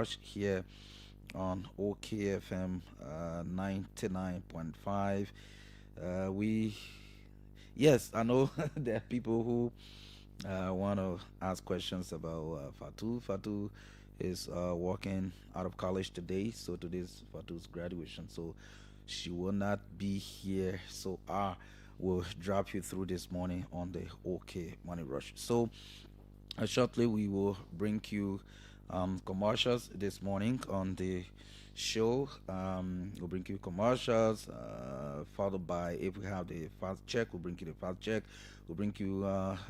Rush here on OKFM 99.5. We Yes, I know there are people who want to ask questions about Fatu. Fatu is walking out of college today, so today's Fatu's graduation. So she will not be here. So I will drop you through this morning on the OK Money Rush. So shortly, we will bring you commercials this morning on the show. We'll bring you commercials, followed by, if we have the fast check, we'll bring you the fast check. We'll bring you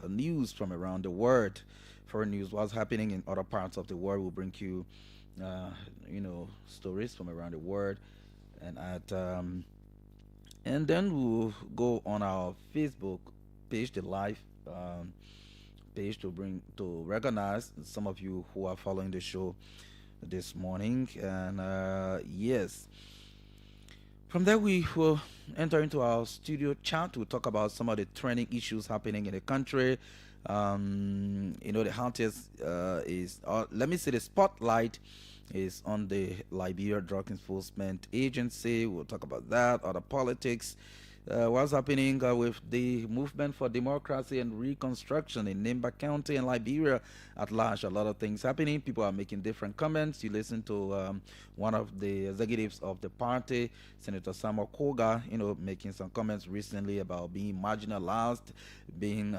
news from around the world, foreign news, what's happening in other parts of the world. We'll bring you, stories from around the world, and then we'll go on our Facebook page, the live. Page to bring to recognize some of you who are following the show this morning. And yes, from there we will enter into our studio chat to talk about some of the trending issues happening in the country. The hottest is, let me say, the spotlight is on the Liberia Drug Enforcement Agency. We'll talk about that, other politics, what's happening with the movement for democracy and reconstruction in Nimba County and Liberia at large. A lot of things happening. People are making different comments. You listen to one of the executives of the party, Senator Samuel Koga, making some comments recently about being marginalized, being,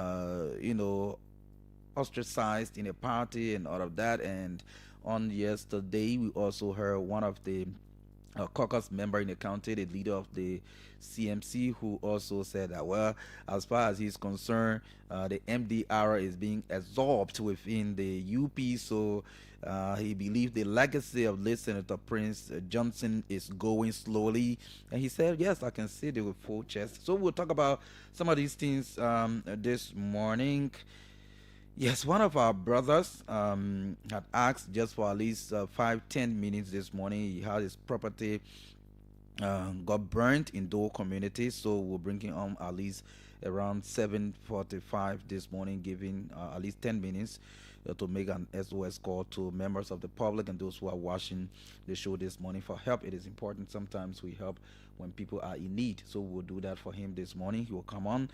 ostracized in a party and all of that. And on yesterday, we also heard one of the caucus member in the county, the leader of the CMC, who also said that, well, as far as he's concerned, the MDR is being absorbed within the UP. So he believes the legacy of late Senator Prince Johnson is going slowly. And he said, yes, I can see it with full chest. So we'll talk about some of these things this morning. Yes, one of our brothers had asked just for at least 5-10 minutes this morning. He had his property got burnt in Dole community, so we're bringing on at least around 7:45 this morning, giving at least 10 minutes to make an SOS call to members of the public and those who are watching the show this morning for help. It is important. Sometimes we help when people are in need, so we'll do that for him this morning. He will come on.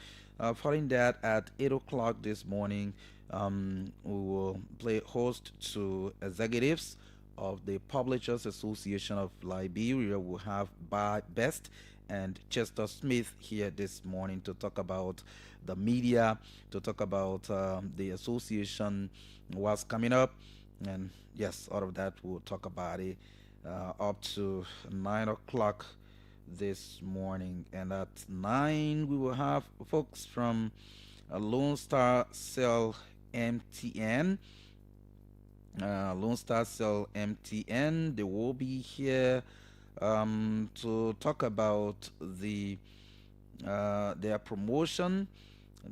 Following that, at 8 o'clock this morning, we will play host to executives of the Publishers Association of Liberia. We'll have Bar Best and Chester Smith here this morning to talk about the media, to talk about the association, what's coming up, and yes, all of that we'll talk about it up to 9 o'clock this morning. And at 9 we will have folks from Lone Star Cell MTN. Lone Star Cell MTN, they will be here to talk about their promotion.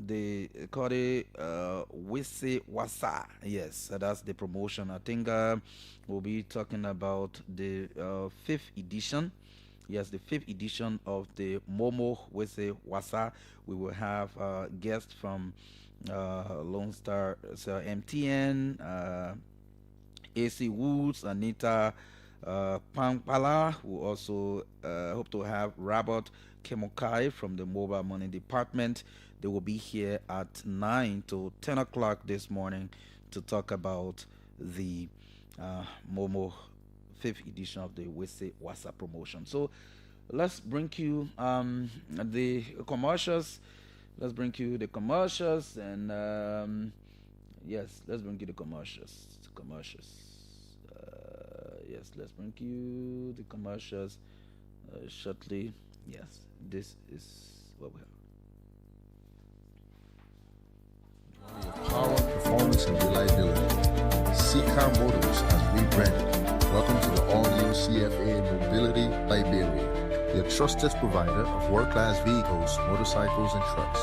They call it Wisi Wasa. Yes, that's the promotion. I think we'll be talking about the fifth edition. Yes, the fifth edition of the Momo Wisi Wasa. We will have guests from Lone Star Cell MTN, AC Woods, Anita Pampala. We also hope to have Robert Kemokai from the Mobile Money Department. They will be here at 9 to 10 o'clock this morning to talk about the Momo 5th edition of the Wese Wasa promotion. So let's bring you the commercials. Let's bring you the commercials, and yes, let's bring you the commercials. Yes, let's bring you the commercials shortly. Yes, this is what we have. Your power, performance, and reliability. CCAR Motors has rebranded. Welcome to the all-new CFA Mobility Liberia, your trusted provider of world-class vehicles, motorcycles, and trucks.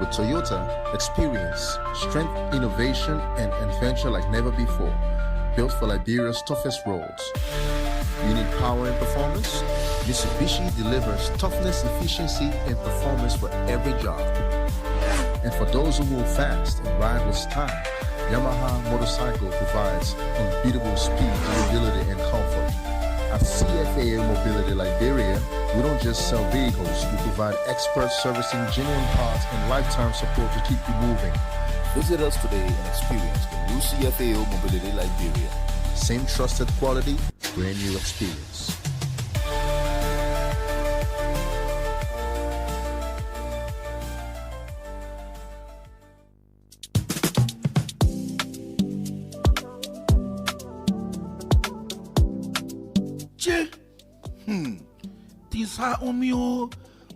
With Toyota, experience, strength, innovation, and adventure like never before. Built for Liberia's toughest roads. You need power and performance? Mitsubishi delivers toughness, efficiency, and performance for every job. And for those who move fast and ride with style, Yamaha Motorcycle provides unbeatable speed, durability, CFAA Mobility Liberia, we don't just sell vehicles, we provide expert servicing genuine parts and lifetime support to keep you moving. Visit us today and experience the new CFAO Mobility Liberia. Same trusted quality, brand new experience. Things are on me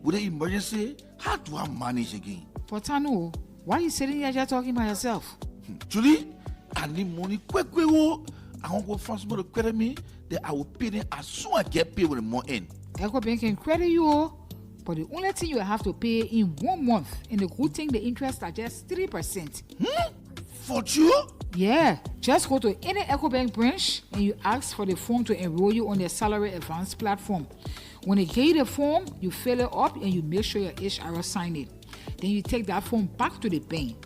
with an emergency. How do I manage again? Portano, why are you sitting here just talking by yourself? Julie, I need money quick. I won't go find somebody to credit me. Then I will pay them as soon as I get paid with the more in. EcoBank can credit you, but the only thing you have to pay in 1 month, and the good thing, the interest are just 3%. For you? Yeah, just go to any EcoBank branch and you ask for the form to enroll you on their salary advance platform. When they give you the form, you fill it up and you make sure your HR sign it. Then you take that form back to the bank.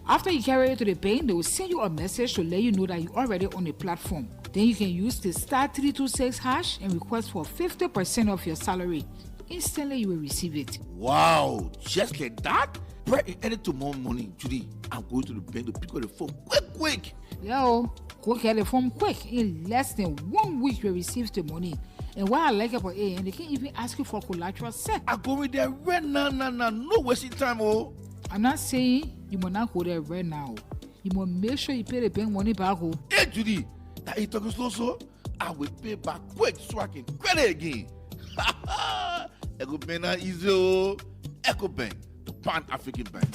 After you carry it to the bank, they will send you a message to let you know that you're already on the platform. Then you can use the *326# and request for 50% of your salary. Instantly, you will receive it. Wow, just like that? Break it to more money, Judy. I'm going to the bank to pick up the phone quick. Yo, go get the form quick. In less than 1 week, you will receive the money. And what I like about it, and they can't even ask you for collateral set. I go in there right now. No wasting time, oh. I'm not saying you must not go there right now. You must make sure you pay the bank money back. Hey, Judy, that you talking slow, so I will pay back quick so I can credit again. EcoBank not easy, oh. EcoBank, the Pan-African Bank.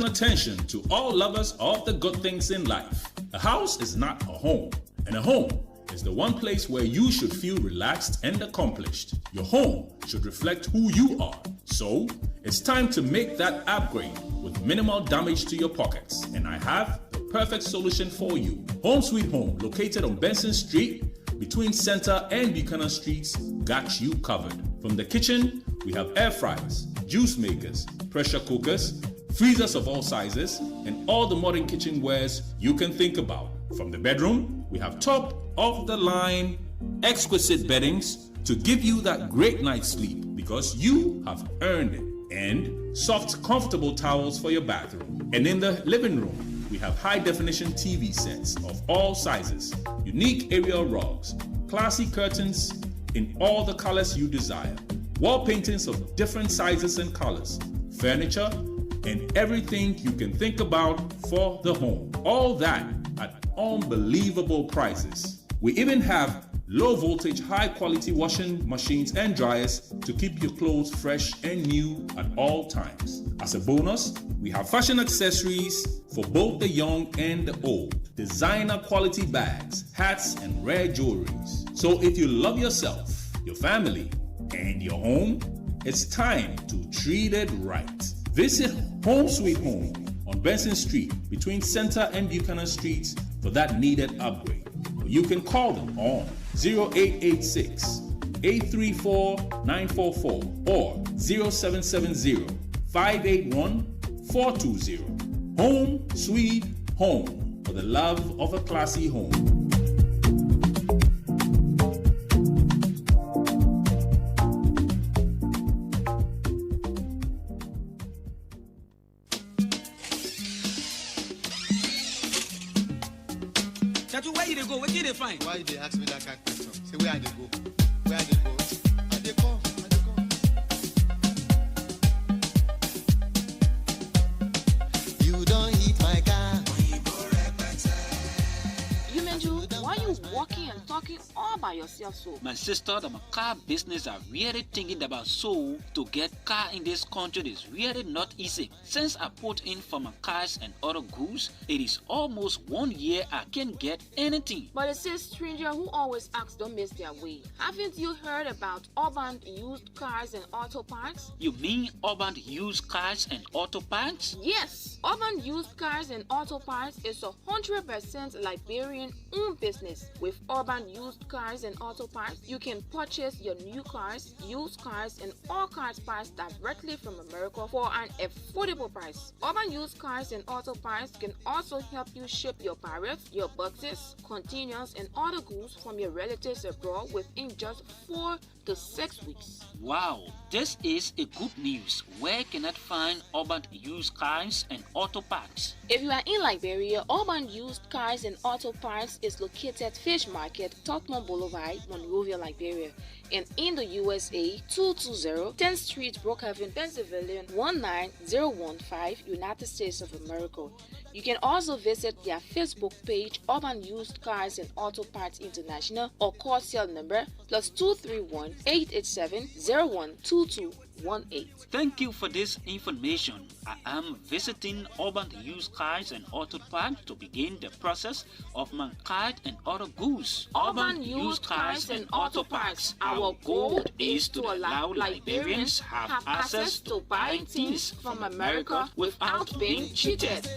Attention to all lovers of the good things in life. A house is not a home, and a home is the one place where you should feel relaxed and accomplished. Your home should reflect who you are. So, it's time to make that upgrade with minimal damage to your pockets. And I have the perfect solution for you. Home Sweet Home, located on Benson Street, between Center and Buchanan Streets, got you covered. From the kitchen, we have air fryers, juice makers, pressure cookers, freezers of all sizes, and all the modern kitchenwares you can think about. From the bedroom, we have top-of-the-line, exquisite beddings to give you that great night's sleep because you have earned it. And soft, comfortable towels for your bathroom. And in the living room, we have high-definition TV sets of all sizes, unique aerial rugs, classy curtains in all the colors you desire, wall paintings of different sizes and colors, furniture, and everything you can think about for the home. All that at unbelievable prices. We even have low voltage, high quality washing machines and dryers to keep your clothes fresh and new at all times. As a bonus, we have fashion accessories for both the young and the old, designer quality bags, hats, and rare jewelries. So if you love yourself, your family, and your home, it's time to treat it right. Visit Home Sweet Home on Benson Street between Center and Buchanan Streets for that needed upgrade. You can call them on 0886 834 944 or 0770 581 420. Home Sweet Home, for the love of a classy home. Where you dey go? Where you dey find? Why you dey ask me that kind of question? Say where I dey go? Where I dey go? I dey come. You don't hit my car. You Menju, why you walking and talking all by yourself so? My sister, the car business are really thinking about so to get car in this country is really not easy. Since I put in for my cars and other goods, it is almost 1 year I can't get anything. But it says stranger who always asks don't miss their way. Haven't you heard about urban used cars and auto parts? You mean urban used cars and auto parts? Yes, urban used cars and auto parts is 100% Liberian own business. With Urban Used Cars and Auto Parts, you can purchase your new cars, used cars, and all cars parts directly from America for an affordable price. Urban Used Cars and Auto Parts can also help you ship your parrots, your boxes, containers, and other goods from your relatives abroad within just 4 to 6 weeks. Wow, this is a good news. Where can I find Urban Used Cars and Auto Parts? If you are in Liberia, Urban Used Cars and Auto Parts is located Fish Market, Tottenham Boulevard, Monrovia, Liberia. And in the USA, 220 10th Street, Brookhaven, Pennsylvania, 19015, United States of America. You can also visit their Facebook page, Urban Used Cars and Auto Parts International, or call cell number +231 887 012218. Thank you for this information. I am visiting Urban Used Cars and Auto Parts to begin the process of my card and other goods. Urban Used Cars and Auto Parts. Our goal is to allow Liberians have access to buying things from America without being cheated.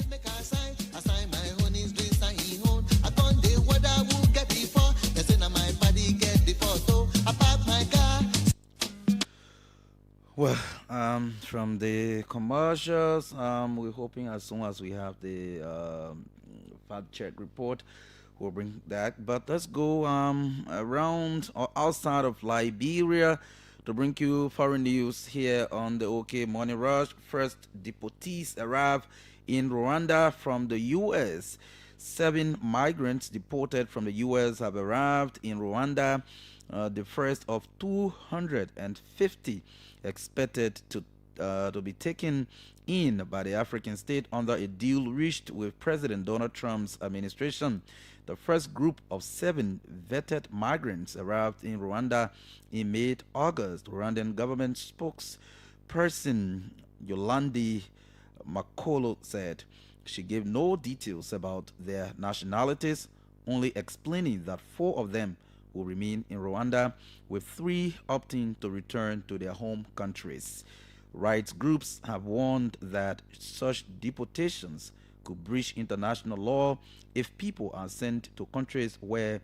Well, from the commercials, we're hoping as soon as we have the fact check report, we'll bring that. But let's go around or outside of Liberia to bring you foreign news here on the OK Morning Rush. First, deportees arrive in Rwanda from the U.S. 7 migrants deported from the U.S. have arrived in Rwanda, the first of 250 expected to be taken in by the African state under a deal reached with President Donald Trump's administration. The first group of 7 vetted migrants arrived in Rwanda in mid-August. Rwandan government spokesperson Yolandi Makolo said she gave no details about their nationalities, only explaining that 4 of them will remain in Rwanda, with 3 opting to return to their home countries. Rights groups have warned that such deportations could breach international law if people are sent to countries where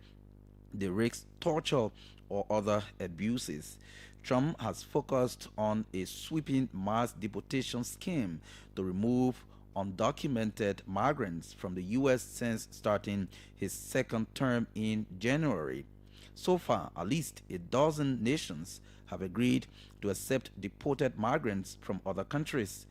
they risk torture or other abuses. Trump has focused on a sweeping mass deportation scheme to remove undocumented migrants from the U.S. since starting his second term in January. So far, at least a dozen nations have agreed to accept deported migrants from other countries.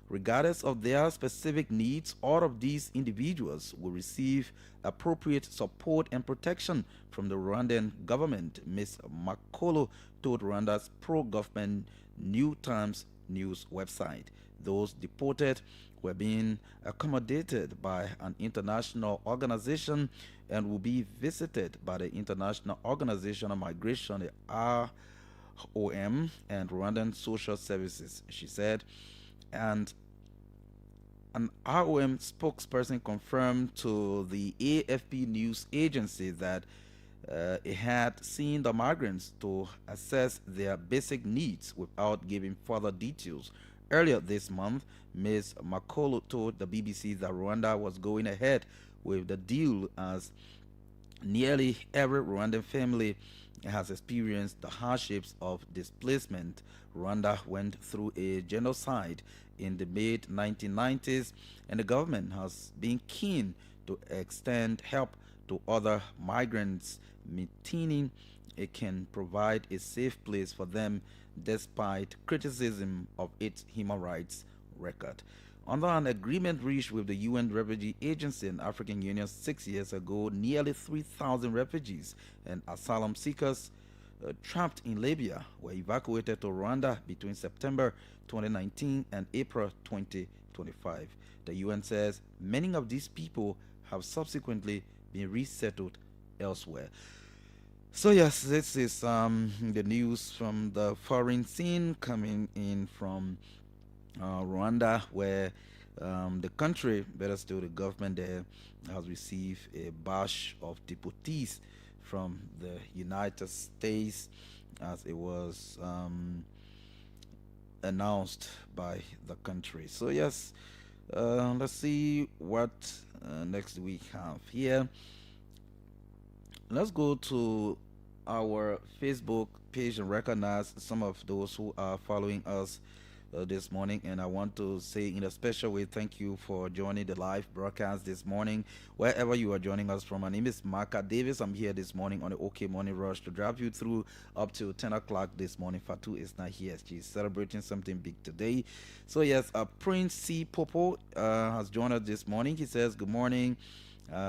Regardless of their specific needs, all of these individuals will receive appropriate support and protection from the Rwandan government, Ms. Makolo told Rwanda's pro-government New Times news website. Those deported were being accommodated by an international organization and will be visited by the International Organization of Migration, the ROM, and Rwandan Social Services, she said. And an ROM spokesperson confirmed to the AFP news agency that it had seen the migrants to assess their basic needs without giving further details. Earlier this month, Ms. Makolo told the BBC that Rwanda was going ahead with the deal as nearly every Rwandan family has experienced the hardships of displacement. Rwanda went through a genocide in the mid-1990s, and the government has been keen to extend help to other migrants, maintaining it can provide a safe place for them despite criticism of its human rights record. Under an agreement reached with the UN Refugee Agency and African Union 6 years ago, nearly 3,000 refugees and asylum seekers trapped in Libya were evacuated to Rwanda between September 2019 and April 2025. The UN says many of these people have subsequently been resettled elsewhere. So yes, this is the news from the foreign scene coming in from Rwanda, where the country, better still the government there, has received a batch of deportees from the United States, as it was announced by the country. So yes, let's see what next we have here. Let's go to our Facebook page and recognize some of those who are following us this morning. And I want to say, in a special way, thank you for joining the live broadcast this morning, wherever you are joining us from. My name is Marka Davis. I'm here this morning on the OK Morning Rush to drive you through up to 10 o'clock this morning. Fatu is not here. She's celebrating something big today. So, yes, Prince C. Popo has joined us this morning. He says, good morning.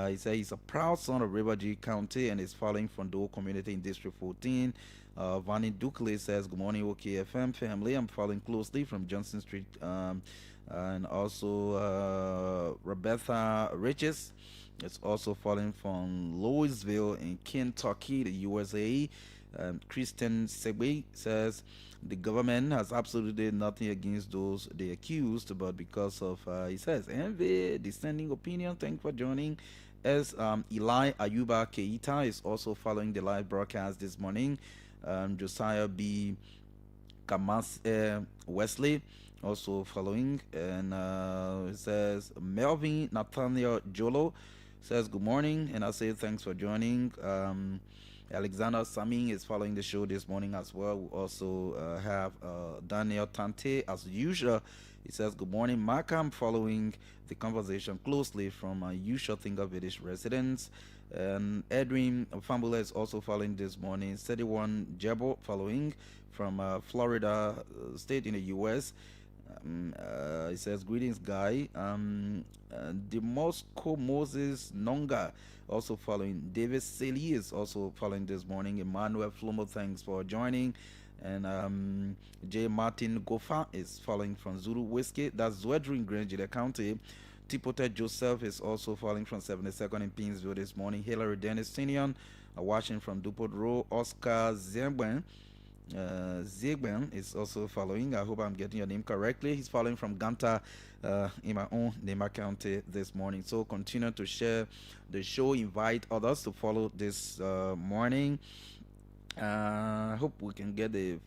He said he's a proud son of River G County and is following from Dole Community in District 14. Vani Dukle says, good morning, OKFM family. I'm following closely from Johnson Street. And also Rebecca Riches is also following from Louisville in Kentucky, the USA. Kristen Segbe says, the government has absolutely nothing against those they accused, but because of, he says, envy, dissenting opinion. Thanks for joining. As Eli Ayuba Keita is also following the live broadcast this morning. Josiah B. Kamas Wesley also following, and it says Melvin Nathaniel Jolo says good morning, and I say thanks for joining. Alexander Saming is following the show this morning as well. We also have Daniel Tante as usual. He says good morning, Marka. I'm following the conversation closely from usual Thinker Village residents. And Edwin Fambula is also following this morning. 31 Jebo following from Florida State in the U.S. He says, greetings, guy. Demosco Moses Nonga also following. David Sely is also following this morning. Emmanuel Flomo, thanks for joining. And J. Martin Gofa is following from Zulu Whiskey. That's Zwedrin Grange, the county. Tipote Joseph is also following from 72nd in Pinsville this morning. Hillary Dennis Senior watching from Dupont Road. Oscar Zemben. Zegben is also following. I hope I'm getting your name correctly. He's following from Ganta in my own Nema County this morning. So continue to share the show. Invite others to follow this morning. I hope we can get a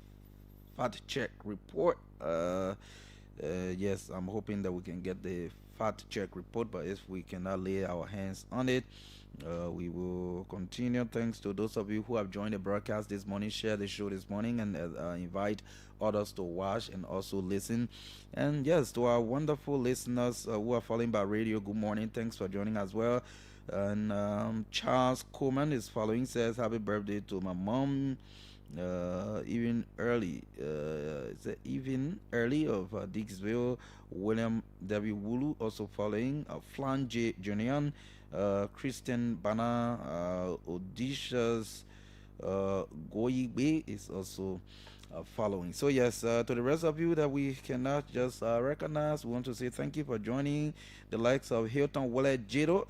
fact check report. Yes, I'm hoping that we can get the fact check report, but if we cannot lay our hands on it, we will continue. Thanks to those of you who have joined the broadcast this morning, share the show this morning, and invite others to watch and also listen. And yes, to our wonderful listeners who are following by radio, good morning. Thanks for joining as well. And Charles Coleman is following, says happy birthday to my mom. Even early, it's even early of Dixville. William W. Wulu also following. Flan J. Junior, Christian Bana, Odysseus Goyibe is also following. So yes, to the rest of you that we cannot just recognize, we want to say thank you for joining. The likes of Hilton Wallet Jiro,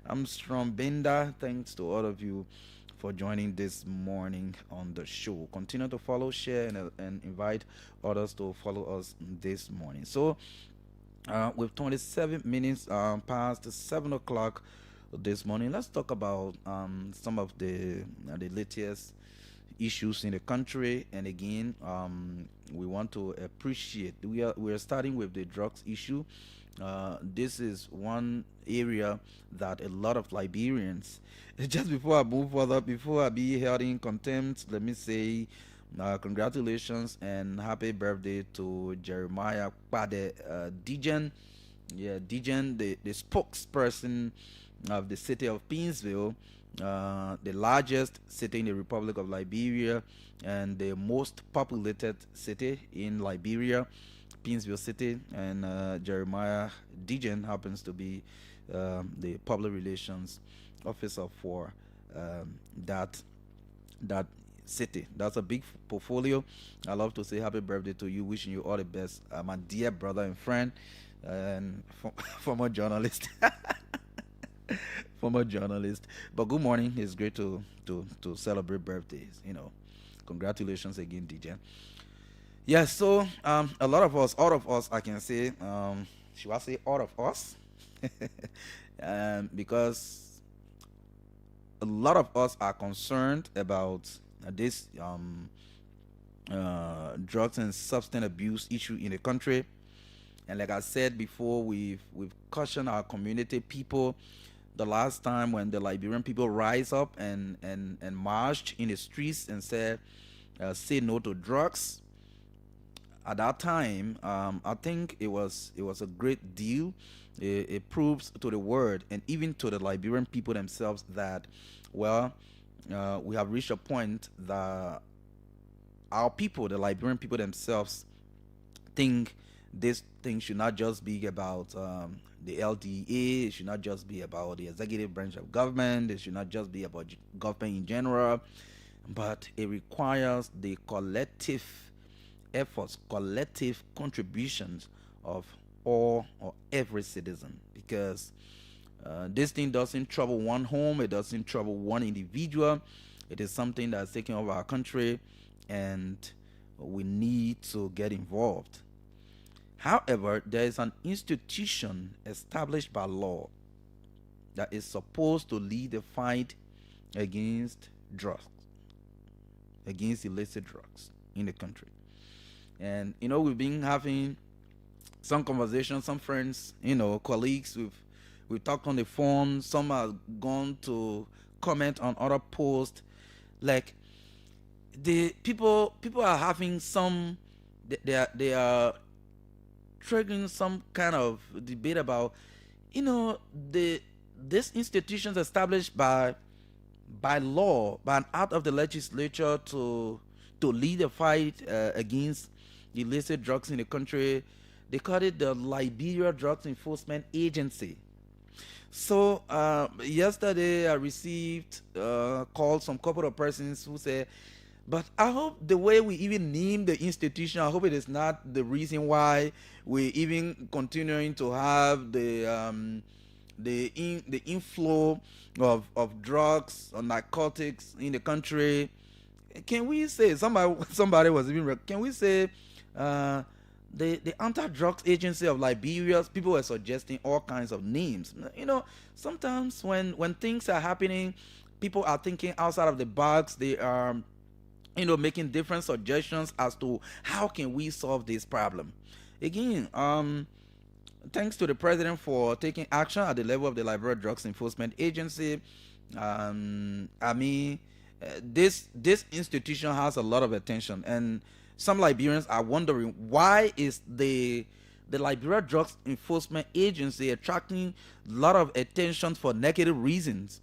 Armstrong Benda, thanks to all of you for joining this morning on the show. Continue to follow, share, and invite others to follow us this morning. So with 27 minutes past 7 o'clock this morning, let's talk about some of the latest issues in the country. And again, we want to appreciate, we are starting with the drugs issue. This is one area that a lot of Liberians, just before I move further, before I be held in contempt, let me say congratulations and happy birthday to Jeremiah Pade Dijen. Yeah, Dijen, the spokesperson of the city of Pinsville, the largest city in the Republic of Liberia and the most populated city in Liberia, Pinsville City. And Jeremiah Dijen happens to be the public relations officer for that city. That's a big portfolio. I love to say happy birthday to you, wishing you all the best, my dear brother and friend and former journalist. Former journalist. But good morning. It's great to celebrate birthdays. Congratulations again, DJ. Yeah. So a lot of us, all of us, I can say, should I say all of us? Because a lot of us are concerned about this drugs and substance abuse issue in the country. And like I said before, we've cautioned our community people the last time when the Liberian people rise up and marched in the streets and said, say no to drugs. At that time, I think it was a great deal. It proves to the world and even to the Liberian people themselves that, well, we have reached a point that our people, the Liberian people themselves, think this thing should not just be about the LDA. It should not just be about the executive branch of government. It should not just be about government in general, but it requires the collective efforts, collective contributions of all or every citizen, because this thing doesn't trouble one home, it doesn't trouble one individual. It is something that's taking over our country, and we need to get involved. However, there is an institution established by law that is supposed to lead the fight against drugs, against illicit drugs in the country. And we've been having some conversations, some friends, colleagues. We've talked on the phone. Some have gone to comment on other posts. Like, the people are having some. They are triggering some kind of debate about, these institutions established by law, by an act of the legislature to lead the fight against illicit drugs in the country. They call it the Liberia Drugs Enforcement Agency. So yesterday I received calls from a couple of persons who say, but I hope the way we even name the institution, I hope it is not the reason why we even continuing to have the inflow of drugs or narcotics in the country. Can we say somebody was even can we say the anti-drugs agency of Liberia? People were suggesting all kinds of names. Sometimes when things are happening, people are thinking outside of the box. They are making different suggestions as to how can we solve this problem. Again, thanks to the president for taking action at the level of the Liberia Drugs Enforcement Agency. This institution has a lot of attention, and some Liberians are wondering, why is the Liberia Drugs Enforcement Agency attracting a lot of attention for negative reasons?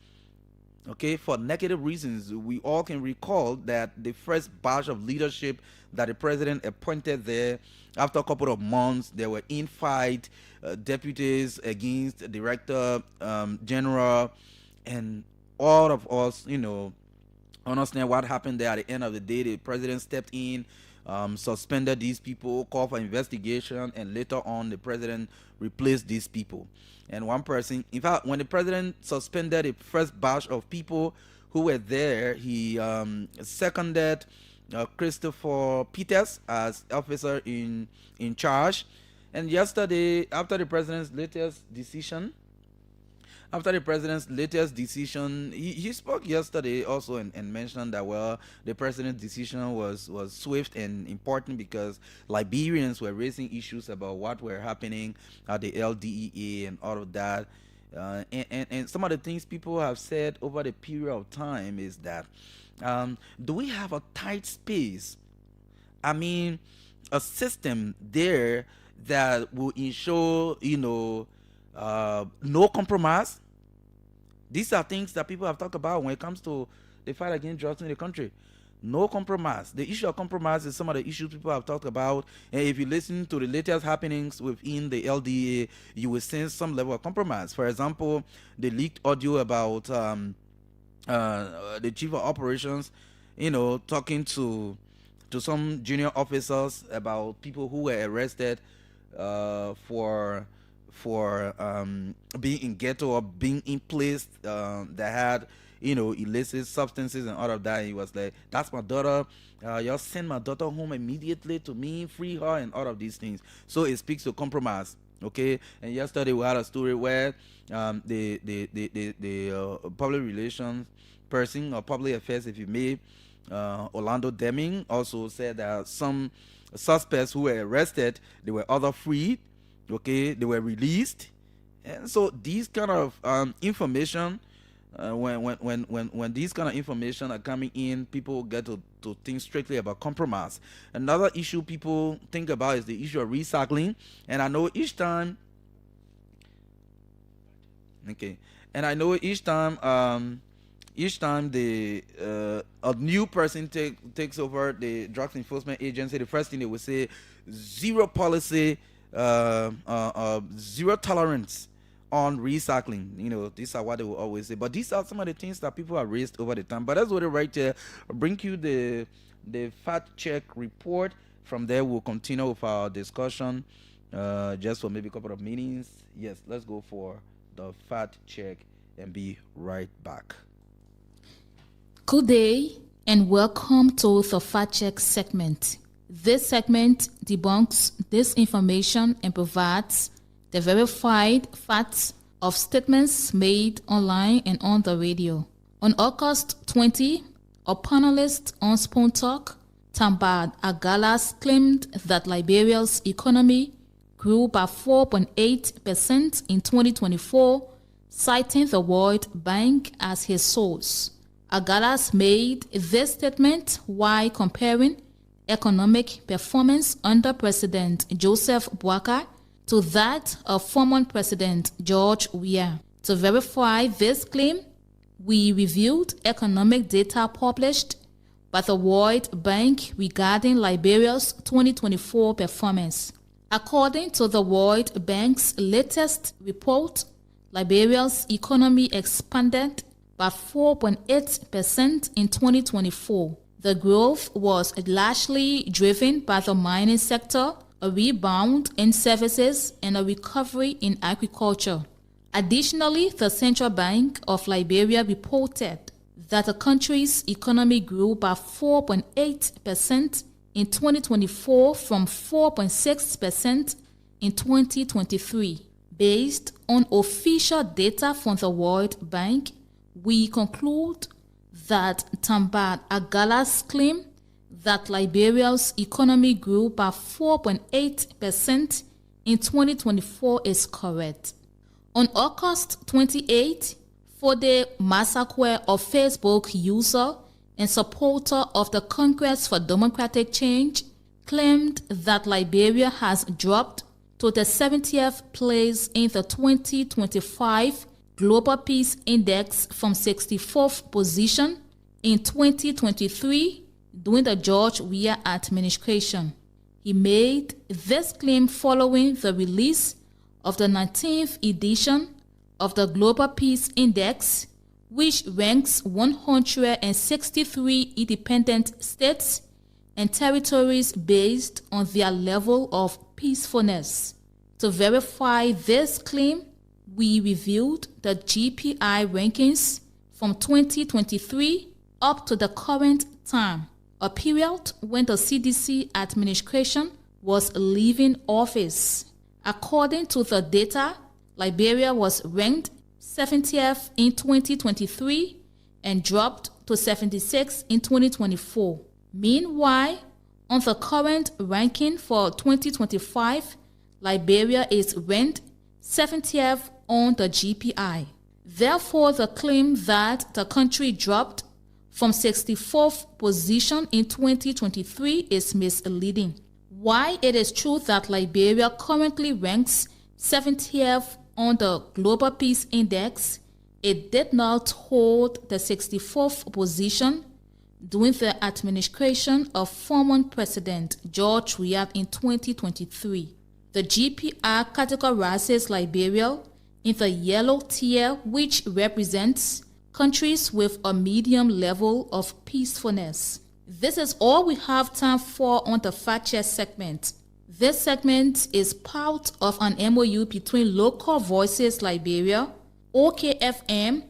Okay, for negative reasons. We all can recall that the first batch of leadership that the president appointed there, after a couple of months, there were in-fight deputies against director general, and all of us, understand what happened there. At the end of the day, the president stepped in, suspended these people, called for investigation, and later on the president replaced these people. And one person, in fact, when the president suspended the first batch of people who were there, he seconded Christopher Peters as officer in charge. And yesterday, after the president's latest decision, he spoke yesterday also and mentioned that, well, the president's decision was swift and important because Liberians were raising issues about what were happening at the LDEA and all of that. And some of the things people have said over the period of time is that, do we have a tight space? I mean, a system there that will ensure, no compromise. These are things that people have talked about when it comes to the fight against drugs in the country. No compromise. The issue of compromise is some of the issues people have talked about. And if you listen to the latest happenings within the LDA, you will sense some level of compromise. For example, the leaked audio about the chief of operations, talking to some junior officers about people who were arrested for being in ghetto or being in place that had illicit substances and all of that. He was like, that's my daughter, y'all send my daughter home immediately to me, free her, and all of these things. So it speaks to compromise. Okay. And yesterday we had a story where the public relations person, or public affairs if you may, Orlando Deming, also said that some suspects who were arrested, they were other freed. Okay, they were released, And so these kind of information, when these kind of information are coming in, people get to think strictly about compromise. Another issue people think about is the issue of recycling. And I know each time, okay, and I know each time the a new person takes over the drugs enforcement agency, the first thing they will say, zero policy, zero tolerance on recycling. These are what they will always say. But these are some of the things that people have raised over the time. But that's what it right there. I'll bring you the fact check report. From there, we'll continue with our discussion just for maybe a couple of minutes. Yes, let's go for the fact check and be right back. Good day and welcome to the Fact Check segment. This segment debunks disinformation and provides the verified facts of statements made online and on the radio. On August 20, a panelist on Spoon Talk, Tambad Agalas, claimed that Liberia's economy grew by 4.8% in 2024, citing the World Bank as his source. Agalas made this statement while comparing economic performance under President Joseph Boakai to that of former President George Weah. To verify this claim, we reviewed economic data published by the World Bank regarding Liberia's 2024 performance. According to the World Bank's latest report, Liberia's economy expanded by 4.8% in 2024. The growth was largely driven by the mining sector, a rebound in services, and a recovery in agriculture. Additionally, the Central Bank of Liberia reported that the country's economy grew by 4.8% in 2024 from 4.6% in 2023. Based on official data from the World Bank, we conclude that Tambad Agala's claim that Liberia's economy grew by 4.8% in 2024 is correct. On August 28, Fode Masakwe, a Facebook user and supporter of the Congress for Democratic Change, claimed that Liberia has dropped to the 70th place in the 2025 Global Peace Index from 64th position in 2023 during the George Weah administration. He made this claim following the release of the 19th edition of the Global Peace Index, which ranks 163 independent states and territories based on their level of peacefulness. To verify this claim, we reviewed the GPI rankings from 2023 up to the current time, a period when the CDC administration was leaving office. According to the data, Liberia was ranked 70th in 2023 and dropped to 76 in 2024. Meanwhile, on the current ranking for 2025, Liberia is ranked 70th on the GPI. Therefore, the claim that the country dropped from 64th position in 2023 is misleading. While it is true that Liberia currently ranks 70th on the Global Peace Index, it did not hold the 64th position during the administration of former President George Weah in 2023. The GPR categorizes Liberia in the yellow tier, which represents countries with a medium level of peacefulness. This is all we have time for on the Fact Check segment. This segment is part of an MOU between Local Voices Liberia, OKFM,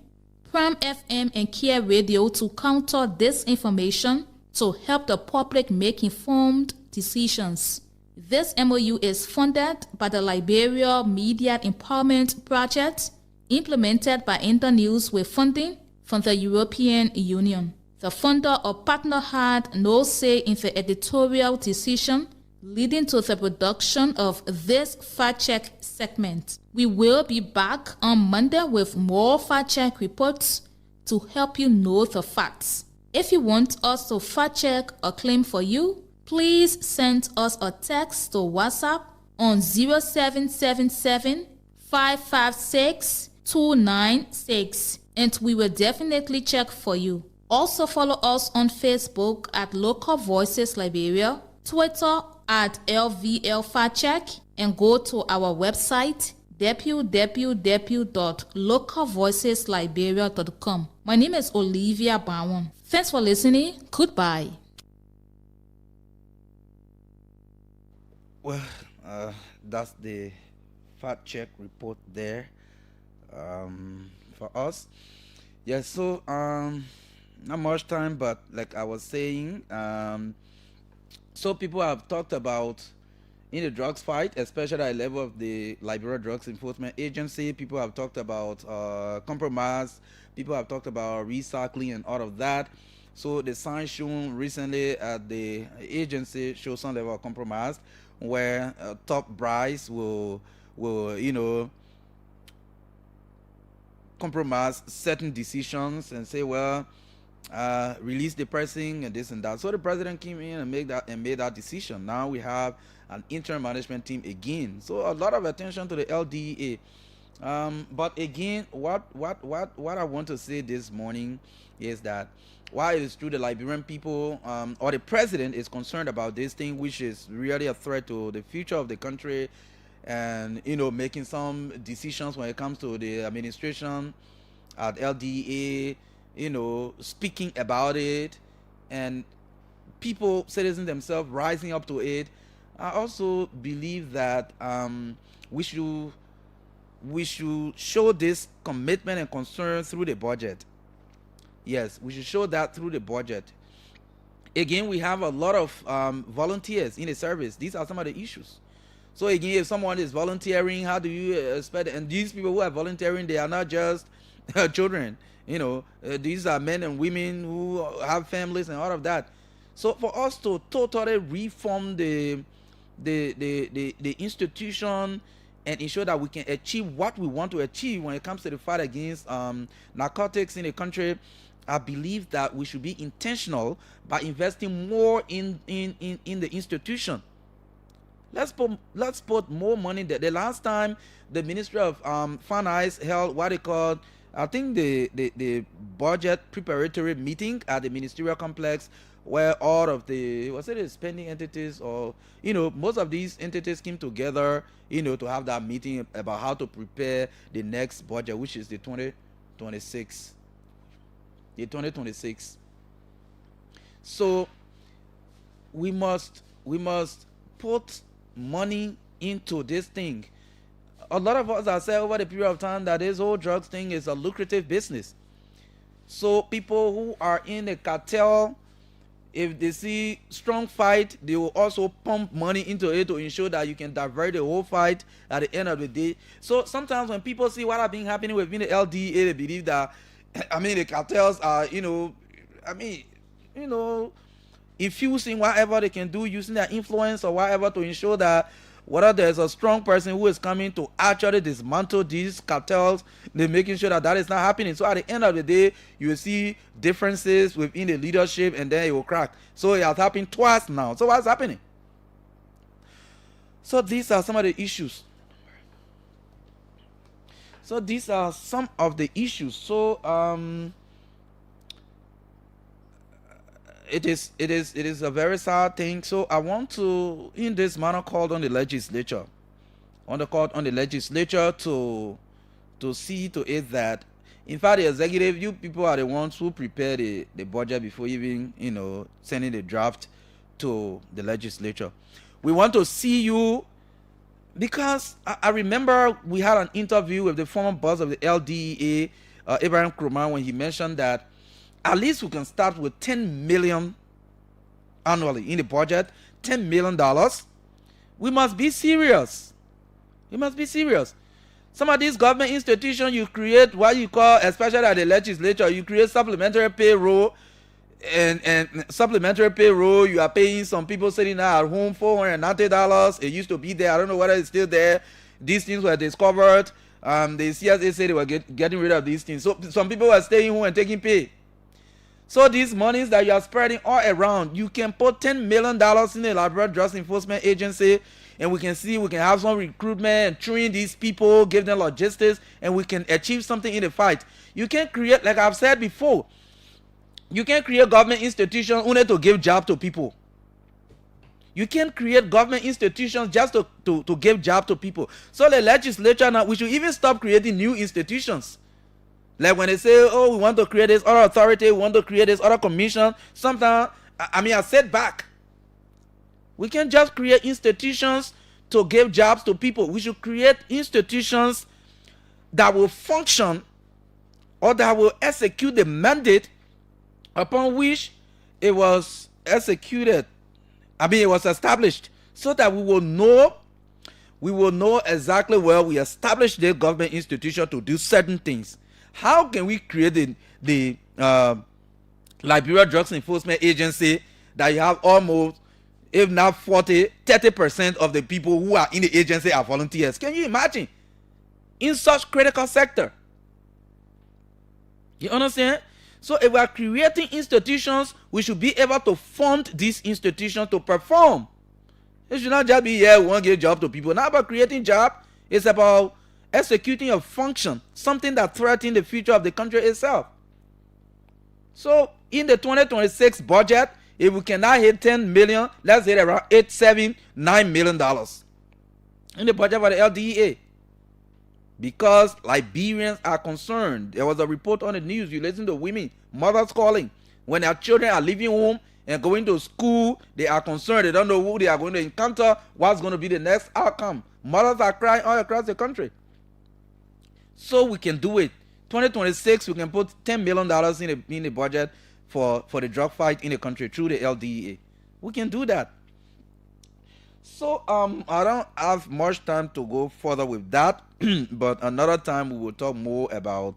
Prime FM, and Kia Radio to counter disinformation to help the public make informed decisions. This MOU is funded by the Liberia Media Empowerment Project, implemented by Internews with funding from the European Union. The funder or partner had no say in the editorial decision leading to the production of this fact check segment. We will be back on Monday with more fact check reports to help you know the facts. If you want us to fact check or claim for you, please send us a text to WhatsApp on 0777 556 296 and we will definitely check for you. Also follow us on Facebook at Local Voices Liberia, Twitter at LVL Fact Check, and go to our website www.localvoicesliberia.com. My name is Olivia Bowen. Thanks for listening. Goodbye. Well, that's the fact check report there for us. Yeah, so not much time, but like I was saying, so people have talked about in the drugs fight, especially at the level of the Liberia Drugs Enforcement Agency. People have talked about compromise. People have talked about recycling and all of that. So the signs shown recently at the agency show some level of compromise, where top brass will compromise certain decisions and say, well, release the person and this and that. So the president came in and made that decision. Now we have an interim management team again. So a lot of attention to the LDEA. But again, what I want to say this morning is that while it is true the Liberian people or the president is concerned about this thing, which is really a threat to the future of the country, and making some decisions when it comes to the administration at LDA, speaking about it, and people, citizens themselves rising up to it. I also believe that we should show this commitment and concern through the budget. Yes, we should show that through the budget. Again, we have a lot of volunteers in the service. These are some of the issues. So again, if someone is volunteering, how do you expect? And these people who are volunteering, they are not just children. These are men and women who have families and all of that. So for us to totally reform the institution and ensure that we can achieve what we want to achieve when it comes to the fight against narcotics in the country, I believe that we should be intentional by investing more in the institution. Let's put more money there. The last time the Ministry of Finance held what they called, I think, the budget preparatory meeting at the ministerial complex, where all of the spending entities, or most of these entities came together to have that meeting about how to prepare the next budget, which is the 2026. So we must put money into this thing. A lot of us have said over the period of time that this whole drugs thing is a lucrative business. So people who are in a cartel, if they see strong fight, they will also pump money into it to ensure that you can divert the whole fight at the end of the day. So sometimes when people see what has been happening within the LDA, they believe that the cartels are infusing whatever they can do, using their influence or whatever to ensure that whether there's a strong person who is coming to actually dismantle these cartels, they're making sure that is not happening. So at the end of the day, you will see differences within the leadership, and then it will crack. So it has happened twice now. So what's happening? So these are some of the issues. So these are some of the issues. So it is a very sad thing. So I want to, in this manner, call on the legislature. I want to call on the legislature to see to it that, in fact, the executive, you people are the ones who prepare the budget before even sending the draft to the legislature. We want to see you, because I remember we had an interview with the former boss of the LDEA, Abraham Krumah, when he mentioned that at least we can start with $10 million annually in the budget. $10 million. We must be serious. Some of these government institutions, you create what you call, especially at the legislature, you create supplementary payroll. and supplementary payroll. You are paying some people sitting at home $490. It used to be there. I don't know whether it's still there. These things were discovered. The CSA said they were getting rid of these things. So some people were staying home and taking pay. So these monies that you are spreading all around, you can put $10 million in the elaborate drugs enforcement agency, and we can have some recruitment and train these people, give them logistics, and we can achieve something in the fight. You can create, like I've said before, you can create government institutions only to give job to people. You can create government institutions just to give job to people. So the legislature now, we should even stop creating new institutions. Like when they say, oh, we want to create this other authority, we want to create this other commission, sometimes, I sit back. We can't just create institutions to give jobs to people. We should create institutions that will function or that will execute the mandate upon which it was executed. It was established, so that we will know exactly where we established the government institution to do certain things. How can we create the Liberia Drugs Enforcement Agency that you have almost, if not 30% of the people who are in the agency are volunteers? Can you imagine? In such critical sector. You understand? So if we are creating institutions, we should be able to fund these institutions to perform. It should not just be, we want to give job to people. Not about creating job. It's about executing a function, something that threatens the future of the country itself. So in the 2026 budget, if we cannot hit 10 million, let's hit around $8, $7, $9 million in the budget for the LDEA. Because Liberians are concerned. There was a report on the news. You listen to women, mothers calling. When their children are leaving home and going to school, they are concerned. They don't know who they are going to encounter, what's going to be the next outcome. Mothers are crying all across the country. So we can do it. 2026, we can put $10 million in the budget for the drug fight in the country through the LDEA. We can do that. So I don't have much time to go further with that, but another time we will talk more about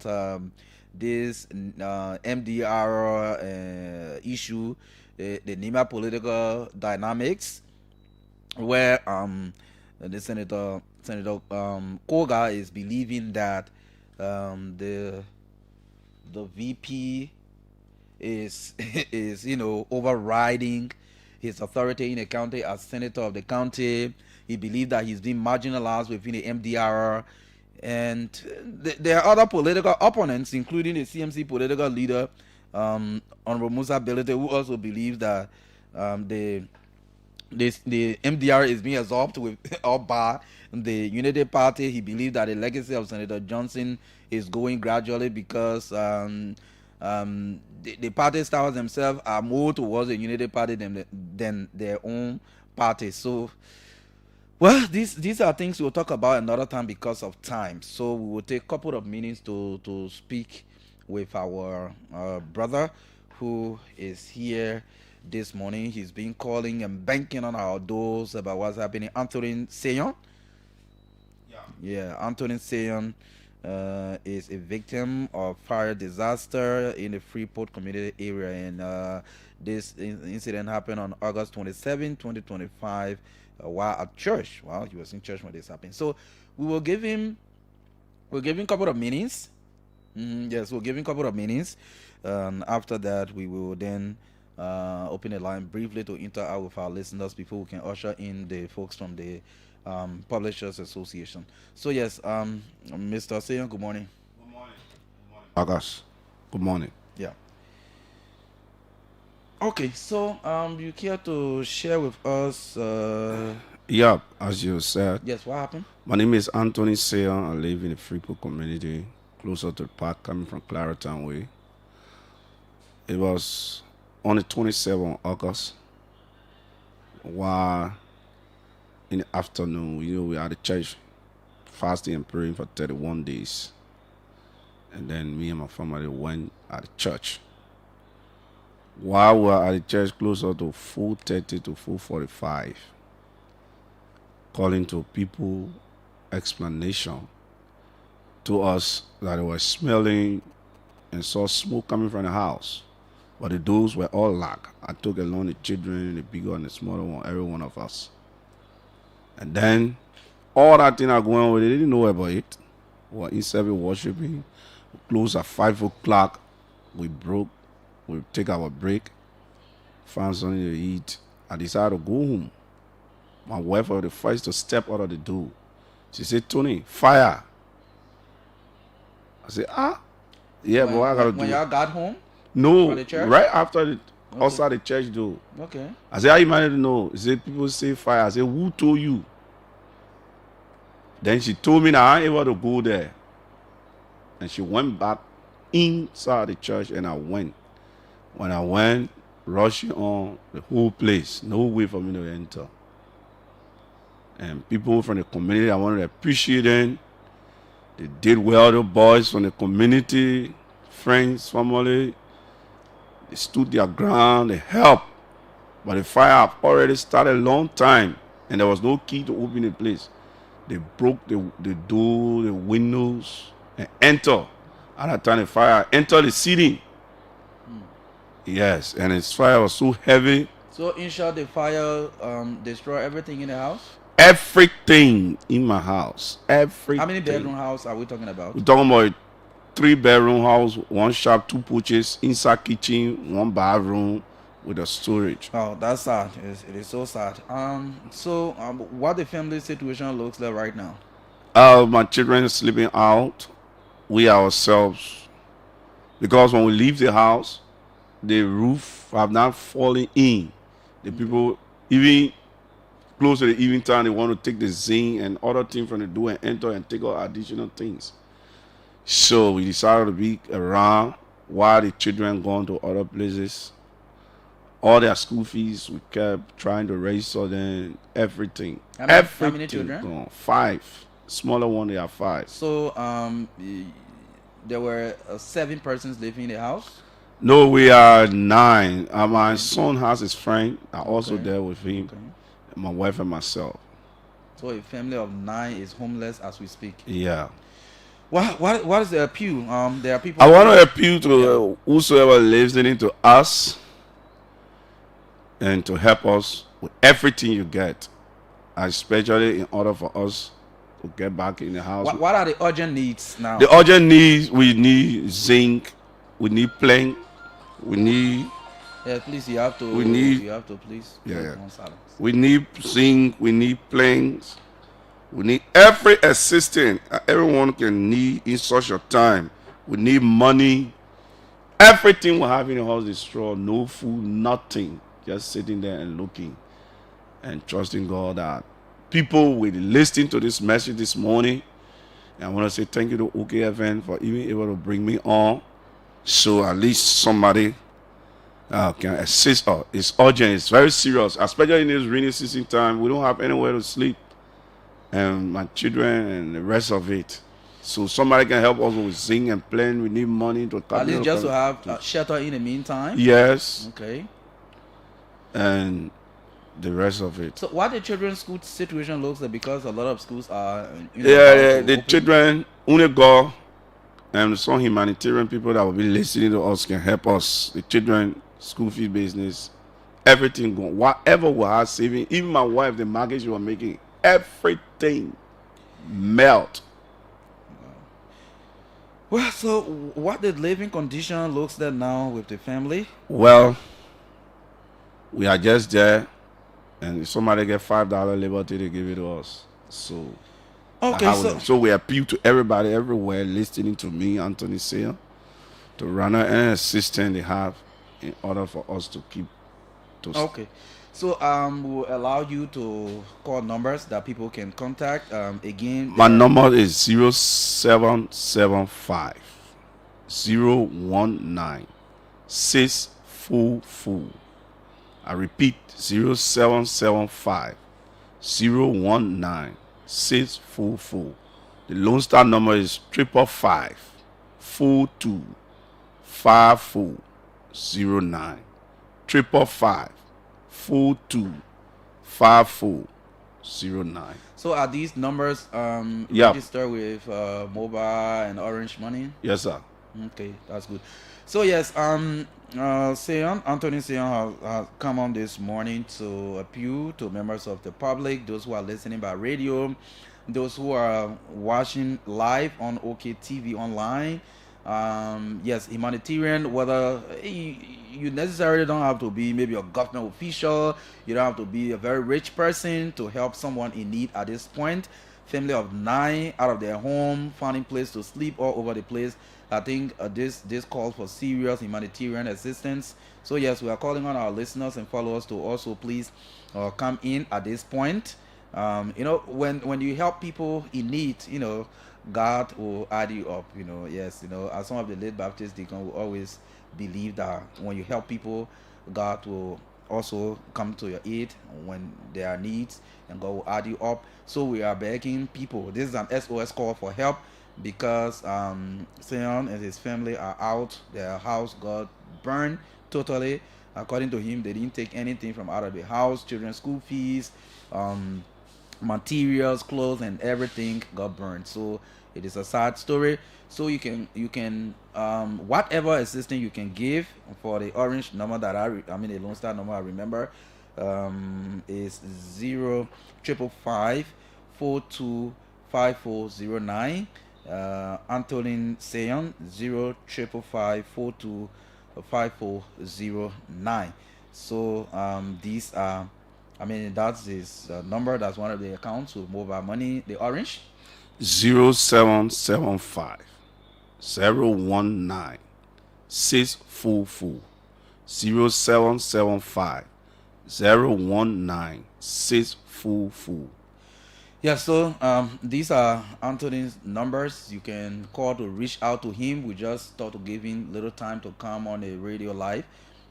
this MDR issue, the NEMA political dynamics, where the Senator Koga is believing that the VP is overriding his authority in the county as senator of the county. He believed that he's been marginalized within the MDR, and there are other political opponents, including the CMC political leader, Honorable Musa Belete, who also believes that the MDR is being absorbed up by the Unity Party. He believes that the legacy of Senator Johnson is going gradually because the party stars themselves are more towards the Unity Party than their own party. So, well, these are things we'll talk about another time because of time. So we will take a couple of minutes to speak with our brother who is here this morning. He's been calling and banking on our doors about what's happening. Anthony Seyon. Yeah, Anthony Seyon is a victim of fire disaster in the Freeport community area, and this incident happened on August 27, 2025, while at church. While he was in church when this happened. So we'll give him a couple of minutes. Yes, we'll give him a couple of minutes. After that, we will then open the line briefly to interact with our listeners before we can usher in the folks from the Publishers Association. So yes, Mr. Seyon, good morning. Good morning. August. Good morning. Yeah. Okay, so you care to share with us? Yeah, as you said. Yes, what happened? My name is Anthony Seyon. I live in the Freeport community, closer to the park, coming from Claritown Way. It was on the 27th of August, while in the afternoon, we were at the church fasting and praying for 31 days. And then me and my family went at the church. While we were at the church closer to 4:30 to 4:45, calling to people explanation to us that they were smelling and saw smoke coming from the house. But the doors were all locked. I took along the children, the bigger and the smaller one, every one of us. And then all that thing are going on, they didn't know about it. We were in service worshiping. We closed at 5 o'clock. We take our break, found something to eat. I decided to go home. My wife was the first to step out of the door. She said, Tony, fire. I said, yeah, but what I gotta do? When y'all got home? No, From the church? right after outside the church door. Okay. I said, how you managed to know? He said, people say fire. I said, who told you? Then she told me that I ain't able to go there. And she went back inside the church and I went. When I went, rushing on the whole place, no way for me to enter. And people from the community, I wanted to appreciate them. They did well, the boys from the community, friends, family. They stood their ground, they helped. But the fire had already started a long time and there was no key to open the place. They broke the door, the windows, and entered. At that time, the fire entered the ceiling. Yes, and its fire was so heavy. So in short, the fire destroyed everything in the house? Everything in my house. Everything. How many bedroom house are we talking about? We're talking about a 3-bedroom house, 1 shop, 2 porches, inside kitchen, 1 bathroom with a storage. Oh, that's sad. It is so sad. What the family situation looks like right now? My children are sleeping out. We ourselves, because when we leave the house, the roof have not fallen in. The people, even close to the evening time, they want to take the zinc and other things from the door and enter and take out additional things. So we decided to be around while the children gone to other places. All their school fees, we kept trying to register them, everything. How Everything many children? gone. 5. Smaller one, they are 5. So there were 7 persons living in the house? No, we are 9. My son has his friend. I also there with him. Okay. My wife and myself. So a family of 9 is homeless as we speak. Yeah. What is the appeal? There are people. I want to appeal to whosoever listening to us and to help us with everything you get, especially in order for us to get back in the house. What are the urgent needs now? The urgent needs, we need zinc, we need plank, we need. Yeah, please, you have to. Please. Yeah. One silence. We need zinc, we need planks, we need every assistance everyone can need in such a time. We need money. Everything we have in the house is destroyed. No food, nothing. Just sitting there and looking and trusting God that people will listen to this message this morning. And I want to say thank you to OKFN for even able to bring me on. So at least somebody can assist us. It's urgent. It's very serious, especially in this rainy season time. We don't have anywhere to sleep, and my children and the rest of it. So somebody can help us with zinc and plan. We need money to at least just to have shelter in the meantime. Yes. Okay. And the rest of it. So what the children's school situation looks like, because a lot of schools are the children only go, and some humanitarian people that will be listening to us can help us. The children school fee business, everything going, whatever we are saving, even my wife, the mortgage we were making, everything melt. Well, so what the living condition looks like now with the family? Well, we are just there, and if somebody get $5 liberty, they give it to us. So, okay, so we appeal to everybody everywhere listening to me, Anthony Sayer, to run any assistance they have in order for us to keep. Okay, so we'll allow you to call numbers that people can contact. Again, my number is 0775 019 644. I repeat, 0775 019 644. The Lone Star number is 555 42 5409. 555 42 5409. So are these numbers registered with mobile and Orange Money? Yes, sir. Okay, that's good. So yes, Anthony Seon has come on this morning to appeal to members of the public, those who are listening by radio, those who are watching live on OK TV online. Yes, humanitarian, whether you necessarily don't have to be maybe a government official, you don't have to be a very rich person to help someone in need at this point. Family of 9 out of their home, finding place to sleep all over the place. I think this calls for serious humanitarian assistance. So yes, we are calling on our listeners and followers to also please come in at this point. When you help people in need, God will add you up. Yes, as some of the late Baptist deacon will always believe that when you help people, God will also come to your aid when there are needs, and God will add you up. So we are begging people. This is an SOS call for help because Sion and his family are out. Their house got burned totally. According to him, they didn't take anything from out of the house. Children's school fees, materials, clothes, and everything got burned. So it is a sad story. So you can whatever assistance you can give for the orange number that the Lone Star number I remember is 05554254009. Antonin Seon 05554254009. So these are that's his number. That's one of the accounts with mobile money. The orange 0775 019 644 0775 019 644. Yeah, so these are Anthony's numbers. You can call to reach out to him. We just thought to give him little time to come on the radio live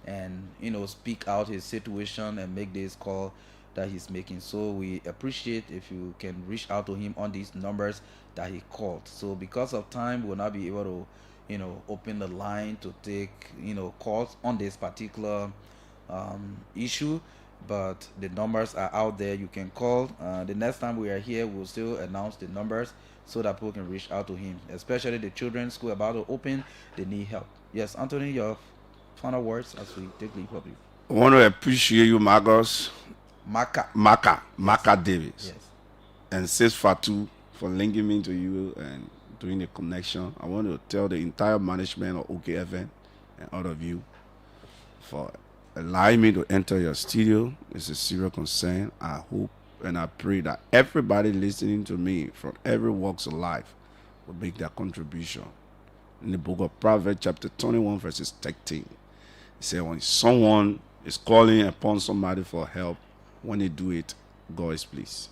and speak out his situation and make this call that he's making. So we appreciate if you can reach out to him on these numbers that he called. So because of time, we'll not be able to open the line to take calls on this particular issue, but the numbers are out there. You can call. The next time we are here, we'll still announce the numbers so that people can reach out to him, especially the children's school about to open. They need help. Yes, Anthony, your final words as we take leave of you. I want to appreciate you, Marcus. Marka Davis. Yes. And Sis Fatu for linking me to you and doing the connection. I want to tell the entire management of OKFN and all of you for allowing me to enter your studio. It's a serious concern. I hope and I pray that everybody listening to me from every walks of life will make their contribution. In the book of Proverbs chapter 21 verses 13, it says when someone is calling upon somebody for help, when they do it, God is pleased.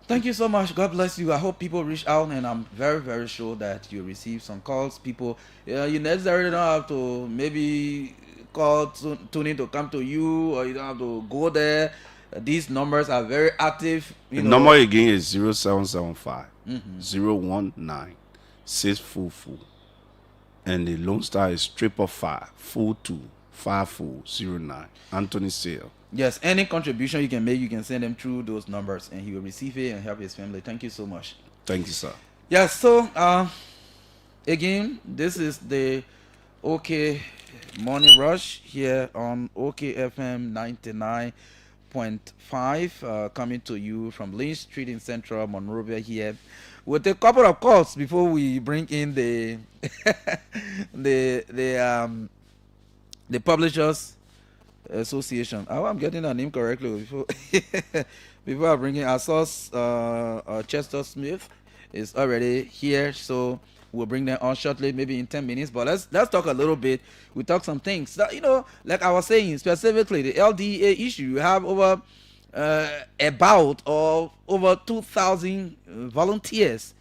Thank you so much. God bless you. I hope people reach out, and I'm very, very sure that you receive some calls. People, you necessarily don't have to maybe call tuning to come to you, or you don't have to go there. These numbers are very active. The number again is 0775 019 644. And the Lone Star is 555 42 5409. Anthony Sale. Yes, any contribution you can make, you can send them through those numbers, and he will receive it and help his family. Thank you so much. Thank you, sir. Yes, so again, this is the OK Morning Rush here on OKFM 99.5, coming to you from Lynch Street in Central Monrovia here. We'll take a couple of calls before we bring in the the Publishers Association. Oh, I'm getting that name correctly before I bring in. I saw Chester Smith is already here, so we'll bring them on shortly, maybe in 10 minutes. But let's talk a little bit. We talk some things that, like I was saying, specifically the LDA issue. You have over 2,000 volunteers.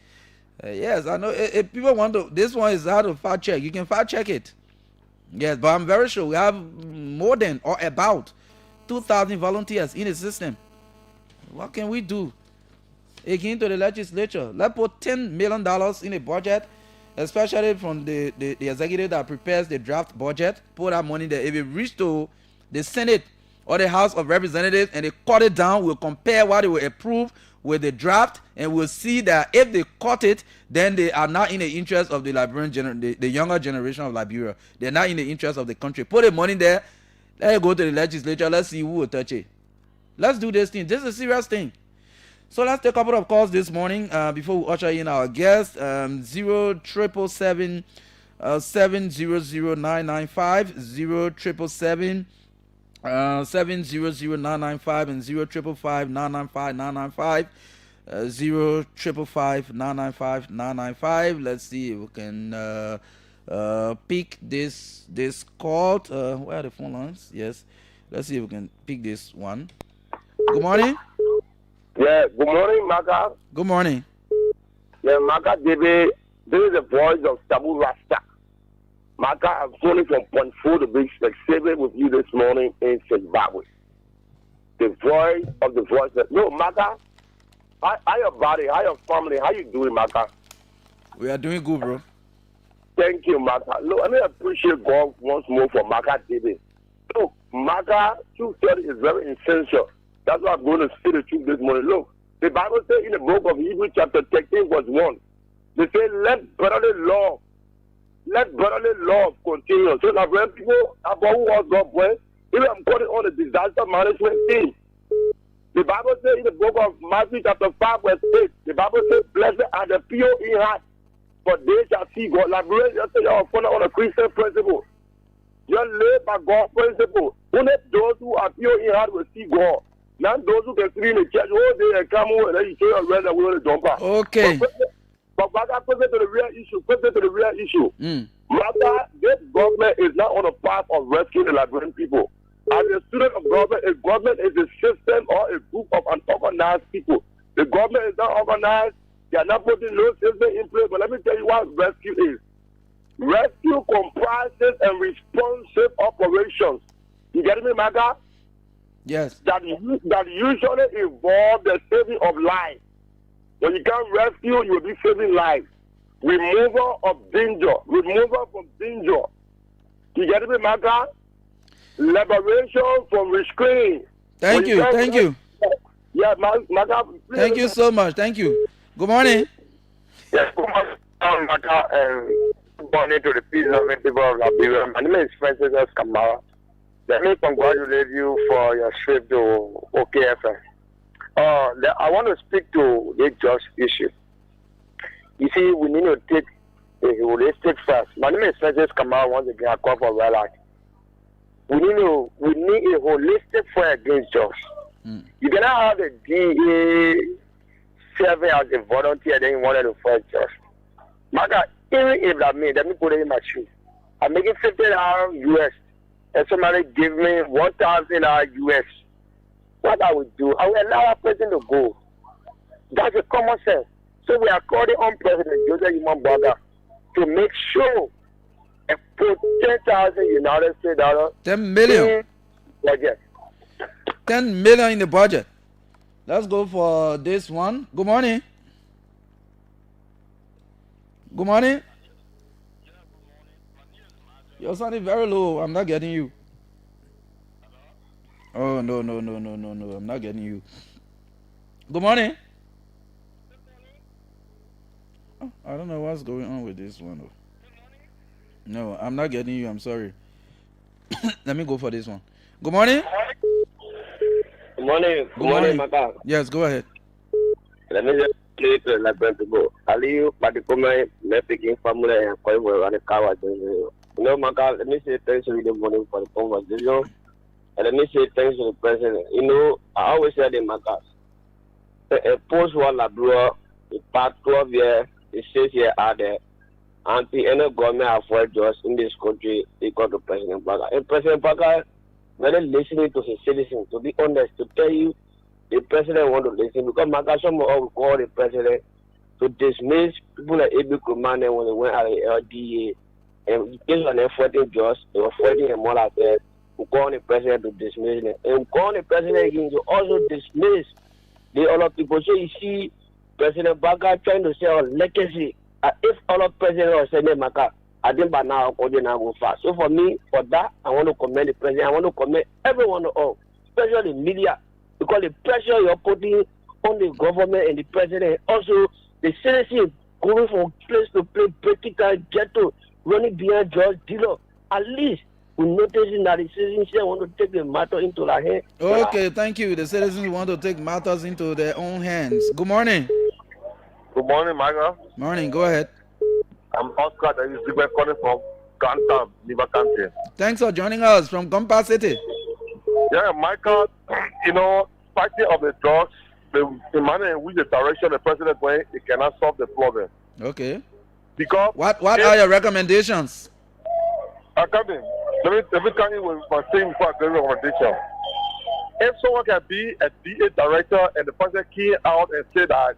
Yes, I know. If people want to, this one is how to fact check. You can fact check it. Yes, but I'm very sure we have more than or about 2,000 volunteers in the system. What can we do? Again, to the legislature, let's put $10 million in a budget, especially from the executive that prepares the draft budget. Put that money there. If it reach to the Senate or the House of Representatives and they cut it down, we'll compare what they will approve with the draft, and we'll see that if they cut it, then they are not in the interest of the Liberian the younger generation of Liberia. They're not in the interest of the country. Put the money there. Let it go to the legislature. Let's see who will touch it. Let's do this thing. This is a serious thing. So let's take a couple of calls this morning before we usher in our guest. 0777 700-995, 0777 700-995, and 0555-995-995, 0555-995-995. Let's see if we can pick this call. Where are the phone lines? Yes. Let's see if we can pick this one. Good morning. Yeah, good morning, Marka. Good morning. Yeah, Marka, David, this is the voice of Tabu Rasta. Marka, I'm calling from Point 4 to be specific with you this morning in Zimbabwe. The voice of the voiceless. No, Marka, how your body, how your family, how you doing, Marka? We are doing good, bro. Thank you, Marka. Look, I appreciate God once more for Marka David. Look, Marka, truth telling is very essential. That's why I'm going to say the truth this morning. Look, the Bible says in the book of Hebrews chapter 13 verse 1, they say, let brotherly love continue. So that when people about who was God, when even I'm calling on the disaster management team. The Bible says in the book of Matthew chapter 5 verse 8, the Bible says, blessed are the pure in heart, for they shall see God. Like just say you're on a Christian principle. You're led by God's principle. Only those who are pure in heart will see God. Not those who can sit in the church all day and come over and then you show your red and we want to jump out. Okay. But Marka, present to the real issue. Marka, this government is not on the path of rescuing the Liberian people. As a student of government is a system or a group of unorganized people. The government is not organized. They are not putting no system in place. But let me tell you what rescue is. Rescue comprises and responsive operations. You get me, Marka? Yes. That usually involve the saving of life. When you can rescue, you will be saving life. Removal of danger. Removal from danger. You get me, Marka? Liberation from restraint. Thank you. Yeah, Marka. Thank you so much. Thank you. Good morning. Yes, good morning, Marka, and good morning to the peace of people of Liberia. My name is Francis Kamara. Let me congratulate you for your trip to OKFM. I want to speak to the judge issue. You see, we need to take a holistic first. My name is Francis Kamara. Once again, I call for Rally. We need a holistic fight against jobs. You cannot have the DA serving as a volunteer, then you wanted to fight jobs. Marka, even if that means, let me put it in my shoe. I'm making $50 US, and somebody give me $1,000 US. What I would do, I will allow a person to go. That's a common sense. So we are calling on President Joseph Imambaga to make sure and put 10,000 United States dollars. 10 million. Budget. 10 million in the budget. Let's go for this one. Good morning. Good morning. You're sounding very low. I'm not getting you. Oh, no. I'm not getting you. Good morning. Oh, I don't know what's going on with this one. No, I'm not getting you. I'm sorry. Let me go for this one. Good morning. Good morning. Good morning, Marka. Yes, go ahead. Let me just say to the people. Aliyu, Padikome, Mepiking family, and Koivo, and the Kawa. You know, Marka, let me say thanks to the morning for the conversation. And let me say thanks to the president. You know, I always say the Marka. A post-war Labrador, the past 12 years, the 6 years are there. And the any government avoid just in this country equal to President Baga. And President Baga, very listening to his citizens, to be honest, to tell you the president want to listen because Markasham will call the president to dismiss people like Ebi Kumane when they went at the LDA and based on their fighting just they were fighting and more like that. We call the president to dismiss them. And call the president again to also dismiss the other people. So you see President Baga trying to say our legacy. If all president or Senate Marka, I think by now go fast. So for me, for that, I want to commend the president. I want to commend everyone, especially the media, because the pressure you're putting on the government and the president. Also, the citizens going from place to place, breaking down ghetto, running behind drugs dealer. At least we noticing that the citizens here want to take the matter into their hands. Okay, thank you. The citizens want to take matters into their own hands. Good morning. Good morning, Marka. Morning, go ahead. I'm Oscar, that is calling from Gantam, Liver County. Thanks for joining us from Gompa City. Yeah, Michael, fighting of the drugs, the manner in which the direction the president went, it cannot solve the problem. Okay. Because what are your recommendations? Let me tell you with my thing before I give recommendation. If someone can be a DA director and the president came out and say that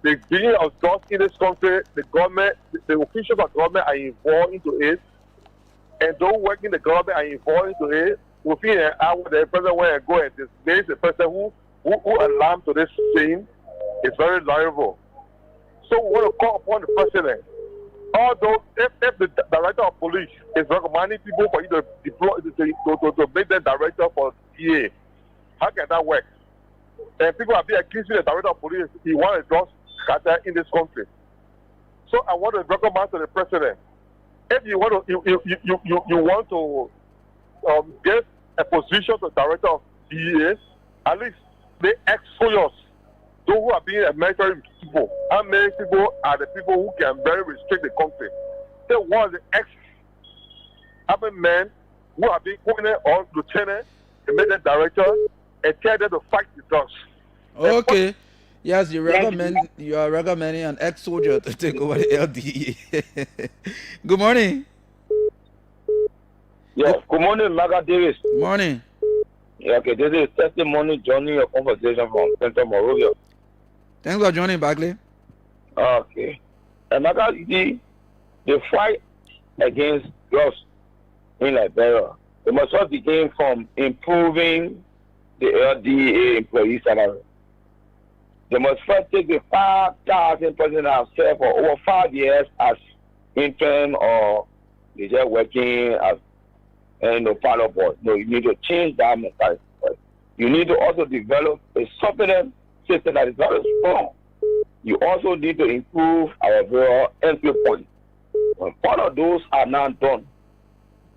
the beginning of drugs in this country, the government, the officials of government are involved into it, and those working in the government are involved into it, within an hour, the president went and go and dismiss the person who alarmed to this thing is very liable. So we want to call upon the president. Although, if the director of police is recommending people for you to deploy to make them director for DA, how can that work? And people are being accusing the director of police. He wants to just scatter in this country. So I want to recommend to the president, if you want to, you want to get a position to director of DA, at least they expose those who are being military people. How many people are the people who can very restrict the country? They want the ex-army men who are being appointed or lieutenant and make them director and tell them to fight the drugs. Okay. Yes, you are recommending an ex-soldier to take over the LDA. Good morning. Yes, good morning, Marka Davis. Morning. Yeah, okay, this is testimony joining your conversation from Central Morovia. Thanks for joining, Barkley. Okay. And Marka, the fight against drugs in Liberia, it must all begin from improving the LDA employee salary. They must first take the 5,000 person have served for over 5 years as intern or they just working as follow board. No, you need to change that mentality. You need to also develop a supplement system that is very strong. You also need to improve our rural entry point. When all of those are now done,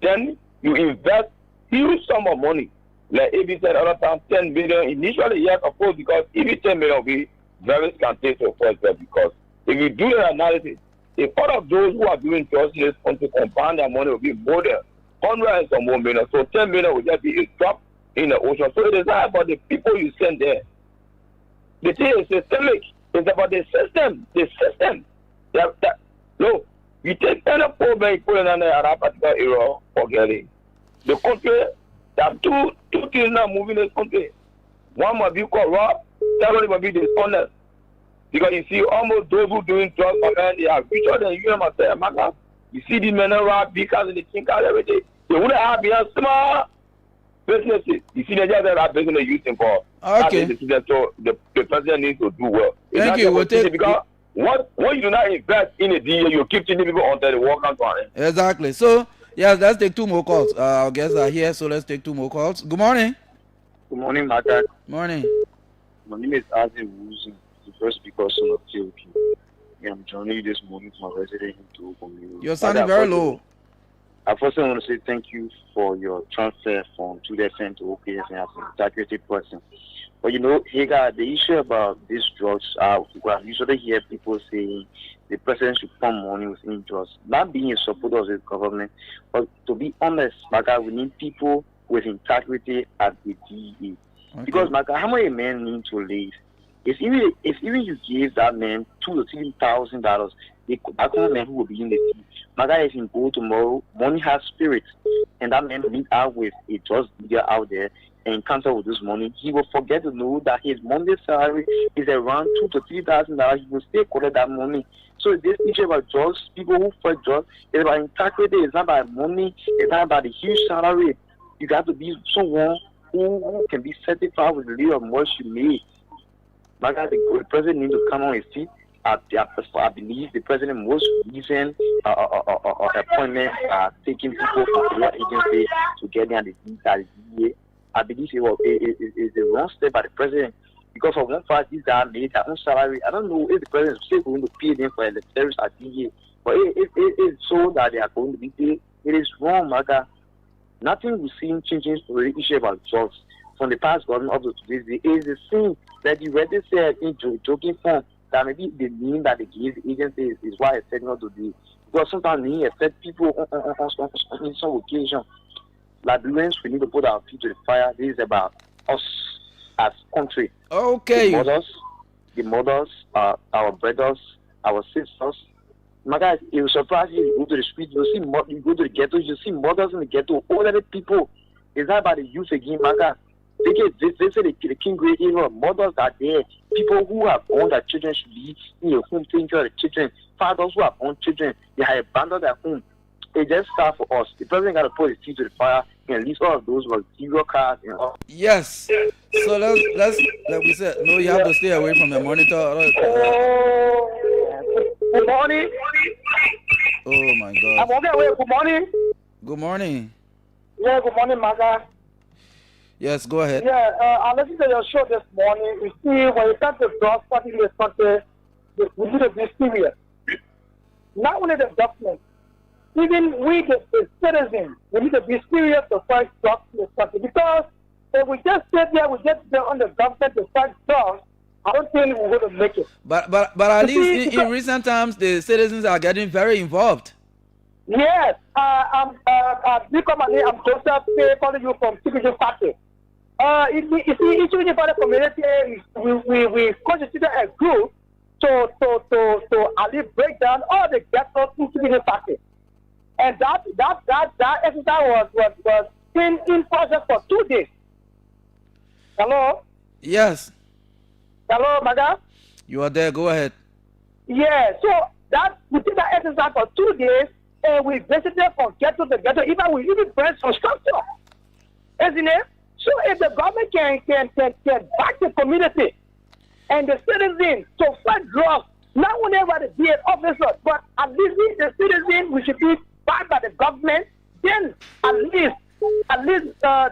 then you invest huge sum of money. Like if you said other time 10 million initially, yes, of course, because if you 10 million will be very scanty to first because if you do the analysis, if all of those who are doing drugs in this country combine their money will be more than 100 and some more million. So 10 million will just be a drop in the ocean. So it is not about the people you send there. The thing is systemic. It's about the system. The system. No, you take any poor man, put in a particular area, forget it. The country, there are two things now moving this country. One must be corrupt, the other must be dishonest. Because you see, almost those who doing drugs, they are richer than you and myself, Marka. You see these men around because of the chinkers every day. They wouldn't have been small businesses. You see, they just have business using for. Okay. So the president needs to do well. Thank you. We'll take, because when you do not invest in a DA, you keep changing people until the work comes to an end. Exactly. So, yes, let's take two more calls. Our guests are here, so let's take two more calls. Good morning. Good morning, Marka. Morning. My name is Azim Wuzi, the first speaker son of TOK. I'm joining you this morning from my resident into Okomio. You're sounding very low. I first want to say thank you for your transfer from 2FM to OPS as an integrated person. But you know, Hagar, the issue about these drugs, I usually hear people saying the president should pump money within drugs. Not being a supporter of the government, but to be honest, Marka, we need people with integrity at the DEA. Okay. Because Marka, how many men need to leave? If even you give that man $2,000 to $3,000, that kind of man who will be in the team. Marka, if you go tomorrow, money has spirit, and that man meet out with a drug dealer out there and cancel with this money, he will forget to know that his monthly salary is around $2,000 to $3,000. He will still collect that money. So this issue about drugs, people who fight drugs, it's about integrity. It's not about money. It's not about the huge salary. You got to be someone who can be certified with the little much you made. Marka, the president needs to come on his feet. I believe the president most recent appointment taking people from the agency to get them at the DA. I believe it is the wrong step by the president. because of one fact, these guys made their own salary. I don't know if the president is still going to pay them for the service at DA, but it's so that they are going to be paid. It is wrong, Marka. Nothing we see changing for the issue about jobs from the past government up to today's day. It is the same that you already said in joking form that maybe the name that they give the agency is why I said not to do. Because sometimes we affect people on some occasion. Liberians, we need to put our feet to the fire. This is about us as country. Okay. The mothers, our brothers, our sisters. My guys, it will surprise you. You go to the street, you see, you go to the ghetto, you see mothers in the ghetto, older people. It's not about the youth again, my guys. They say the King Great Era. Mothers are there. People who have born their children should be in your home taking care of the children. Fathers who have born children, they have abandoned their home. It just starts for us. The president got to put his feet to the fire and release all of those material cars and all. Yes. So let's like we said, no, you have to stay away from the monitor. Good morning. Oh my God. I'm on the way. Good morning. Good morning. Yeah, good morning, Marka. Yes, go ahead. Yeah, I listened to your show this morning. You see, when you come to drugs party in this country, we need to be serious. Not only the government, even we, the citizens, we need to be serious to fight drugs in this country. Because if we just sit there, we just sit on the government to fight drugs, I don't think we're going to make it. But at least in recent times, the citizens are getting very involved. Yes, I'm Joseph Pay, calling you from Security Party. You see, each unified community, we constituted a group to break down all the ghettos in Security Party. And that exercise was in process for 2 days. Hello? Yes. Hello, madam? You are there, go ahead. Yeah, so we did that exercise for 2 days, and we visited from ghetto to ghetto, we even press some structure. Isn't it? So if the government can back the community and the citizens to fight drugs, not only by the DA officers, but at least the citizens, we should be backed by the government, then at least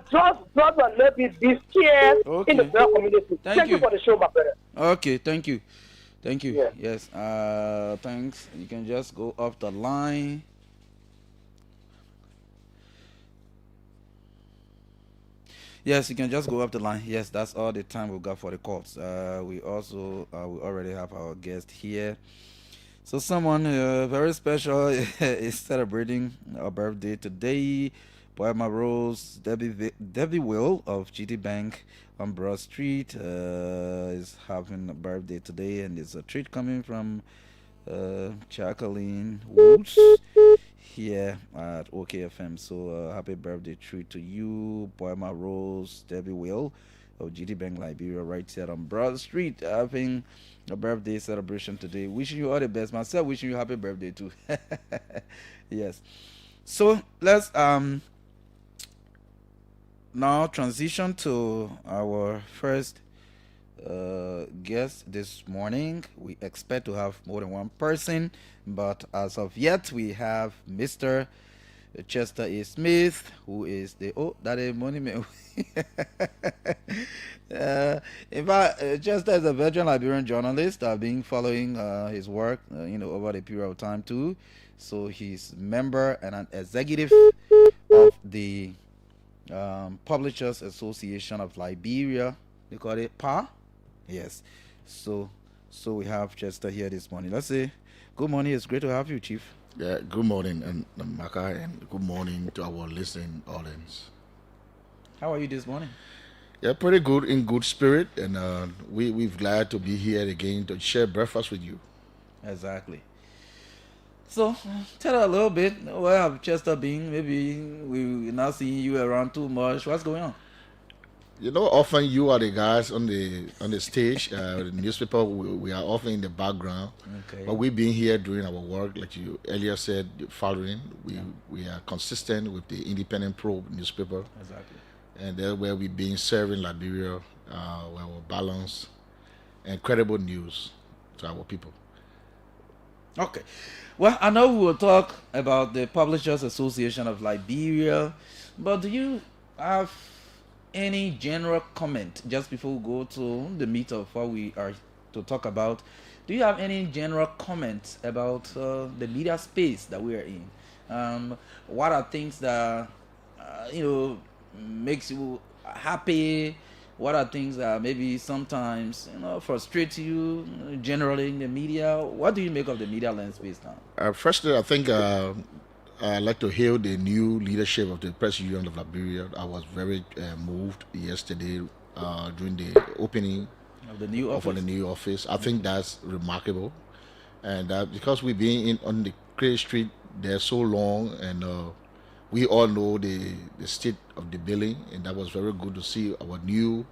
drugs will be scared in the black community. Thank you for the show, my brother. Okay, thank you. Yeah. Yes, thanks. You can just go off the line. Yes, you can just go up the line. Yes, that's all the time we've got for the calls. We already have our guest here. So someone very special is celebrating a birthday today. Poema Rose, Debbie Will of GT Bank on Broad Street is having a birthday today, and there's a treat coming from Jacqueline Woods here at OKFM. So happy birthday treat to you, Poema Rose, Debbie Will of GT Bank Liberia, right here on Broad Street, having a birthday celebration today. Wishing you all the best. Myself wishing you happy birthday too. Yes. So let's now transition to our first guest this morning. We expect to have more than one person, but as of yet we have Mr. Chester A. Smith, who is that is money man. In fact, Chester is a veteran Liberian journalist. I've been following his work, over the period of time too. So he's member and an executive of the Publishers Association of Liberia. They call it PA. Yes. So we have Chester here this morning. Let's say good morning. It's great to have you, Chief. Yeah, good morning, and Marka, and good morning to our listening audience. How are you this morning? Yeah, pretty good, in good spirit, and we're glad to be here again to share breakfast with you. Exactly. So, tell us a little bit, where have Chester been? Maybe we're not seeing you around too much. What's going on? Often you are the guys on the stage, the newspaper, we are often in the background. Okay. But we've been here doing our work, like you earlier said, following. We are consistent with the Independent Probe newspaper. Exactly. And that's where we've been serving Liberia, where we balance and credible news to our people. Okay. Well, I know we will talk about the Publishers Association of Liberia, but do you have any general comment just before we go to the meat of what we are to talk about? Do you have any general comments about the media space that we are in? What are things that makes you happy? What are things that maybe sometimes frustrate you generally in the media? What do you make of the media landscape now? Firstly, I think I'd like to hail the new leadership of the Press Union of Liberia. I was very moved yesterday during the opening Of the new of the office? new office. I think that's remarkable, and because we've been in on the Cray Street there so long, and we all know the state of the building, and that was very good to see our new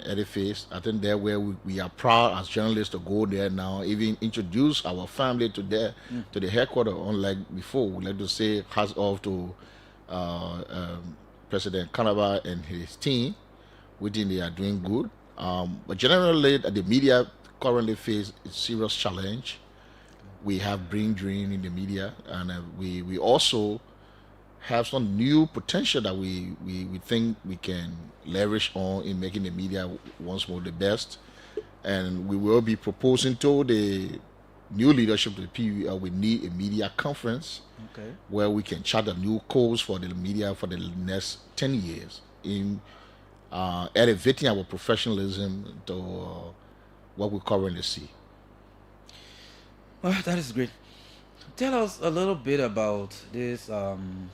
edifice. I think there where we are proud as journalists to go there now, even introduce our family to there to the headquarters. Unlike before, we like to say hats off to President Kanaba and his team. We think they are doing good. But generally, the media currently face a serious challenge. We have brain drain in the media, and we also have some new potential that we think we can leverage on in making the media once more the best. And we will be proposing to the new leadership of the PUL, we need a media conference Okay. where we can chart a new course for the media for the next 10 years in elevating our professionalism to what we currently see. Well, that is great. Tell us a little bit about this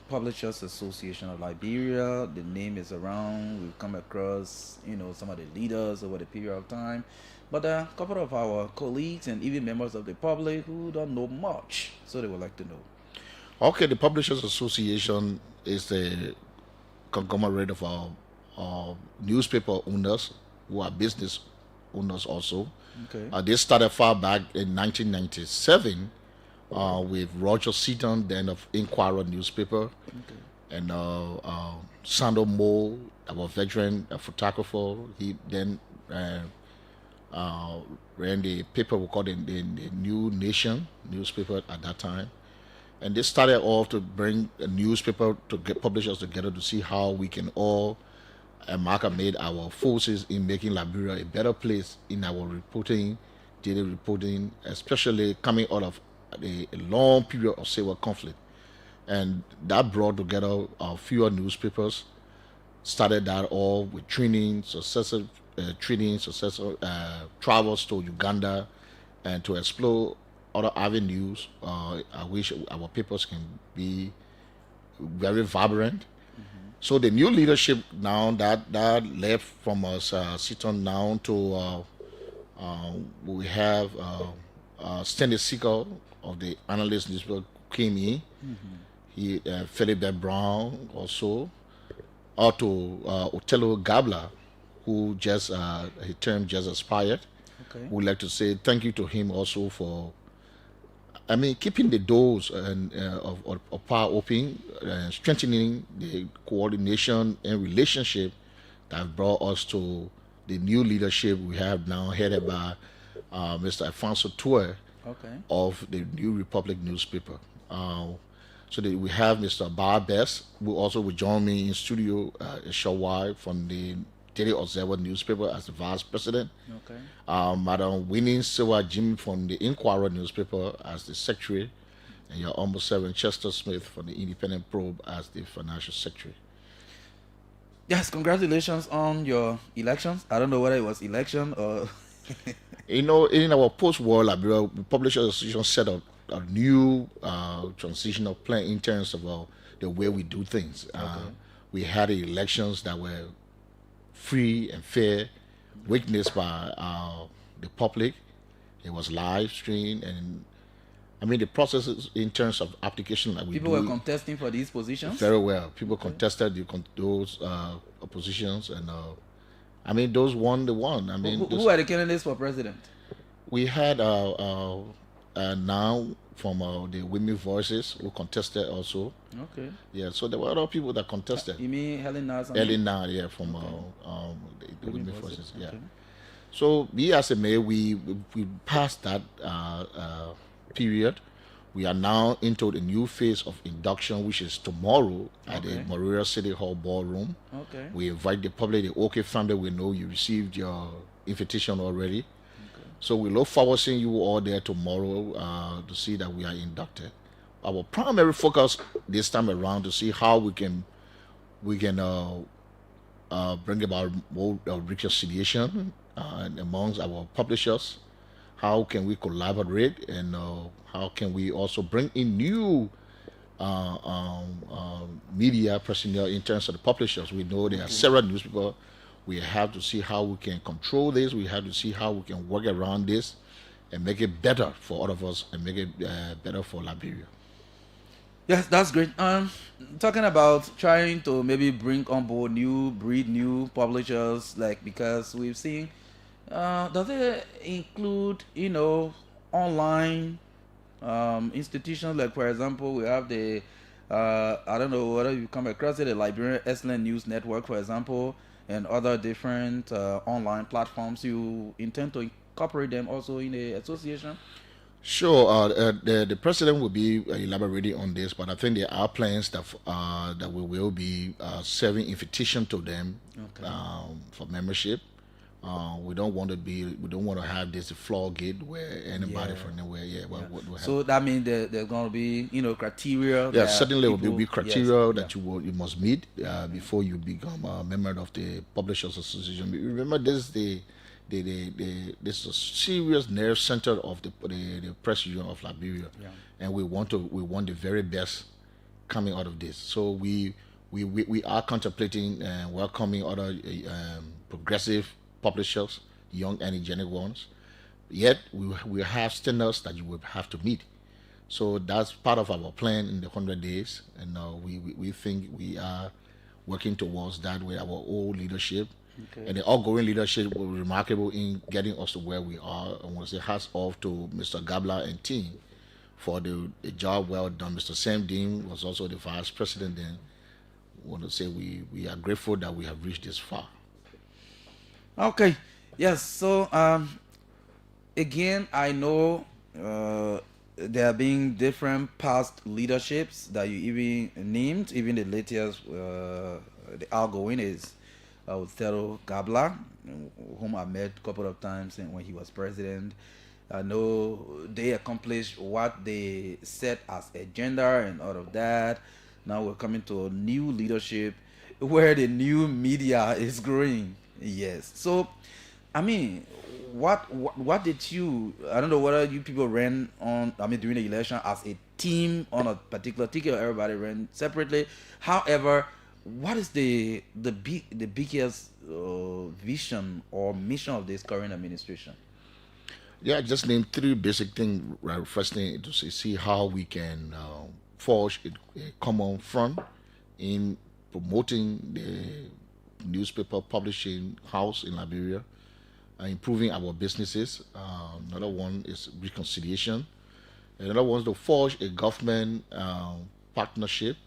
Publishers Association of Liberia. The name is around. We've come across, some of the leaders over the period of time. But a couple of our colleagues and even members of the public who don't know much, so they would like to know. Okay, the Publishers Association is the conglomerate of our newspaper owners who are business owners also. Okay. They started far back in 1997 with Roger Seaton, then of Inquirer newspaper, and Sando Mo, our veteran photographer. He then ran the paper we called the New Nation newspaper at that time. And they started off to bring a newspaper to get publishers together to see how we can all Marka made our forces in making Liberia a better place in our reporting, daily reporting, especially coming out of a long period of civil conflict. And that brought together fewer newspapers, started that all with successive travels to Uganda and to explore other avenues. I wish our papers can be very vibrant. So the new leadership now that left from us, Seaton now to we have Stanley Seagull of the analyst newspaper came in. He Philip Brown also, or to Otello Gabla, who just his term just expired. Okay. We'd like to say thank you to him also for, keeping the doors of power open, strengthening the coordination and relationship that brought us to the new leadership we have now, headed by Mr. Alfonso Toure Okay. of the New Republic newspaper. So that we have Mr. Bar Best, who also will join me in studio a short while from the Daily Observer newspaper as the vice president. Okay. Madam Winnie Sewa Jim from the Inquirer newspaper as the secretary, and your almost servant Chester Smith from the Independent Probe as the financial secretary. Yes, congratulations on your elections. I don't know whether it was election or. In our post-war Liberia, the Publishers Association set up a new transitional plan in terms of the way we do things. We had elections that were free and fair, witnessed by the public. It was live streamed, and the processes in terms of application that we People do were contesting for these positions? very well. People contested those positions, and those won the one. Who are the candidates for president? We had now from the Women Voices who contested also. Okay. Yeah, so there were other people that contested. You mean Helen Nars? Helen Nars, yeah, from the Women Voices, Voices, yeah. okay. So we as a mayor, we passed that period. We are now into the new phase of induction, which is tomorrow at the Okay. Moreira City Hall ballroom. Okay. We invite the public, the OK family. We know you received your invitation already. So we look forward to seeing you all there tomorrow to see that we are inducted. Our primary focus this time around to see how we can bring about more reconciliation amongst our publishers. How can we collaborate, and how can we also bring in new media personnel in terms of the publishers? We know there are several newspapers. We have to see how we can control this. We have to see how we can work around this and make it better for all of us and make it better for Liberia. Yes, that's great. Talking about trying to maybe bring on board new publishers, like, because we've seen, does it include, online institutions? Like, for example, we have the, I don't know whether you come across it, the Liberian Excellent News Network, for example, and other different online platforms. You intend to incorporate them also in the association? Sure, the president will be elaborating on this, but I think there are plans that we will be serving invitation to them for membership. We don't want to have this floodgate where anybody from anywhere. So that means there's going to be criteria. Yeah, that certainly people, will be criteria yes, that you must meet before you become a member of the Publishers Association. Remember, this is this is a serious nerve center of the press union of Liberia, and we want the very best coming out of this. So we are contemplating welcoming other progressive publishers, young energetic ones. Yet we have standards that you will have to meet. So that's part of our plan in the 100 days, and we think we are working towards that with our old leadership. Okay. And the outgoing leadership was remarkable in getting us to where we are. I want to say hats off to Mr. Gabla and team for the job well done. Mr. Sam Dean was also the vice president then. I want to say we are grateful that we have reached this far. Okay. Yes. So again, I know there have been different past leaderships that you even named. Even the latest, the outgoing is Othello Gabla, whom I met a couple of times when he was president. I know they accomplished what they set as agenda and all of that. Now we're coming to a new leadership where the new media is growing. Yes. So, I mean, what did you? I don't know whether you people ran on. I mean, during the election as a team on a particular ticket, or everybody ran separately. However, what is the biggest vision or mission of this current administration? Yeah, I just named three basic things. Right, first thing to see how we can forge a common front in promoting the newspaper publishing house in Liberia, improving our businesses. Another one is reconciliation. Another one is to forge a government partnership.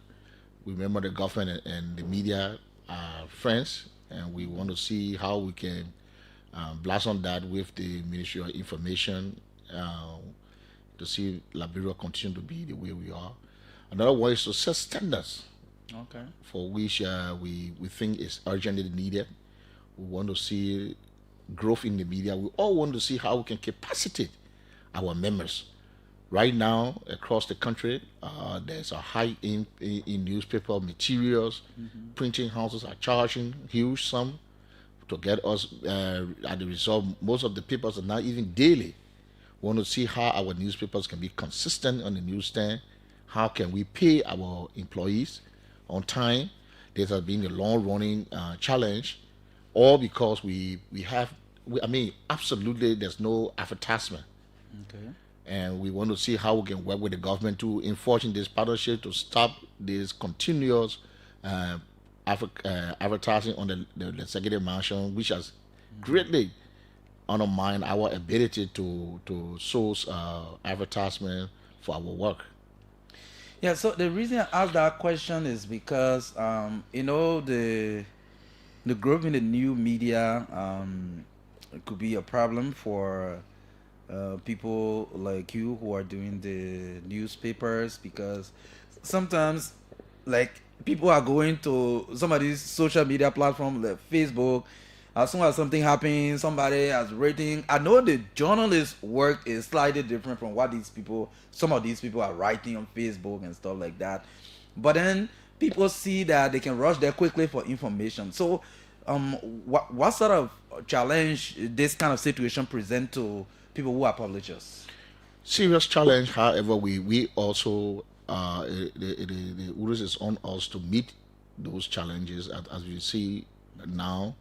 We remember the government and the media are friends, and we want to see how we can blossom that with the Ministry of Information to see Liberia continue to be the way we are. Another one is to set standards, Okay. for which we think is urgently needed. We want to see growth in the media. We all want to see how we can capacitate our members. Right now, across the country, there's a high in newspaper materials. Printing houses are charging huge sum to get us. At the result, most of the papers are not even daily. We want to see how our newspapers can be consistent on the newsstand. How can we pay our employees on time? This has been a long-running challenge, all because absolutely there's no advertisement. Okay. And we want to see how we can work with the government to enforcing this partnership to stop this continuous advertising on the executive mansion, which has greatly undermined our ability to source advertisement for our work. Yeah. So the reason I asked that question is because the growth in the new media it could be a problem for people like you who are doing the newspapers, because sometimes, like, people are going to some of these social media platforms like Facebook. As soon as something happens, somebody has written. I know the journalist work is slightly different from what some of these people are writing on Facebook and stuff like that. But then people see that they can rush there quickly for information. So, what sort of challenge this kind of situation present to people who are publishers? Serious challenge. However, we also the onus is on us to meet those challenges. As we see now,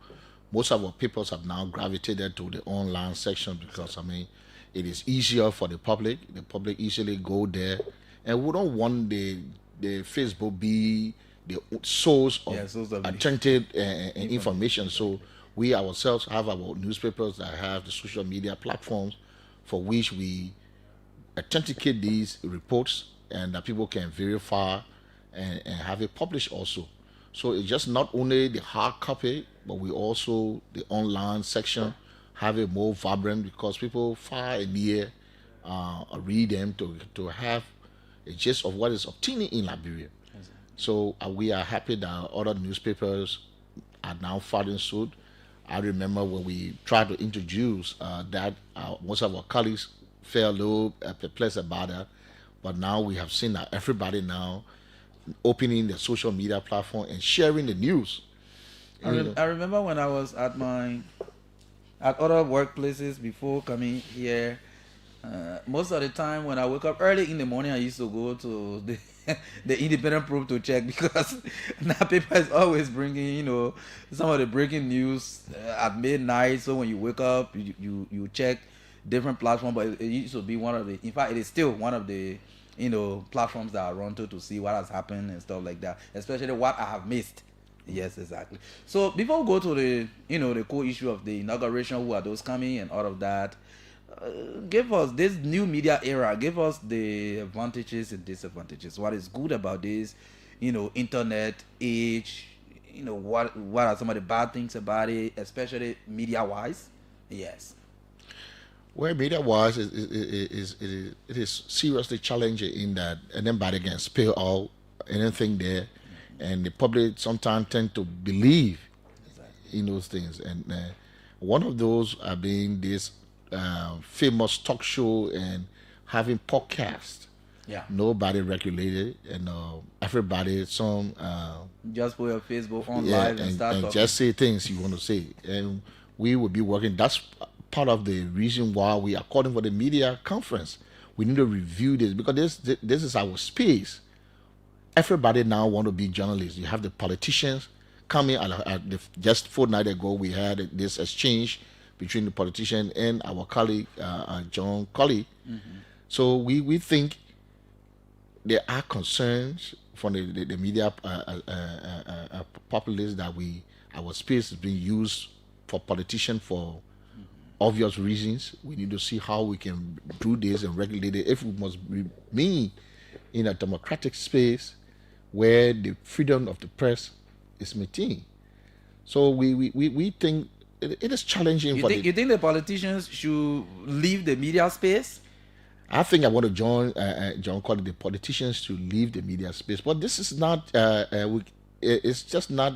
most of our papers have now gravitated to the online section because, I mean, it is easier for the public. The public easily go there, and we don't want the Facebook be the source of authentic information. So we ourselves have our newspapers that have the social media platforms for which we authenticate these reports and that people can verify and have it published also. So it's just not only the hard copy, but we also, the online section, have it more vibrant because people far and near read them to have a gist of what is obtaining in Liberia. So we are happy that other newspapers are now following suit. I remember when we tried to introduce that, most of our colleagues felt a little perplexed about that. But now we have seen that everybody now opening the social media platform and sharing the news. I remember when I was at other workplaces before coming here. Most of the time when I wake up early in the morning, I used to go to the independent probe to check, because that paper is always bringing, some of the breaking news at midnight. So when you wake up, you check different platforms, but it used to be in fact, it is still one of the, platforms that I run to see what has happened and stuff like that, especially what I have missed. Yes, exactly. So before we go to the core issue of the inauguration, who are those coming and all of that, give us this new media era. Give us the advantages and disadvantages. What is good about this, internet age? What are some of the bad things about it, especially media wise? Yes. Well, media wise, it is seriously challenging in that anybody can spill out anything there, and the public sometimes tend to believe in those things. And one of those are being this famous talk show and having podcast. Yeah. Nobody regulated, and everybody just put your Facebook on live and start and just say things you want to say, and we will be working. That's part of the reason why we are calling for the media conference. We need to review this because this is our space. Everybody now want to be journalists. You have the politicians coming just fortnight ago. We had this exchange between the politician and our colleague John Colley. Mm-hmm. So we think there are concerns from the media populace that our space is being used for politicians for obvious reasons. We need to see how we can do this and regulate it if we must remain in a democratic space where the freedom of the press is maintained. So we think it is challenging. You think the politicians should leave the media space? I think I want to join John calling the politicians to leave the media space, but this is not. It's just not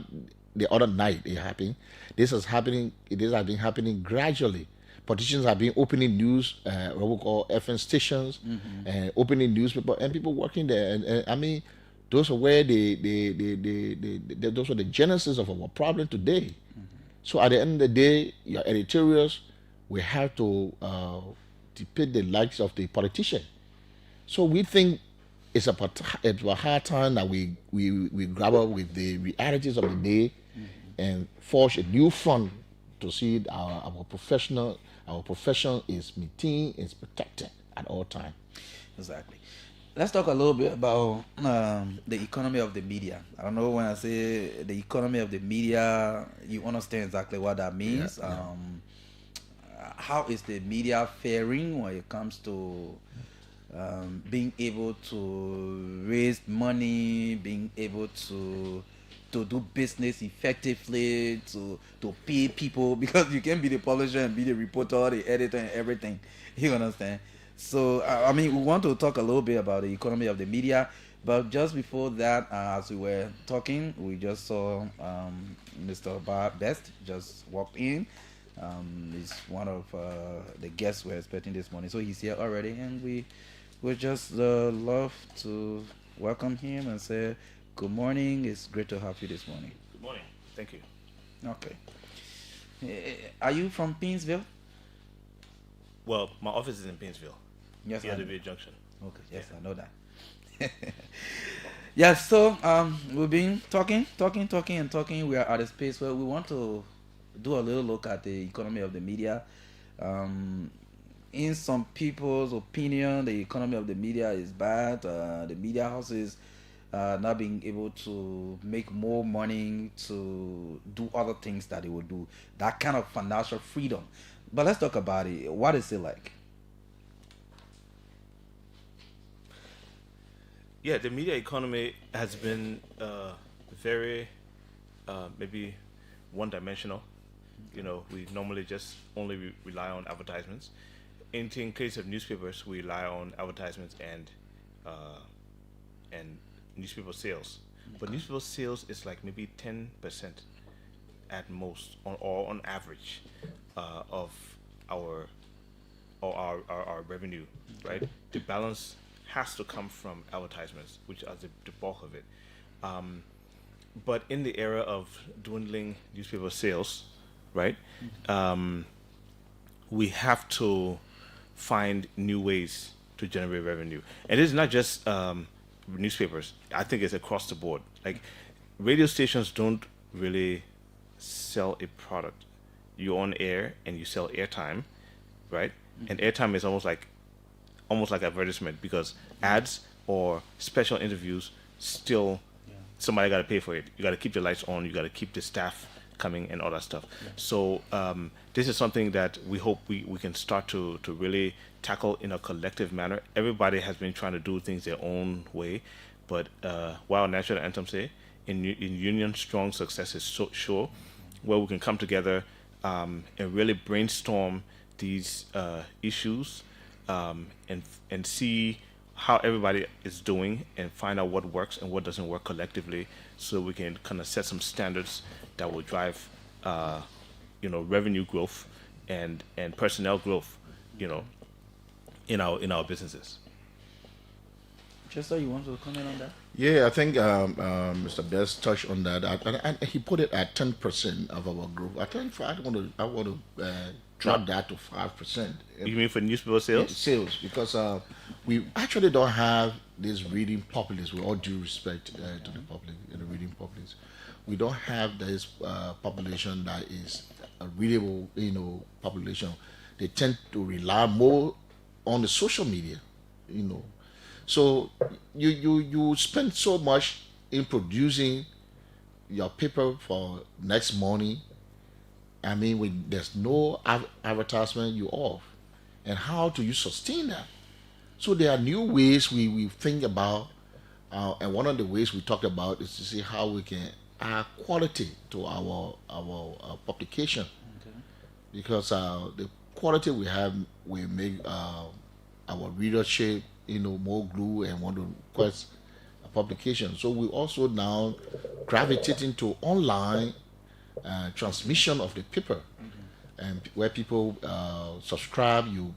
the other night it happened. This is happening. This has been happening gradually. Politicians have been opening news, what we call FM stations, and opening newspaper, and people working there. And I mean, those are where those are the genesis of our problem today. So at the end of the day, your editorials will have to depict the likes of the politician. So we think it's a hard time that we grapple with the realities of the day and forge a new front to see our profession is maintained, is protected at all times. Exactly. Let's talk a little bit about the economy of the media. I don't know, when I say the economy of the media, you understand exactly what that means. Yeah. How is the media faring when it comes to being able to raise money, being able to to do business effectively, to pay people, because you can be the publisher and be the reporter, the editor, and everything. You understand? So I mean, we want to talk a little bit about the economy of the media, but just before that, as we were talking, we just saw Mr. Bob Best just walked in. He's one of the guests we're expecting this morning, so he's here already, and we would just love to welcome him and say good morning. It's great to have you this morning. Good morning. Thank you. Okay. Are you from Painesville? Well, my office is in Painesville. Yes, Here I at the know. Bay Junction. Okay, yes, I know that. Yeah, so we've been talking. We are at a space where we want to do a little look at the economy of the media. In some people's opinion, the economy of the media is bad. The media houses not being able to make more money to do other things that they would do. That kind of financial freedom. But let's talk about it. What is it like? Yeah, the media economy has been very maybe one-dimensional. You know, we normally just only rely on advertisements. In case of newspapers, we rely on advertisements and newspaper sales. But newspaper sales is like maybe 10% at most, on average, of our revenue, right? The balance has to come from advertisements, which are the bulk of it. But in the era of dwindling newspaper sales, right, we have to find new ways to generate revenue. And it's not just newspapers. I think it's across the board. Like, radio stations don't really sell a product. You're on air and you sell airtime, right? And airtime is almost like advertisement, because ads or special interviews still somebody got to pay for it. You got to keep the lights on. You got to keep the staff coming and all that stuff. So this is something that we hope we can start to really tackle in a collective manner. Everybody has been trying to do things their own way, but while national anthem say, in union strong success is so sure, where we can come together and really brainstorm these issues and see how everybody is doing and find out what works and what doesn't work collectively, so we can kind of set some standards that will drive revenue growth and personnel growth, in our businesses. Chester, you want to comment on that? Yeah, I think Mr. Best touched on that, and he put it at 10% of our growth. I think I want to drop that to 5%. You mean for newspaper sales? Sales, because we actually don't have this reading populace. With all due respect to the public, the reading populace, we don't have this population that is a readable, population. They tend to rely more on the social media, So you spend so much in producing your paper for next morning. I mean, when there's no advertisement, you off. And how do you sustain that? So there are new ways we think about, and one of the ways we talked about is to see how we can add quality to our publication. Okay. Because the quality we have will make our readership, more glue and want to request a publication. So we also now gravitating to online transmission of the paper, and where people subscribe, you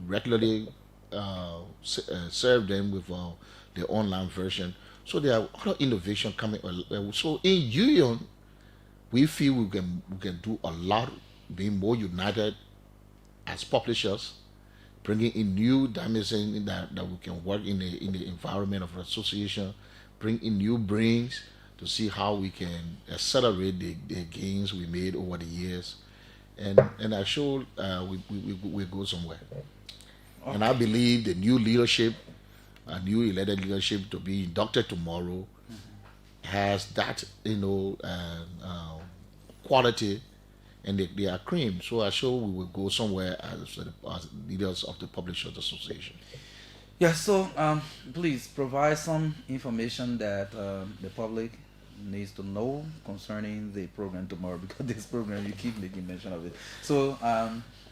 regularly serve them with the online version. So there are other innovation coming. So in union, we feel we can do a lot, being more united as publishers, bringing in new dimensions that we can work in the environment of association, bring in new brains to see how we can accelerate the gains we made over the years, and I'm sure we go somewhere. Okay. And I believe the new leadership, a new elected leadership to be inducted tomorrow, has that quality, and they are cream. So I'm sure we will go somewhere as leaders of the Publishers Association. Yeah, so please provide some information that the public needs to know concerning the program tomorrow? Because this program you keep making mention of it. So,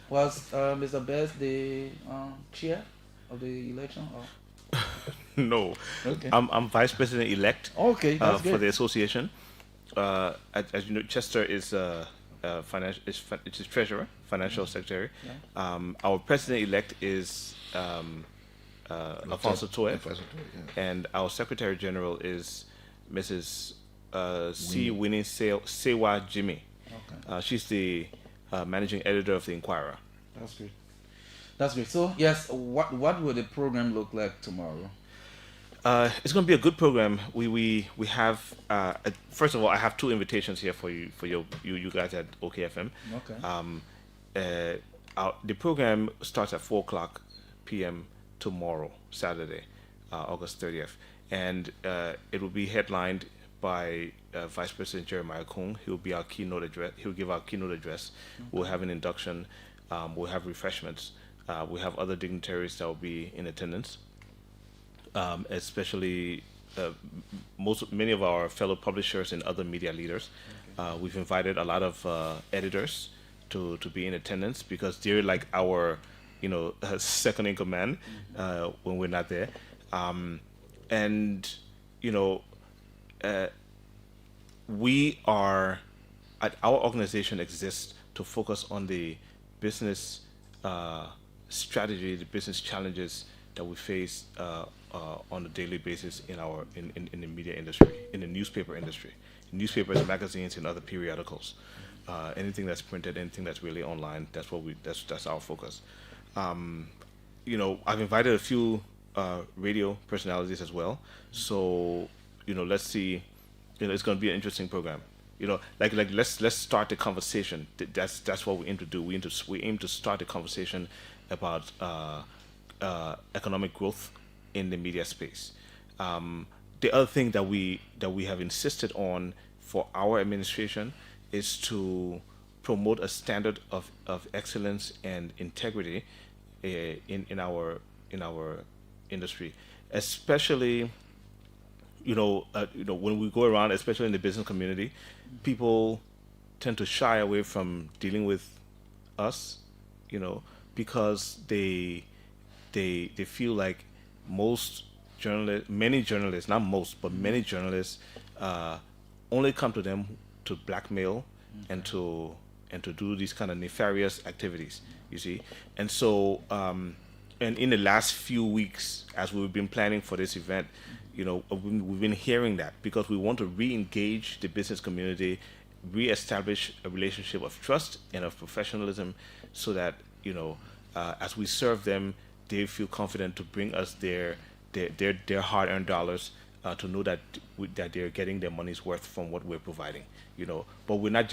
was Mr. Best the chair of the election? Or? No, Okay. I'm vice president elect. Okay, that's for good. the association. As you know, Chester is financial is treasurer, financial secretary. Yeah. Our president elect is Alfonso Toe, Alfonso Toe, yeah. and our secretary general is Mrs. Winnie Sewa Jimmy. Okay. She's the managing editor of the Inquirer. That's great. That's great. So yes, what will the program look like tomorrow? It's going to be a good program. We have first of all, I have two invitations here for you guys at OKFM. Okay. The program starts at 4:00 p.m. tomorrow, Saturday, August 30th, and it will be headlined by Vice President Jeremiah Kung. He'll be our keynote address. He'll give our keynote address. We'll have an induction. We'll have refreshments. We have other dignitaries that will be in attendance. Especially many of our fellow publishers and other media leaders. We've invited a lot of editors to be in attendance because they're like our, second in command when we're not there. We are, our organization exists to focus on the business strategy, the business challenges that we face on a daily basis in the media industry, in the newspaper industry, newspapers, magazines, and other periodicals. Anything that's printed, anything that's really online, that's our focus. I've invited a few radio personalities as well. So let's see. It's going to be an interesting program. Let's start the conversation. That's what we aim to do. We aim to start the conversation about economic growth in the media space. The other thing that we have insisted on for our administration is to promote a standard of excellence and integrity in our industry, especially when we go around, especially in the business community, people tend to shy away from dealing with us, because they feel like many journalists, not most, but many journalists only come to them to blackmail and to do these kind of nefarious activities, you see. And so, and in the last few weeks, as we've been planning for this event, we've been hearing that because we want to re-engage the business community, re-establish a relationship of trust and of professionalism, so that as we serve them, they feel confident to bring us their hard-earned dollars, to know that they're getting their money's worth from what we're providing. But we're not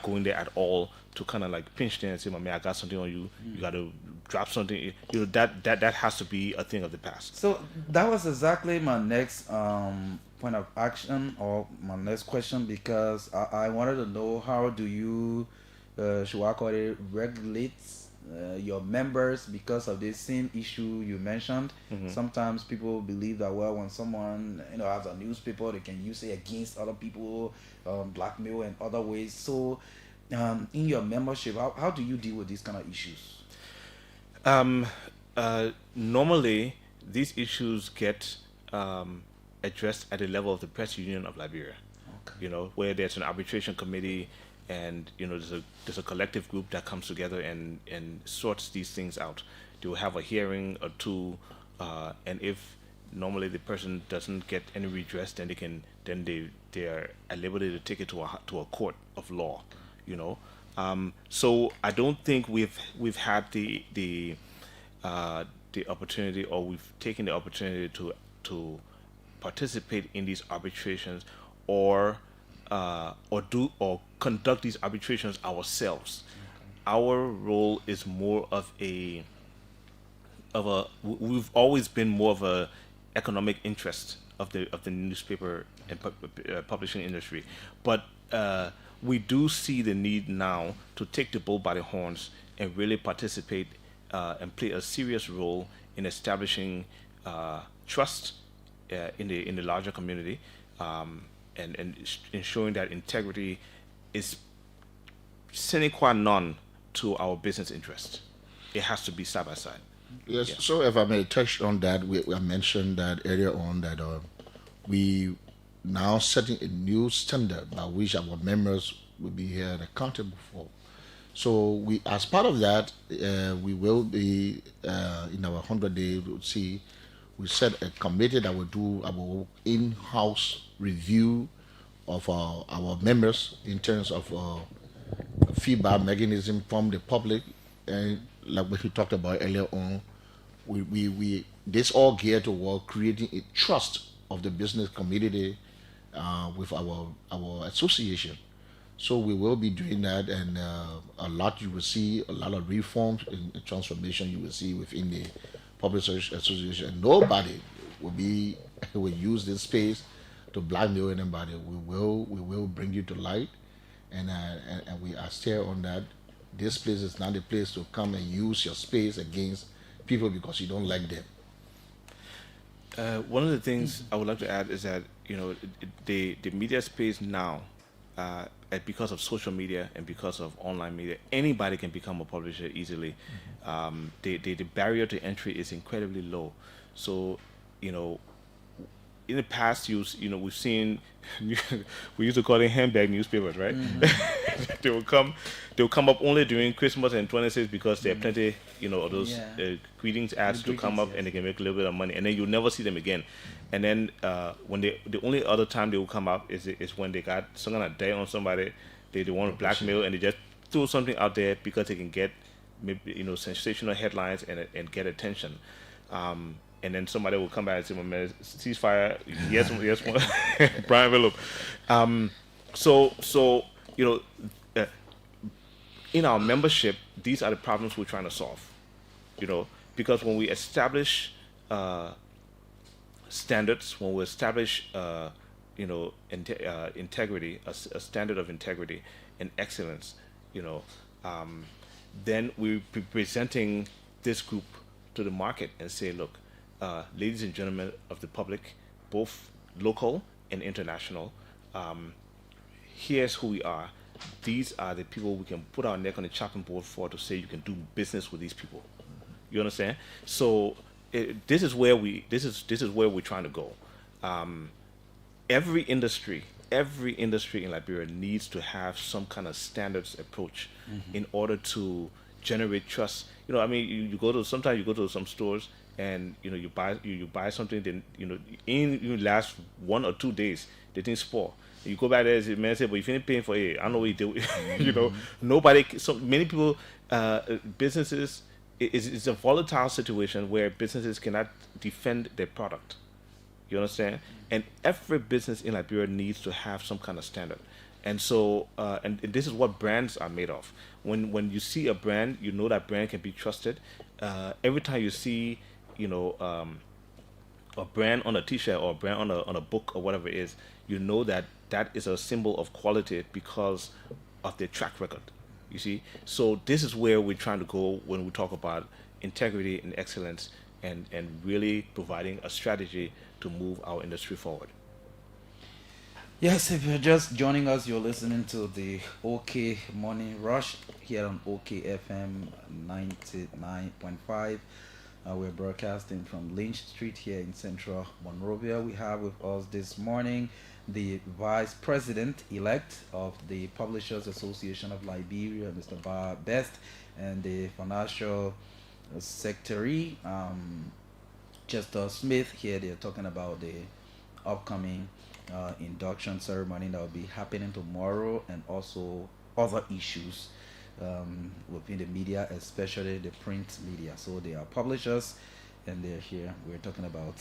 going there at all to kind of like pinch them and say, "Man, I got something on you. You got to drop something." That has to be a thing of the past. So that was exactly my next point of action, or my next question, because I wanted to know, how do you, should I call it, regulate your members because of this same issue you mentioned? Sometimes people believe that, well, when someone has a newspaper, they can use it against other people, blackmail and other ways. So in your membership, how do you deal with these kind of issues? Normally these issues get addressed at the level of the Press Union of Liberia. Where there's an arbitration committee, and there's a collective group that comes together and sorts these things out. They will have a hearing or two, and if normally the person doesn't get any redress, then they are at liberty to take it to a court of law. So I don't think we've had the opportunity, or we've taken the opportunity to participate in these arbitrations, or conduct these arbitrations ourselves. Our role is more of we've always been more of a economic interest of the newspaper and publishing industry, but we do see the need now to take the bull by the horns and really participate and play a serious role in establishing trust in the larger community, ensuring that integrity is sine qua non to our business interest. It has to be side by side. Yes. Yeah. So if I may touch on that, I mentioned that earlier on that we now setting a new standard by which our members will be held accountable for. So we, as part of that, we will be in our 100 day. We'll see. We set a committee that will do our in-house review of our members in terms of feedback mechanism from the public, and like what we talked about earlier on, we this all geared toward creating a trust of the business community with our association. So we will be doing that, and a lot you will see, a lot of reforms and transformation you will see within the public service association. And nobody will be will use this space to blackmail anybody. We will bring you to light, and we are still on that. This place is not the place to come and use your space against people because you don't like them. One of the things I would like to add is that the media space now, because of social media and because of online media, anybody can become a publisher easily. The barrier to entry is incredibly low. So in the past, we've seen we used to call it handbag newspapers, right? they will come up only during Christmas and 26 because there are plenty of those greetings ads to come up, and they can make a little bit of money, and then you'll never see them again. And then when the only other time they will come up is when they got some kind of day on somebody, they want to blackmail, and they just throw something out there because they can get maybe sensational headlines and get attention. And then somebody will come back and say, "My man, ceasefire." Yes, one. Brian Phillip. So in our membership, these are the problems we're trying to solve. Because when we establish standards, when we establish integrity, a standard of integrity and excellence, then we're presenting this group to the market and say, look, ladies and gentlemen of the public, both local and international, here's who we are. These are the people we can put our neck on the chopping board for, to say you can do business with these people. You understand? So this is where we're trying to go. Every industry in Liberia needs to have some kind of standards approach in order to generate trust. You go to some stores, and you buy something, then in last 1 or 2 days the thing spoil. You go back there and man say, but if you ain't paying for it, I don't know what you do. Nobody. So many people, businesses. It's a volatile situation where businesses cannot defend their product. You understand? And every business in Liberia needs to have some kind of standard. And so, and this is what brands are made of. When you see a brand, you know that brand can be trusted. Every time you see, a brand on a T-shirt or a brand on a book or whatever it is, you know that is a symbol of quality because of their track record. You see, so this is where we're trying to go when we talk about integrity and excellence, and really providing a strategy to move our industry forward. Yes, if you're just joining us, you're listening to the OK Morning Rush here on OK FM 99.5. We're broadcasting from Lynch Street here in Central Monrovia. We have with us this morning the Vice President-elect of the Publishers Association of Liberia, Mr. Bar Best, and the Financial Secretary, Chester Smith. Here they're talking about the upcoming induction ceremony that will be happening tomorrow, and also other issues within the media, especially the print media. So they are publishers, and they're here. We're talking about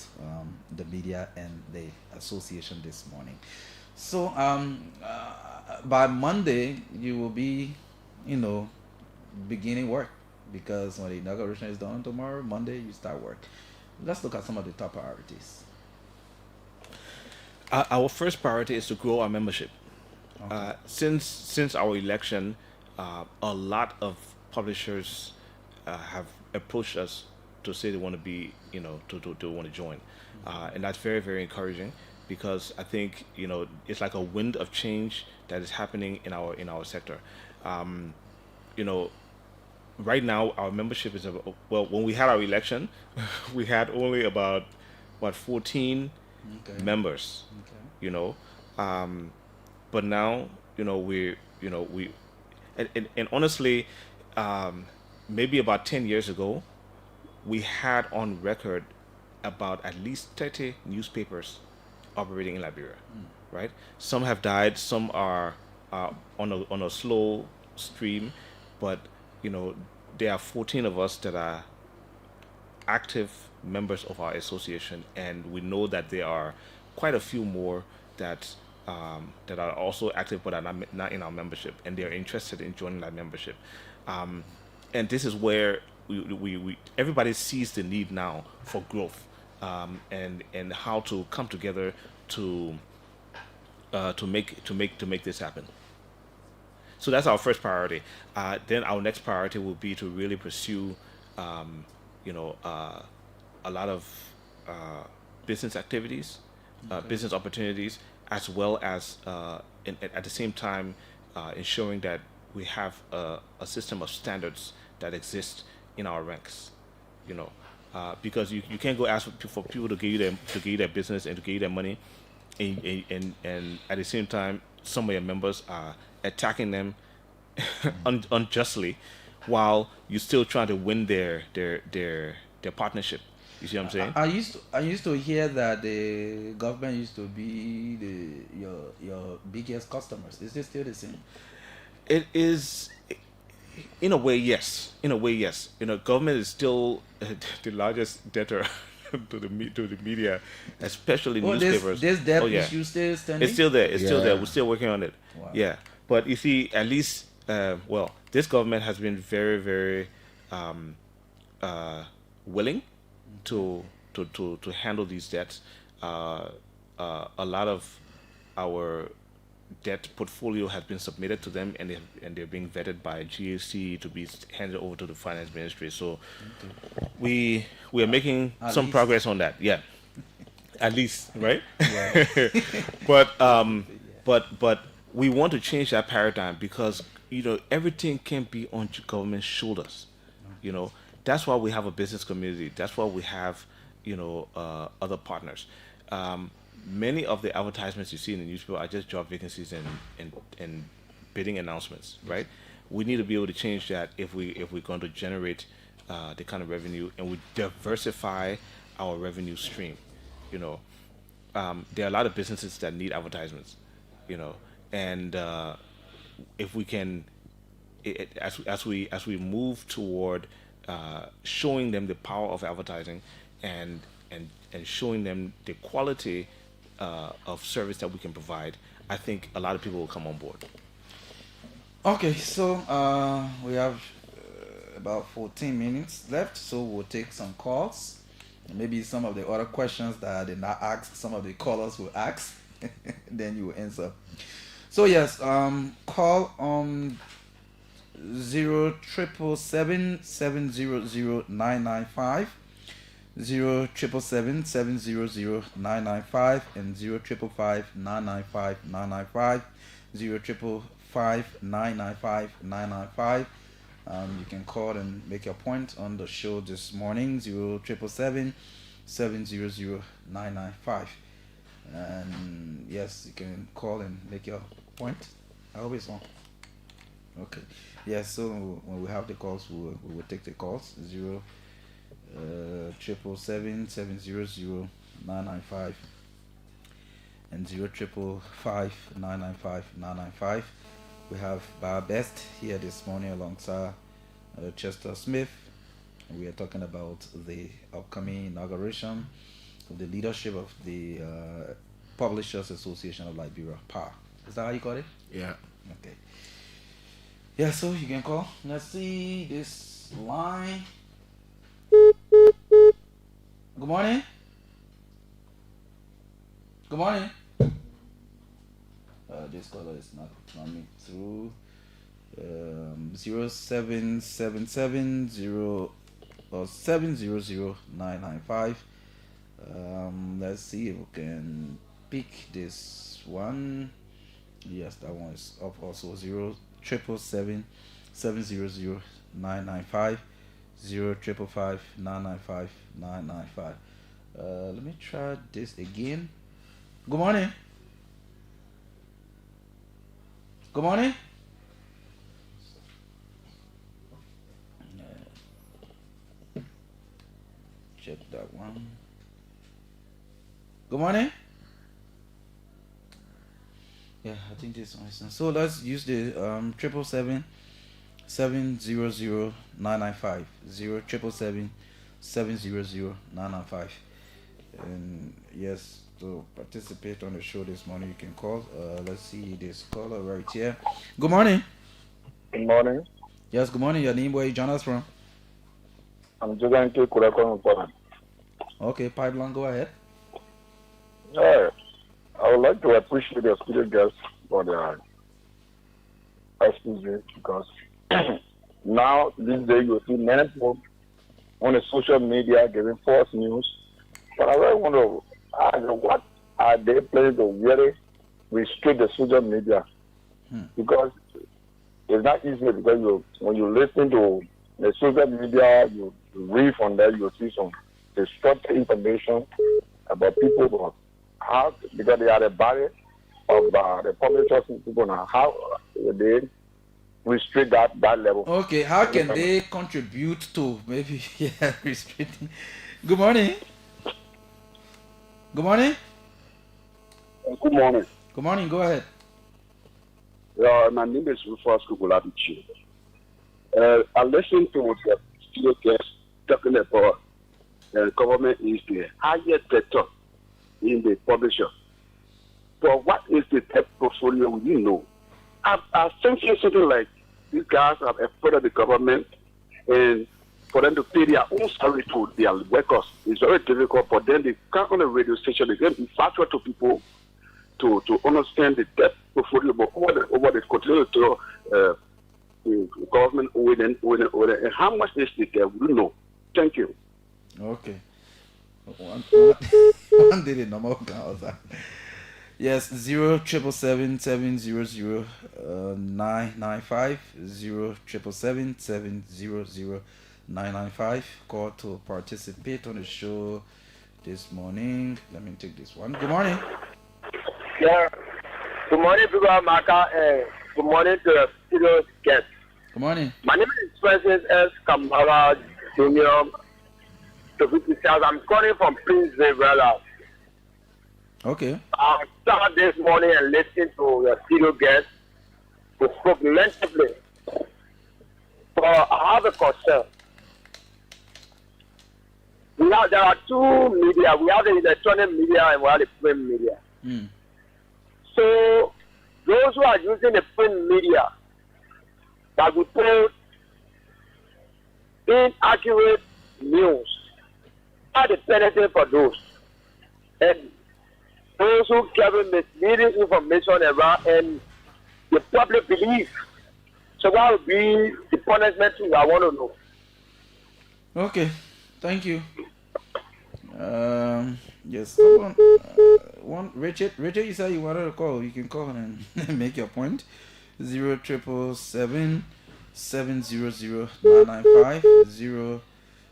the media and the association this morning. So by Monday you will be, beginning work, because when the inauguration is done tomorrow, Monday you start work. Let's look at some of the top priorities. Our first priority is to grow our membership. Okay. Since our election, a lot of publishers have approached us to say they want to be, to want to join, and that's very, very encouraging, because I think it's like a wind of change that is happening in our sector. You know, right now our membership is about, well, when we had our election, we had only about 14 Okay. members. Okay. But now we and honestly, maybe about 10 years ago, we had on record about at least 30 newspapers operating in Liberia, right? Some have died, some are on a slow stream, but there are 14 of us that are active members of our association, and we know that there are quite a few more that are also active but are not in our membership, and they are interested in joining that membership. And this is where we everybody sees the need now for growth, and how to come together to make this happen. So that's our first priority. Then our next priority will be to really pursue, a lot of business activities, business opportunities, as well as at the same time ensuring that we have a system of standards that exists in our ranks. Because you can't go ask for people to give you their business and to give you their money, and at the same time some of your members are attacking them unjustly, while you're still trying to win their partnership. You see what I'm saying? I used to hear that the government used to be your biggest customers. Is this still the same? It is, in a way, yes. In a way, yes. Government is still the largest debtor to the media, especially newspapers. This debt issue still standing? It's still there. It's still there. We're still working on it. Wow. Yeah, but you see, at least, this government has been very, very willing to handle these debts. A lot of our debt portfolio has been submitted to them, and they're being vetted by GAC to be handed over to the finance ministry. So we are making some progress on that. Yeah, at least, right? Yeah. but we want to change that paradigm, because everything can't be on government's shoulders. That's why we have a business community. That's why we have other partners. Many of the advertisements you see in the newspaper are just job vacancies and bidding announcements, right? We need to be able to change that if we're going to generate the kind of revenue, and we diversify our revenue stream. There are a lot of businesses that need advertisements, and if we can, as we move toward showing them the power of advertising, and showing them the quality of service that we can provide, I think a lot of people will come on board. Okay, so we have about 14 minutes left, so we'll take some calls. And maybe some of the other questions that I did not ask, some of the callers will ask, then you will answer. So yes, call on 07777000995, 07777000995, and 0555995 0555995. You can call and make your point on the show this morning. 07777000995. And yes, you can call and make your point. I hope it's on. Okay. Yeah, so when we have the calls, we will take the calls. 07777000995 and 0555995. We have Bar Best here this morning alongside Chester Smith. We are talking about the upcoming inauguration of the leadership of the Publishers Association of Liberia, PAR. Is that how you got it? Yeah. Okay. Yeah, so you can call. Let's see this line. Good morning. Good morning. This caller is not coming through. 07770 or 700995. Let's see if we can pick this one. Yes, that one is up also. 07777000995 0555995 let me try this again. Good morning. Good morning. Check that one. Good morning. Yeah, I think this one is. So let's use the 777-700-995 077-700-995. And yes, to participate on the show this morning, you can call. Let's see this caller right here. Good morning. Good morning. Yes, good morning. Your name, where you join us from? I'm Jugan K. Kurakon Poland. Okay, Pipeline, go ahead. Yeah, I would like to appreciate the studio guests for their exposure because now, this day, you see many people on the social media giving false news. But I really want to ask, what are they planning to really restrict the social media? Because it's not easy, because when you listen to the social media, you read from there, you see some destructive information about people, but how, because they are the body of the public trust people now, how they restrict that level. Okay, how can they contribute to maybe restricting? Good morning. Good morning. Good morning. Good morning. Go ahead. Yeah, my name is Rufus Kugulabichi. I listened to the studio guest talking about government is the highest debtor in the publisher. But what is the debt portfolio? You know, I think something like these guys are afraid of the government, and for them to pay their own salary to their workers is very difficult. But then they come on a radio station, they can be factual to people to understand the debt portfolio. But over the continue to the government owing and how much is the debt? We don't know. Thank you. Okay. One day the number of yes, 07777000995 07777000995. Call to participate on the show this morning. Let me take this one. Good morning. Yeah. Good morning, people of Marka, and good morning to the studio guests. Good morning. My name is Francis S. Kamara Jr. I'm calling from Prince Rivera. Okay. I started this morning and listened to your studio guest who spoke lengthily. But I have a concern. There are two media. We have the electronic media and we have the print media. So those who are using the print media that will put inaccurate news are the penalty for those. And those who carry misleading information around and the public belief. So what would be the punishment too? I want to know. Okay. Thank you. Yes. Richard, you said you wanted to call. You can call and make your point. 07777000995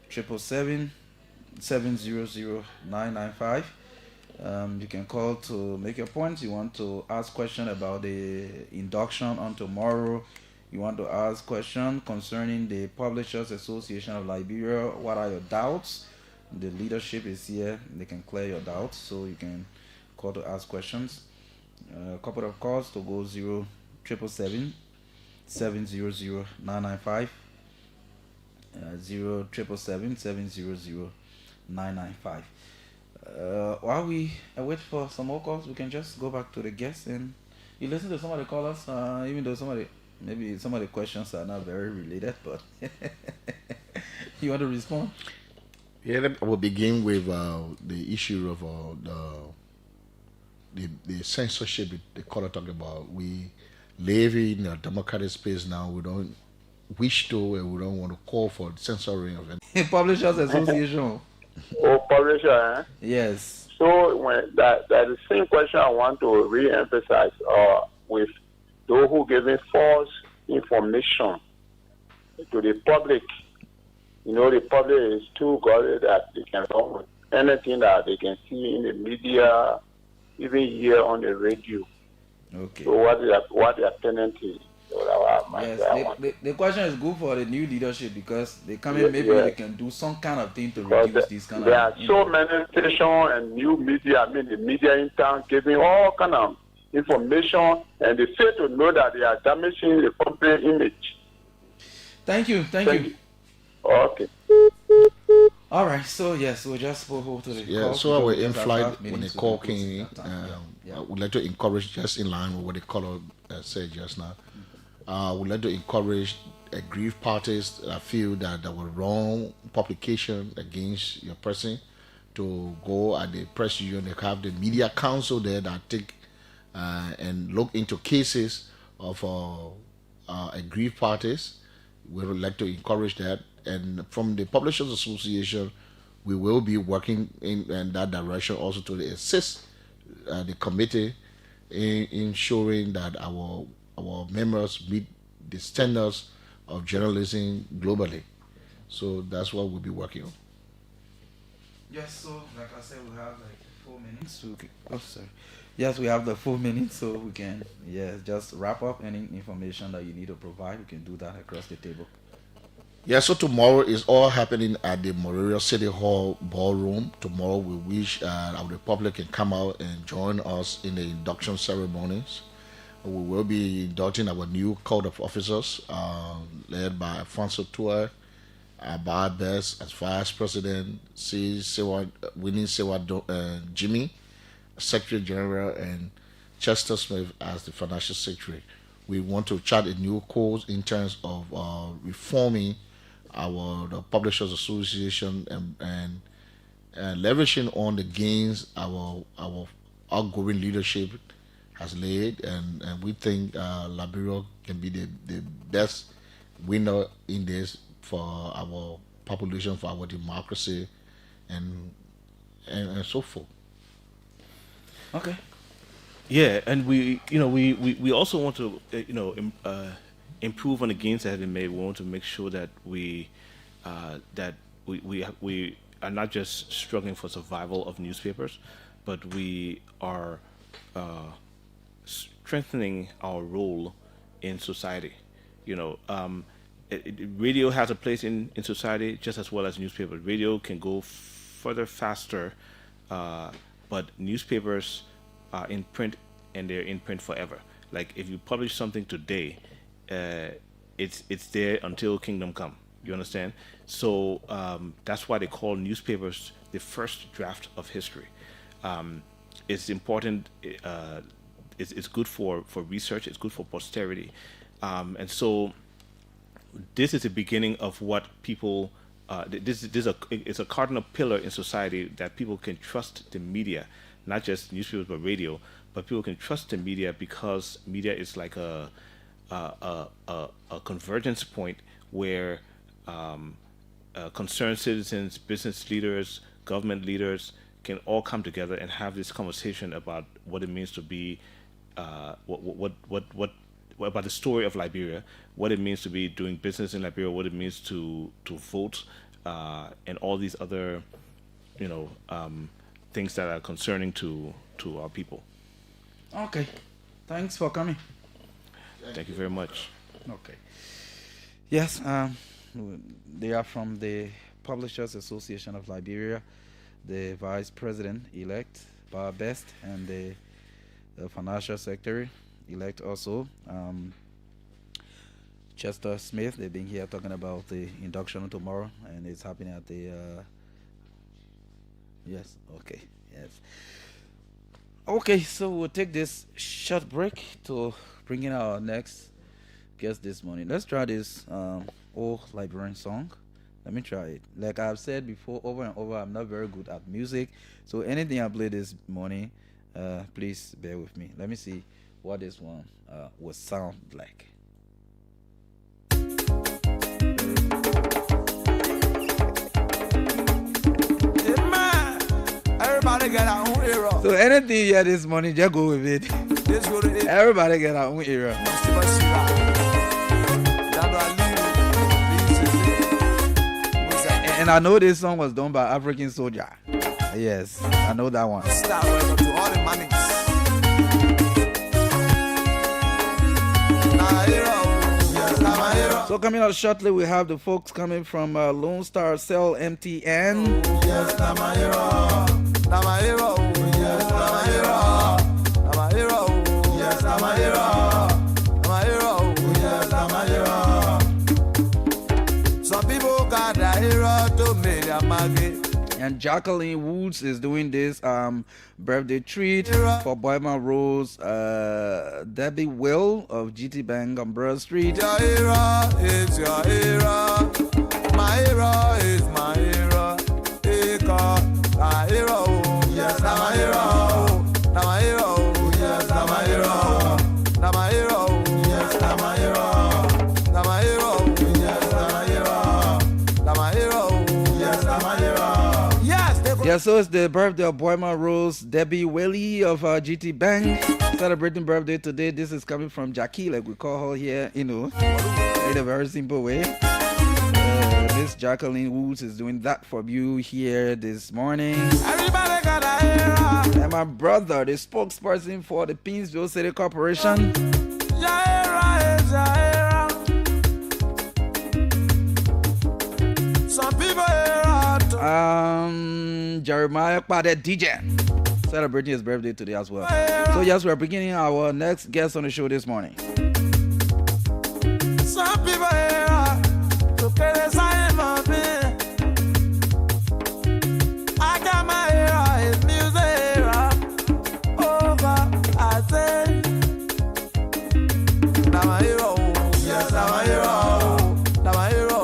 07777000995. You can call to make your point. You want to ask question about the induction on tomorrow. You want to ask question concerning the Publishers Association of Liberia. What are your doubts? The leadership is here. They can clear your doubts. So you can call to ask questions. A couple of calls to go 07777000995 07777000995. While we wait for some more calls, we can just go back to the guests and you listen to some of the callers, even though maybe some of the questions are not very related, but you want to respond? Yeah, I will begin with the issue of the censorship the caller talked about. We live in a democratic space now. We don't wish to, and we don't want to call for censoring of any Publishers Association. Oh, publisher, eh? Yes. So when that the same question I want to re-emphasize with those who giving false information to the public. You know, the public is too guarded that they can run with anything that they can see in the media, even hear on the radio. Okay. So what their penalty? So Yes, the question is good for the new leadership because they come in, maybe they can do some kind of thing to reduce this kind there of. are so many stations and new media, I mean the media in town giving all kind of information and they fail to know that they are damaging the company image. Thank you. Okay. All right, so yes, we'll just move over to the call. So our in-flight, when the call came in, we'd like to encourage, just in line with what the caller said just now, we'd like to encourage aggrieved parties that feel that there were wrong publication against your person to go at the press union. They have the media council there that take and look into cases of aggrieved parties. We would like to encourage that. And from the Publishers Association, we will be working in that direction also to assist the committee in ensuring that our members meet the standards of journalism globally. So that's what we'll be working on. Yes, so like I said, we have like 4 minutes. Yes, we have the 4 minutes, so we can just wrap up any information that you need to provide. We can do that across the table. Yeah, so tomorrow is all happening at the Morelia City Hall ballroom. Tomorrow we wish our Republic can come out and join us in the induction ceremonies. We will be inducting our new Code of Officers, led by Alfonso Tua, Abad Best as Vice President, Winnie Sewa Jimmy, Secretary General, and Chester Smith as the Financial Secretary. We want to chart a new course in terms of reforming the Publishers Association and leveraging on the gains our outgoing leadership has laid, and we think Liberia can be the best winner in this for our population, for our democracy, and so forth. Okay. Yeah, and we also want to improve on the gains that have been made. We want to make sure that we are not just struggling for survival of newspapers, but we are strengthening our role in society. Radio has a place in society just as well as newspapers. Radio can go further faster, but newspapers are in print and they're in print forever. Like if you publish something today, it's there until kingdom come. You understand? So that's why they call newspapers the first draft of history. It's important. It's good for research. It's good for posterity, and so this is the beginning of what people. It's a cardinal pillar in society that people can trust the media, not just newspapers but radio. But people can trust the media because media is like a convergence point where concerned citizens, business leaders, government leaders can all come together and have this conversation about what it means to be what about the story of Liberia, what it means to be doing business in Liberia, what it means to vote, and all these other things that are concerning to our people. Okay, thanks for coming. Thank you very much. Okay. Yes, they are from the Publishers Association of Liberia, the Vice President elect, Bob Best, and the Financial Secretary elect also, Chester Smith. They've been here talking about the induction tomorrow, and it's happening at the. Yes. Okay. Yes. Okay, so we'll take this short break to bring in our next guest this morning. Let's try this old Liberian song. Let me try it. Like I've said before, over and over, I'm not very good at music. So anything I play this morning, please bear with me. Let me see what this one will sound like. Everybody get our own era. So anything you hear this morning, just go with it. This go to it. Everybody get our own era. And I know this song was done by African Soldier. Yes, I know that one. Start welcome to all the mannings. So coming out shortly, we have the folks coming from Lone Star Cell MTN. Yes, Namahiro. Namahiro. Yes, Namahiro. Namahiro. Yes, Namahiro. Namahiro. Yes, Namahiro. Some people got a hero to make a market. And Jacqueline Woods is doing this birthday treat for Boyman Rose, Debbie Will of GT Bank on Broad Street. Your hero is your hero. My hero is my hero. My hero. Yes, I'm a hero. I'm a hero. Yes, I'm a hero. I'm a hero. Yes, I'm a hero. I'm a hero. Yes, I'm a hero. I'm a hero. Yes, I'm a hero. Yeah, so it's the birthday of Boyman Rose, Debbie Willie of GT Bank. Celebrating birthday today. This is coming from Jackie, like we call her here, in a very simple way. Miss Jacqueline Woods is doing that for you here this morning. Everybody got a hero. And my brother, the spokesperson for the Pinsville City Corporation. Your hero is your hero. Some people Jeremiah Pade DJ celebrating his birthday today as well. So yes, we're beginning our next guest on the show this morning. Some people to get a sign of me. I got my hero, his music hero. Oh God, I say, now my hero, yes, I'm a hero. Now my hero,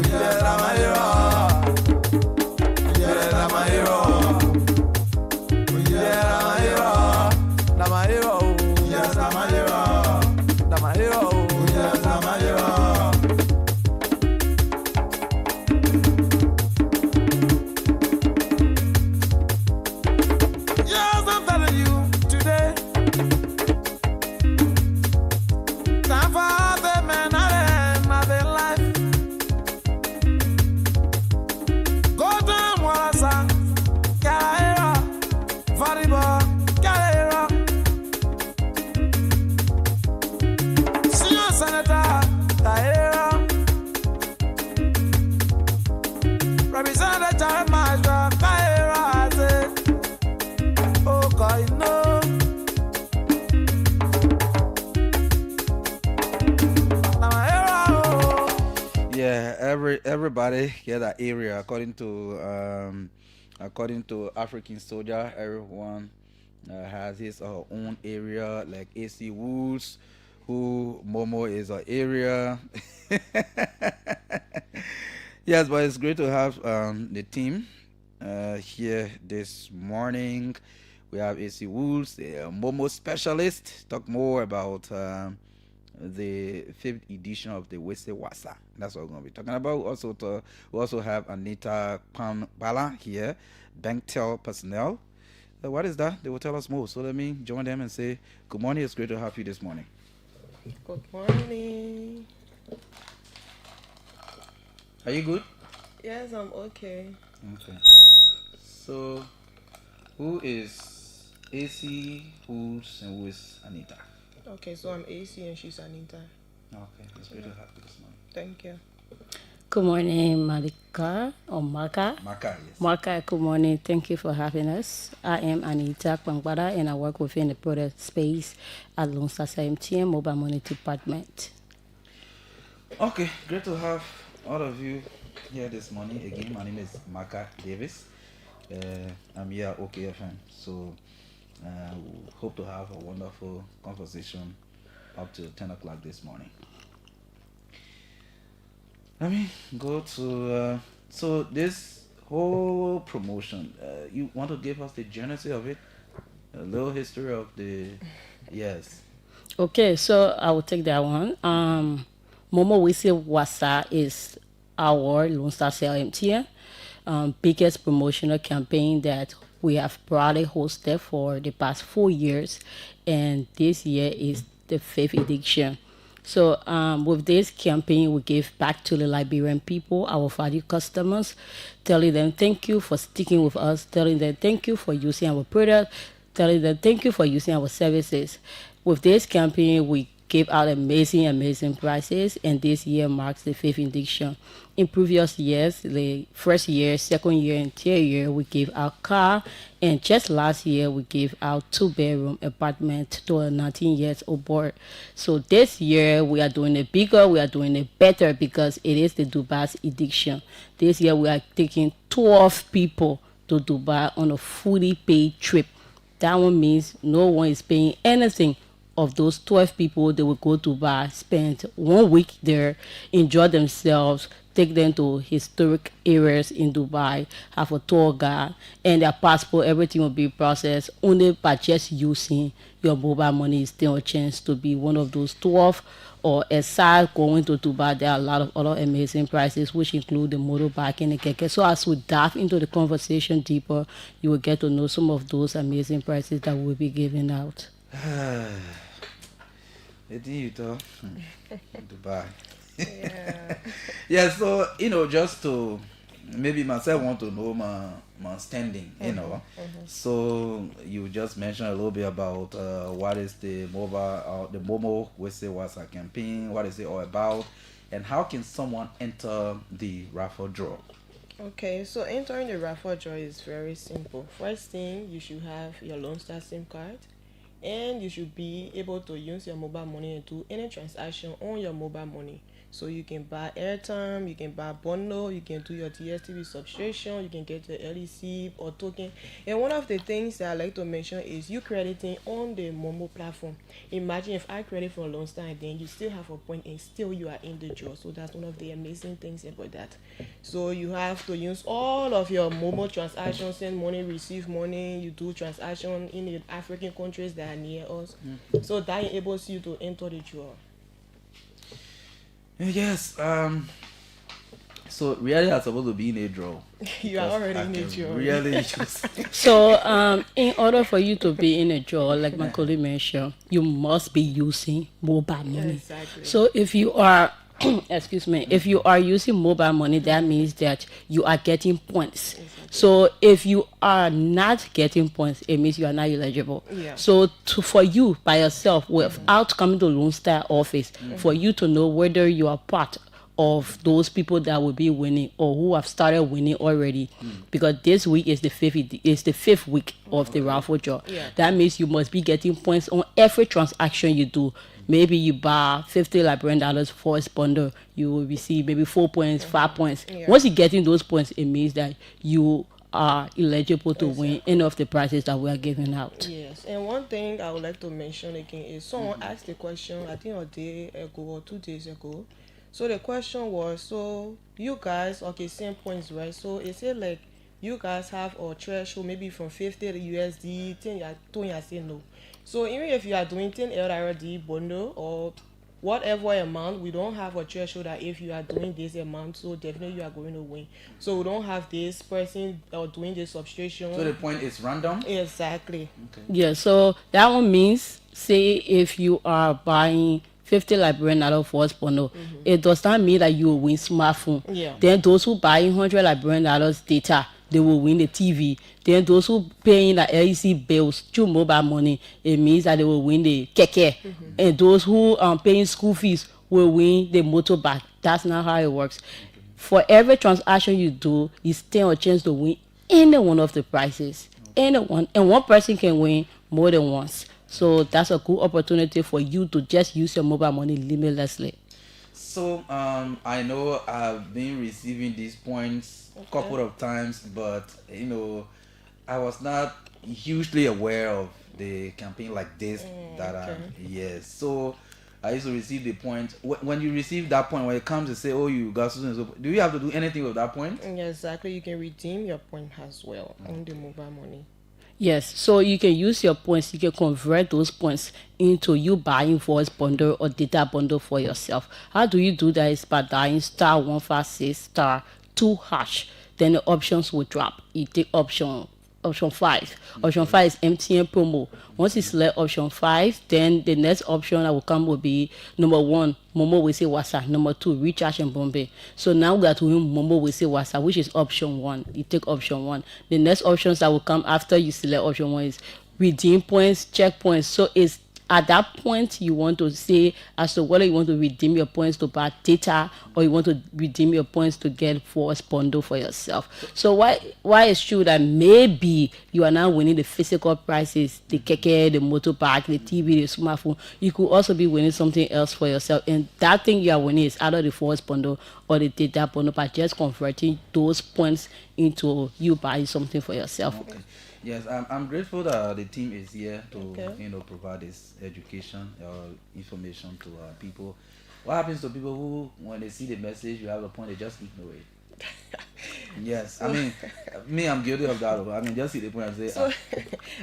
yes, I'm a hero. Yes, I'm a hero. Yeah, I'm a hero. I'm a hero. Yes, I'm a hero. I'm a hero. Yes, I'm a hero. Yes, I'm telling you today. Time for the man I am of their life. Go down, Wassa. Get a hero. Volleyball. Get a hero. Senior Senator. Get a hero. Representative Jeremiah. Get a hero. I say. Oh God, you know. I'm a hero. Yeah, everybody get that area according to African Soldier. Everyone has his own area, like AC Woods, who Momo is an area. Yes, but it's great to have the team here this morning. We have AC Woods, the Momo specialist. Talk more about the 5th edition of the Wese Wasa. That's what we're going to be talking about. We also have Anita Pambala here, Banktel personnel. What is that? They will tell us more. So let me join them and say, good morning. It's great to have you this morning. Good morning. Are you good? Yes, I'm okay. Okay. So, who is AC, who's, and who is Anita? Okay, so I'm AC and she's Anita. Okay, it's great to have you this morning. Thank you. Good morning, Marka or Marka. Marka, yes. Marka, good morning. Thank you for having us. I am Anita Kwangbada and I work within the product space at Lone Star MTN Mobile Money Department. Okay, great to have all of you here this morning. Again, my name is Marka Davis. I'm here at OKFM. So, we hope to have a wonderful conversation up to 10 o'clock this morning. Let me go to so this whole promotion. You want to give us the genesis of it, a little history of the yes. Okay, so I will take that one. Momo Wese Wasa is our Lone Star MTN biggest promotional campaign that We have proudly hosted for the past 4 years, and this year is the 5th edition. So with this campaign, we give back to the Liberian people, our valued customers, telling them thank you for sticking with us, telling them thank you for using our product, telling them thank you for using our services. With this campaign, we gave out amazing prizes, and this year marks the 5th edition. In previous years, the first year, second year, and third year, we gave out car, and just last year, we gave out 2-bedroom apartment to a 19 years old boy. So this year, we are doing it bigger, we are doing it better because it is the Dubai edition. This year, we are taking 12 people to Dubai on a fully paid trip. That one means no one is paying anything. Of those 12 people, they will go to Dubai, spend 1 week there, enjoy themselves, take them to historic areas in Dubai, have a tour guide, and their passport, everything will be processed only by just using your mobile money. Is still a chance to be one of those 12. Or aside going to Dubai, there are a lot of other amazing prizes, which include the motorbike and the keke. So as we dive into the conversation deeper, you will get to know some of those amazing prizes that we'll be giving out. Dubai. Yeah, so just to maybe myself want to know my standing, So you just mentioned a little bit about what is the mobile, the Momo WhatsApp campaign, what is it all about, and how can someone enter the raffle draw? Okay, so entering the raffle draw is very simple. First thing, you should have your Lone Star SIM card, and you should be able to use your mobile money and do any transaction on your mobile money. So you can buy airtime, you can buy bundle, you can do your DSTV subscription, you can get the LEC or token. And one of the things that I like to mention is you crediting on the Momo platform. Imagine if I credit for a Lone Star and then you still have a point and still you are in the draw. So that's one of the amazing things about that. So you have to use all of your Momo transactions, send money, receive money, you do transaction in the African countries that are near us. So that enables you to enter the draw. Yes. So really, I'm supposed to be in a draw. You are already in a draw. Really, just So, in order for you to be in a draw, like my colleague mentioned, you must be using mobile money. Exactly. So, if you are, excuse me, if you are using mobile money, that means that you are getting points. So, if you are not getting points, it means you are not eligible. Yeah. So, for you by yourself, without coming to Lone Star office, for you to know whether you are part of those people that will be winning or who have started winning already, because this week is the fifth week of the raffle draw. Yeah. That means you must be getting points on every transaction you do. Maybe you buy $50 Liberian for a bundle, you will receive maybe 4 points, 5 points. Yeah. Once you get in those points, it means that you are eligible to win any of the prizes that we are giving out. Yes, and one thing I would like to mention again is someone asked the question, I think a day ago or 2 days ago. So the question was, so you guys, okay, same points, right? So it said like you guys have a threshold maybe from 50 USD, 10 you say no. So even if you are doing 10 LRD bundle or whatever amount, we don't have a threshold that if you are doing this amount, so definitely you are going to win. So we don't have this person or doing this subscription. So the point is random? Exactly. Okay. Yeah, so that one means, say if you are buying 50 Liberian for a bundle, it does not mean that you will win smartphone. Yeah. Then those who buying 100 Liberian data, they will win the TV. Then those who paying the LEC bills through mobile money, it means that they will win the keke. And those who are paying school fees will win the motorbike. That's not how it works. For every transaction you do, you stand a chance to win any one of the prizes. Anyone. And one person can win more than once. So that's a good opportunity for you to just use your mobile money limitlessly. So I know I've been receiving these points a couple of times, but I was not hugely aware of the campaign like this yes. So I used to receive the point. When you receive that point, when it comes to say, oh, you got so and so, do you have to do anything with that point? Exactly. You can redeem your point as well on the mobile money. Yes, so you can use your points, you can convert those points into you buying voice bundle or data bundle for yourself. How do you do that? Is by dialing *156*2#. Then the options will drop. You take option option 5. Option 5 is MTN promo. Once you select option 5, then the next option that will come will be number 1, Momo will say WhatsApp. Number 2, recharge and Bombay. So now we are doing Momo will say WhatsApp, which is option 1. You take option 1. The next options that will come after you select option 1 is redeem points, check points. So it's at that point you want to say as to whether you want to redeem your points to buy data or you want to redeem your points to get force bundle for yourself. So why it's true that maybe you are now winning the physical prizes, the keke, the motorbike, the TV, the smartphone. You could also be winning something else for yourself, and that thing you are winning is either the force bundle or the data bundle, by just converting those points into you buying something for yourself. Okay. Yes, I'm grateful that the team is here to Okay. provide this education or information to people. What happens to people who, when they see the message, you have a point, they just ignore it? Yes, I mean, me, I'm guilty of that. I mean, just see the point and say, So,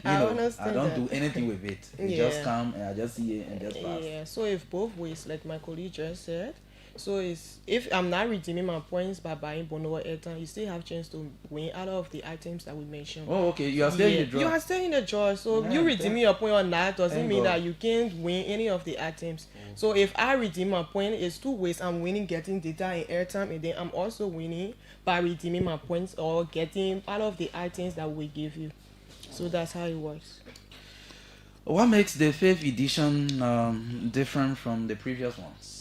I I understand don't that. do anything with it. It Yeah. just come and I just see it and just pass. Yeah, so if both ways, like my colleague just said, so it's if I'm not redeeming my points by buying bono or airtime, you still have chance to win out of the items that we mentioned. Oh, okay, you are still in the draw. You are still in the draw. So Yeah, you redeeming your point or not doesn't Thank mean God. that you can't win any of the items. So if I redeem my point, it's two ways. I'm winning getting data and airtime, and then I'm also winning by redeeming my points or getting out of the items that we give you. So that's how it works. What makes the 5th edition different from the previous ones?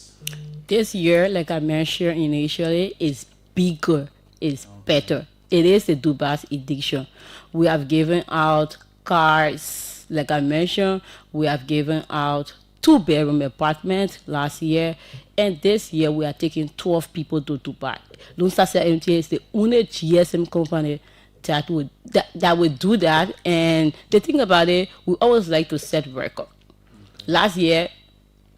This year, like I mentioned initially, is bigger, is better. It is the Dubas edition. We have given out cars, like I mentioned, we have given out 2-bedroom apartments last year, and this year we are taking 12 people to Dubai. Lone Star MTA is the only GSM company that would do that, and the thing about it, we always like to set record. Last year,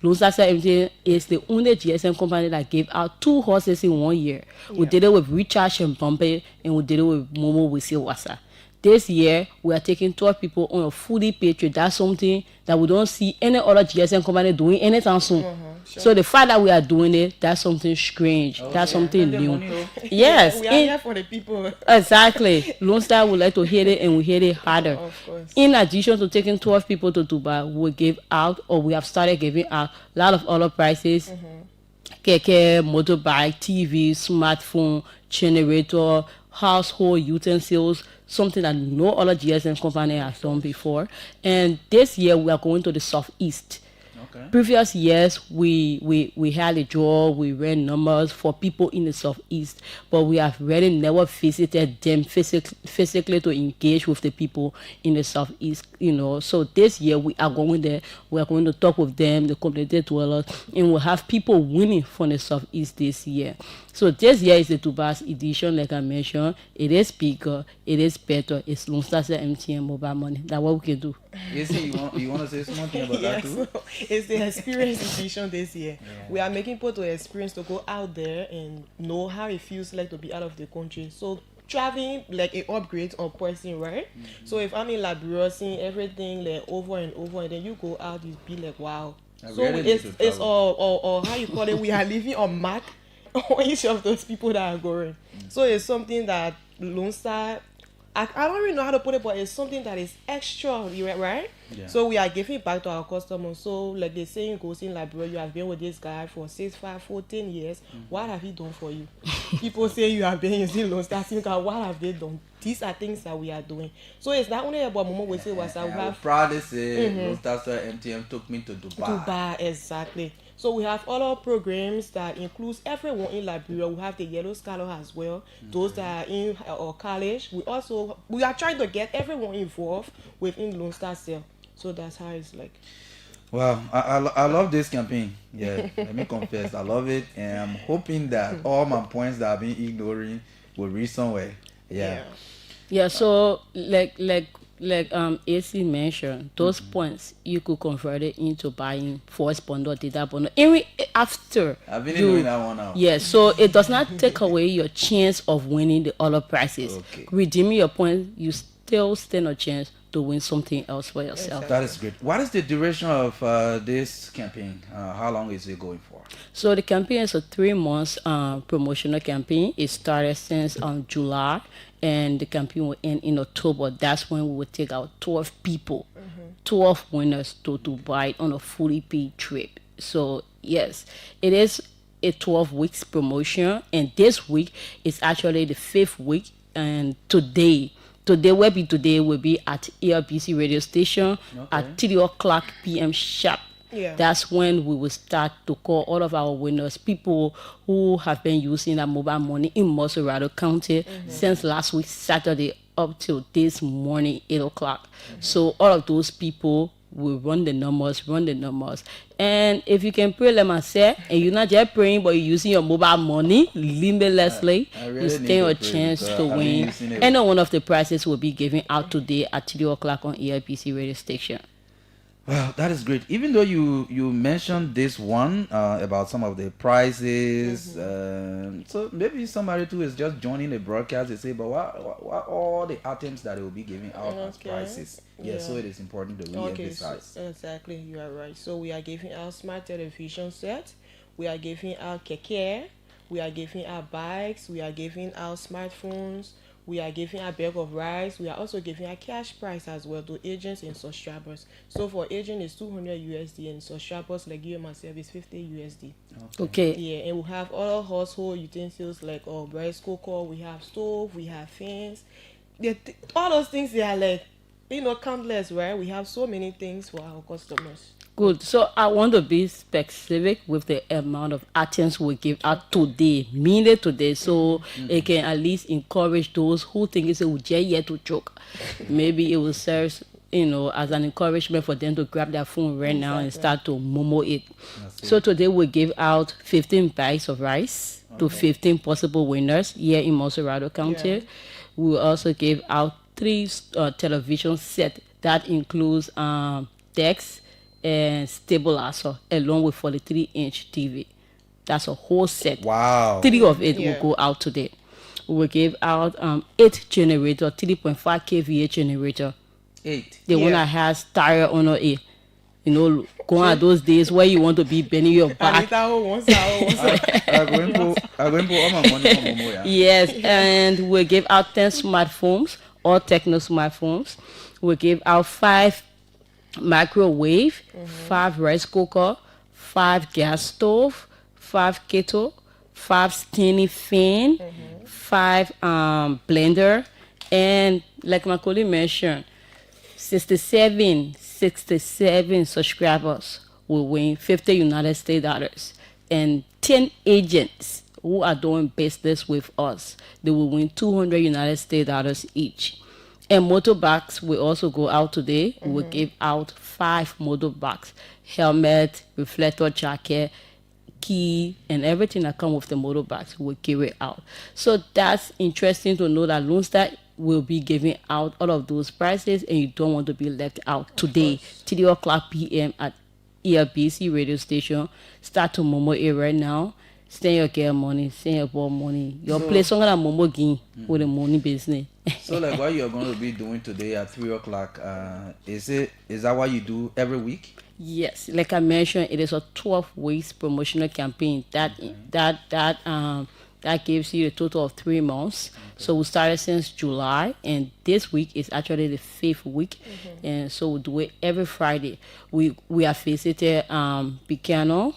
Lone Star MTA is the only GSM company that gave out 2 horses in 1 year. We did it with Recharge and Bombay, and we did it with Momo with Wasa. This year, we are taking 12 people on a fully paid trip. That's something that we don't see any other GSM company doing anytime soon. Sure. So the fact that we are doing it, that's something strange. That's something new. Yes. We are here for the people. Exactly. Lone Star would like to hit it, and we hit it harder. Of course. In addition to taking 12 people to Dubai, we give out, or we have started giving out, a lot of other prices. Keke, motorbike, TV, smartphone, generator, household utensils, something that no other GSM company has done before. And this year we are going to the Southeast. Okay. Previous years we had a draw, we ran numbers for people in the Southeast, but we have really never visited them physically to engage with the people in the Southeast, So this year we are going there, we are going to talk with them, the community dwellers, and we'll have people winning from the Southeast this year. So this year is the Dubas edition, like I mentioned. It is bigger, it is better, it's Lone Star MTN mobile money. That's what we can do. Yes, you want to say something about that too? So it's the experience edition this year. We are making people to experience, to go out there and know how it feels like to be out of the country. So traveling like an upgrade on person, right? So if I'm in Liberia seeing everything like over and over, and then you go out, you be like, wow. So it's or how you call it, we are living on mark on each of those people that are going. So it's something that Lone Star, I don't really know how to put it, but it's something that is extra, right? Yeah. So we are giving back to our customers. So like they saying, goes in Liberia, you have been with this guy for 6, 5, 14 years. What have he done for you? People say you have been using Lone Star SIM card. What have they done? These are things that we are doing. So it's not only about Momo we say was we I have would proudly say Lone Star MTN took me to Dubai. Dubai, exactly. So we have other programs that includes everyone in Liberia. We have the Yellow Scholar as well. Those that are in our college. We are trying to get everyone involved within Lone Star Cell. So that's how it's like. Wow, I love this campaign. Yeah, let me confess, I love it, and I'm hoping that all my points that I've been ignoring will reach somewhere. Yeah. So like AC mentioned, those points you could convert it into buying force bundle, data bundle. Even after I've been doing that one now. Yeah, so it does not take away your chance of winning the other prizes. Okay. Redeeming your points, you still stand a chance to to win something else for yourself. That is great. What is the duration of this campaign? How long is it going for? So the campaign is a 3 months promotional campaign. It started since July, and the campaign will end in October. That's when we will take out 12 people, 12 winners to Dubai on a fully paid trip. So yes, it is a 12 weeks promotion, and this week is actually the 5th week. And today will be at ERBC radio station at 3 o'clock p.m. sharp. Yeah. That's when we will start to call all of our winners, people who have been using that mobile money in Moserado County since last week Saturday up till this morning 8 o'clock. So all of those people will run the numbers. And if you can pray, like I said, and you're not just praying, but you're using your mobile money limitlessly, really you stand a chance to win. Any one of the prizes will be given out today at 3 o'clock on EIPC radio station. Well, that is great. Even though you mentioned this one about some of the prizes, so maybe somebody too is just joining the broadcast. They say, but what all the items that they will be giving out as prizes? Yeah, so it is important to re-emphasize. So exactly, you are right. So we are giving out smart television set. We are giving out keke. We are giving out bikes. We are giving out smartphones. We are giving a bag of rice. We are also giving a cash prize as well to agents and subscribers. So for agent it's 200 USD and subscribers like you and myself is 50 USD. Okay. Yeah, and we have other household utensils like rice cooker. We have stove. We have fans. All those things they are like, countless, right? We have so many things for our customers. Good. So I want to be specific with the amount of items we give out today, meaning today, so it can at least encourage those who think it's a yet to joke. Maybe it will serve, as an encouragement for them to grab their phone right now and start to momo it. So today we give out 15 bags of rice to 15 possible winners here in Moserado County. Yeah. We will also give out 3 television sets that includes decks and stabilizer along with 43-inch TV. That's a whole set. Wow. 3 of it will go out today. We will give out 8 generator, 3.5 kVA generator. 8. The one that has tire on it. Going at those days where you want to be bending your back. Yes, and we'll give out 10 smartphones, all techno smartphones. We'll give out 5 microwave, 5 rice cooker, 5 gas stove, 5 kettle, 5 standing fan, 5 blender, and like my colleague mentioned, 67 subscribers will win 50 United States dollars, and 10 agents who are doing business with us, they will win 200 United States dollars each. And motorbikes will also go out today. We will give out 5 motorbikes, helmet, reflector jacket, key, and everything that comes with the motorbikes. We'll give it out. So that's interesting to know that Lone Star will be giving out all of those prizes, and you don't want to be left out today, 3 o'clock p.m. at ERBC radio station. Start to momo it right now. Send your girl money, send your boy money. Your place on that momo game with the money business. So like what you're going to be doing today at 3 o'clock, is that what you do every week? Yes, like I mentioned, it is a 12 weeks promotional campaign that gives you a total of 3 months. So we started since July, and this week is actually the 5th week, and so we do it every Friday. We have visited Buchanan,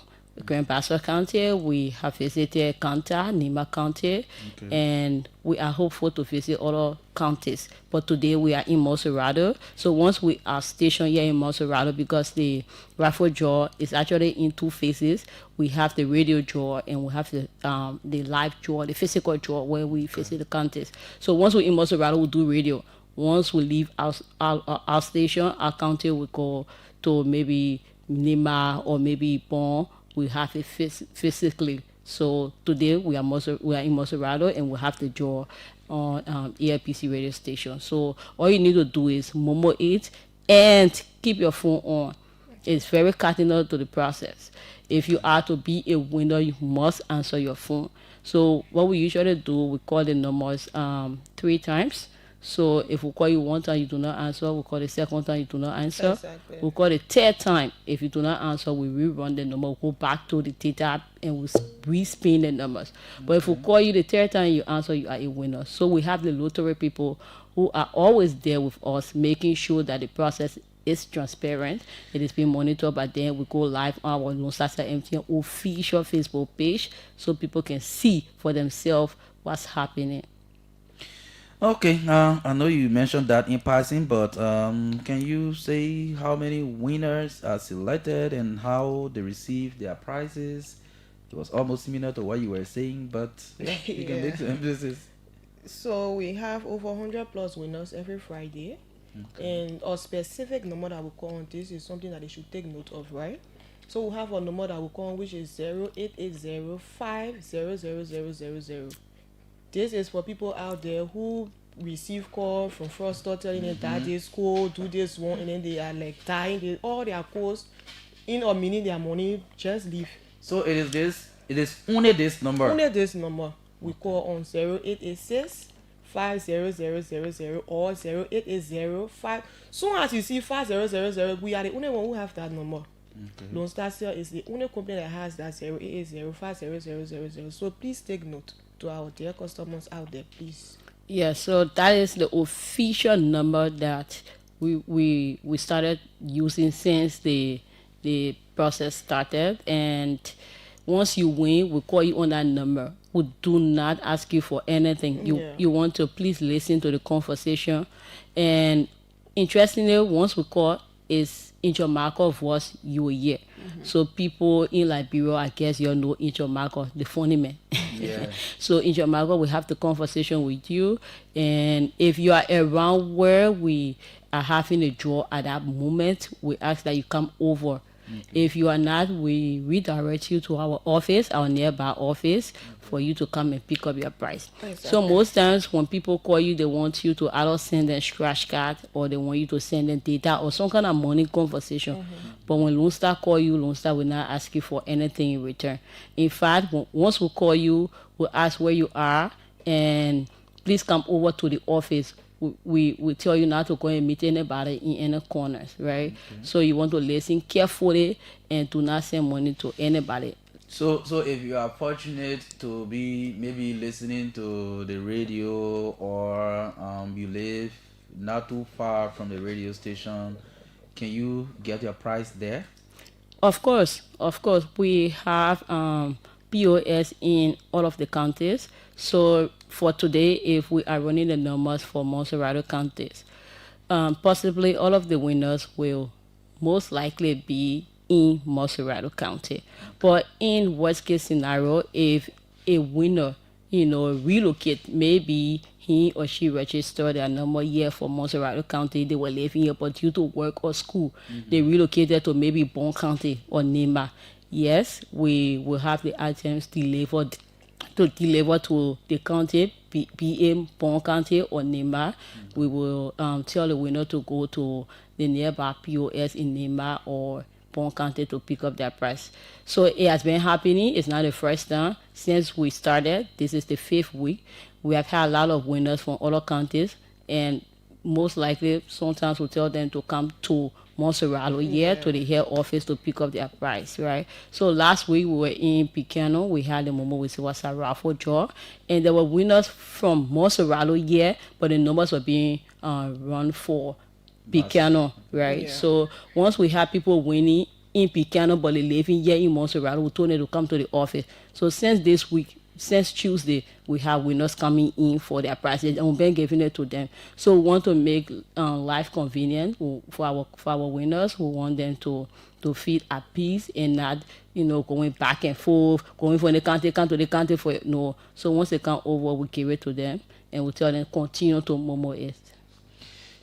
Grand Pastor County. We have visited Kanta, Nima County, and we are hopeful to visit other counties. But today we are in Moserado. So once we are stationed here in Moserado, because the raffle draw is actually in 2 phases, we have the radio draw and we have the live draw, the physical draw where we visit the counties. So once we're in Moserado, we'll do radio. Once we leave our station, our county, we go to maybe Nima or maybe Bon. We have it physically. So today we are in Moserado, and we have the draw on EIPC radio station. So all you need to do is momo it and keep your phone on. It's very cardinal to the process. If you are to be a winner, you must answer your phone. So what we usually do, we call the numbers 3 times So if we call you one time, you do not answer. We call the second time, you do not answer. Exactly. We call the third time. If you do not answer, we rerun the number. We go back to the data and we respin the numbers. But if we call you the third time, you answer, you are a winner. So we have the lottery people who are always there with us, making sure that the process is transparent. It is being monitored by them. We go live on our Lone Star MTN official Facebook page so people can see for themselves what's happening. Okay, I know you mentioned that in passing, but can you say how many winners are selected and how they receive their prizes? It was almost similar to what you were saying, but yeah, you can make some emphasis. So we have over 100 plus winners every Friday. And a specific number that we call on this is something that they should take note of, right? So we have a number that we call on which is 0880500000. This is for people out there who receive call from fraudster telling them that this code, do this one, and then they are like dying. All their calls in or meaning their money, just leave. So it is only this number. Only this number. We call on 0886 50000 or 0880 Soon as you see 5000, we are the only one who have that number. Lone Star Cell is the only company that has that 0880 50000. So please take note to our dear customers out there, please. Yeah, so that is the official number that we started using since the process started. And once you win, we call you on that number. We do not ask you for anything. You want to please listen to the conversation. And interestingly, once we call, is Intro Marka voice you will hear. So people in Liberia, I guess you all know Intro Marka, the funny man. Yeah. So Intro Marka, we have the conversation with you. And if you are around where we are having a draw at that moment, we ask that you come over. If you are not, we redirect you to our office, our nearby office, for you to come and pick up your prize. Exactly. So most times when people call you, they want you to either send them scratch card or they want you to send them data or some kind of money conversation. But when Lone Star call you, Lone Star will not ask you for anything in return. In fact, once we call you, we'll ask where you are and please come over to the office. We tell you not to go and meet anybody in any corners, right? So you want to listen carefully and do not send money to anybody. So if you are fortunate to be maybe listening to the radio or you live not too far from the radio station, can you get your price there? Of course, we have POS in all of the counties. So for today, if we are running the numbers for Monserrato counties, possibly all of the winners will most likely be in Monserrato County. But in worst case scenario, if a winner, relocate, maybe he or she registered their number here for Monserrato County, they were living here, but due to work or school, they relocated to maybe Bon County or Nema. Yes, we will have the items delivered to the county, be in Bon County or Nema. We will tell the winner to go to the nearby POS in Nema or Bon County to pick up their price. So it has been happening. It's not the first time since we started. This is the 5th week. We have had a lot of winners from other counties, and most likely sometimes we tell them to come to Monserrato here to the head office to pick up their price, right? So last week we were in Picano. We had the moment we was a raffle draw, and there were winners from Monserrato here, but the numbers were being run for Picano, right? Yeah. So once we have people winning in Picano but they living here in Monserrato, we told them to come to the office. So since Tuesday, we have winners coming in for their prices and we've been giving it to them. So we want to make life convenient for our winners. We want them to feel at peace and not, going back and forth, going from the country, come to the country for it. No. So once they come over, we give it to them and we tell them continue to Momo it.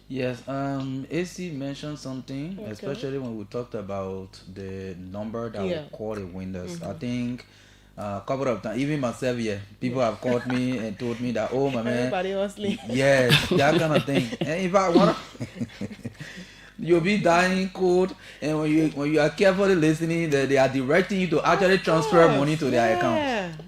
Yes, AC mentioned something, especially when we talked about the number that we call the winners. I think a couple of times, even myself, people have called me and told me that, oh my man, everybody hustling. Yes, that kind of thing. And if I want you'll be dying cold, and when you are carefully listening, they are directing you to actually transfer money to their account.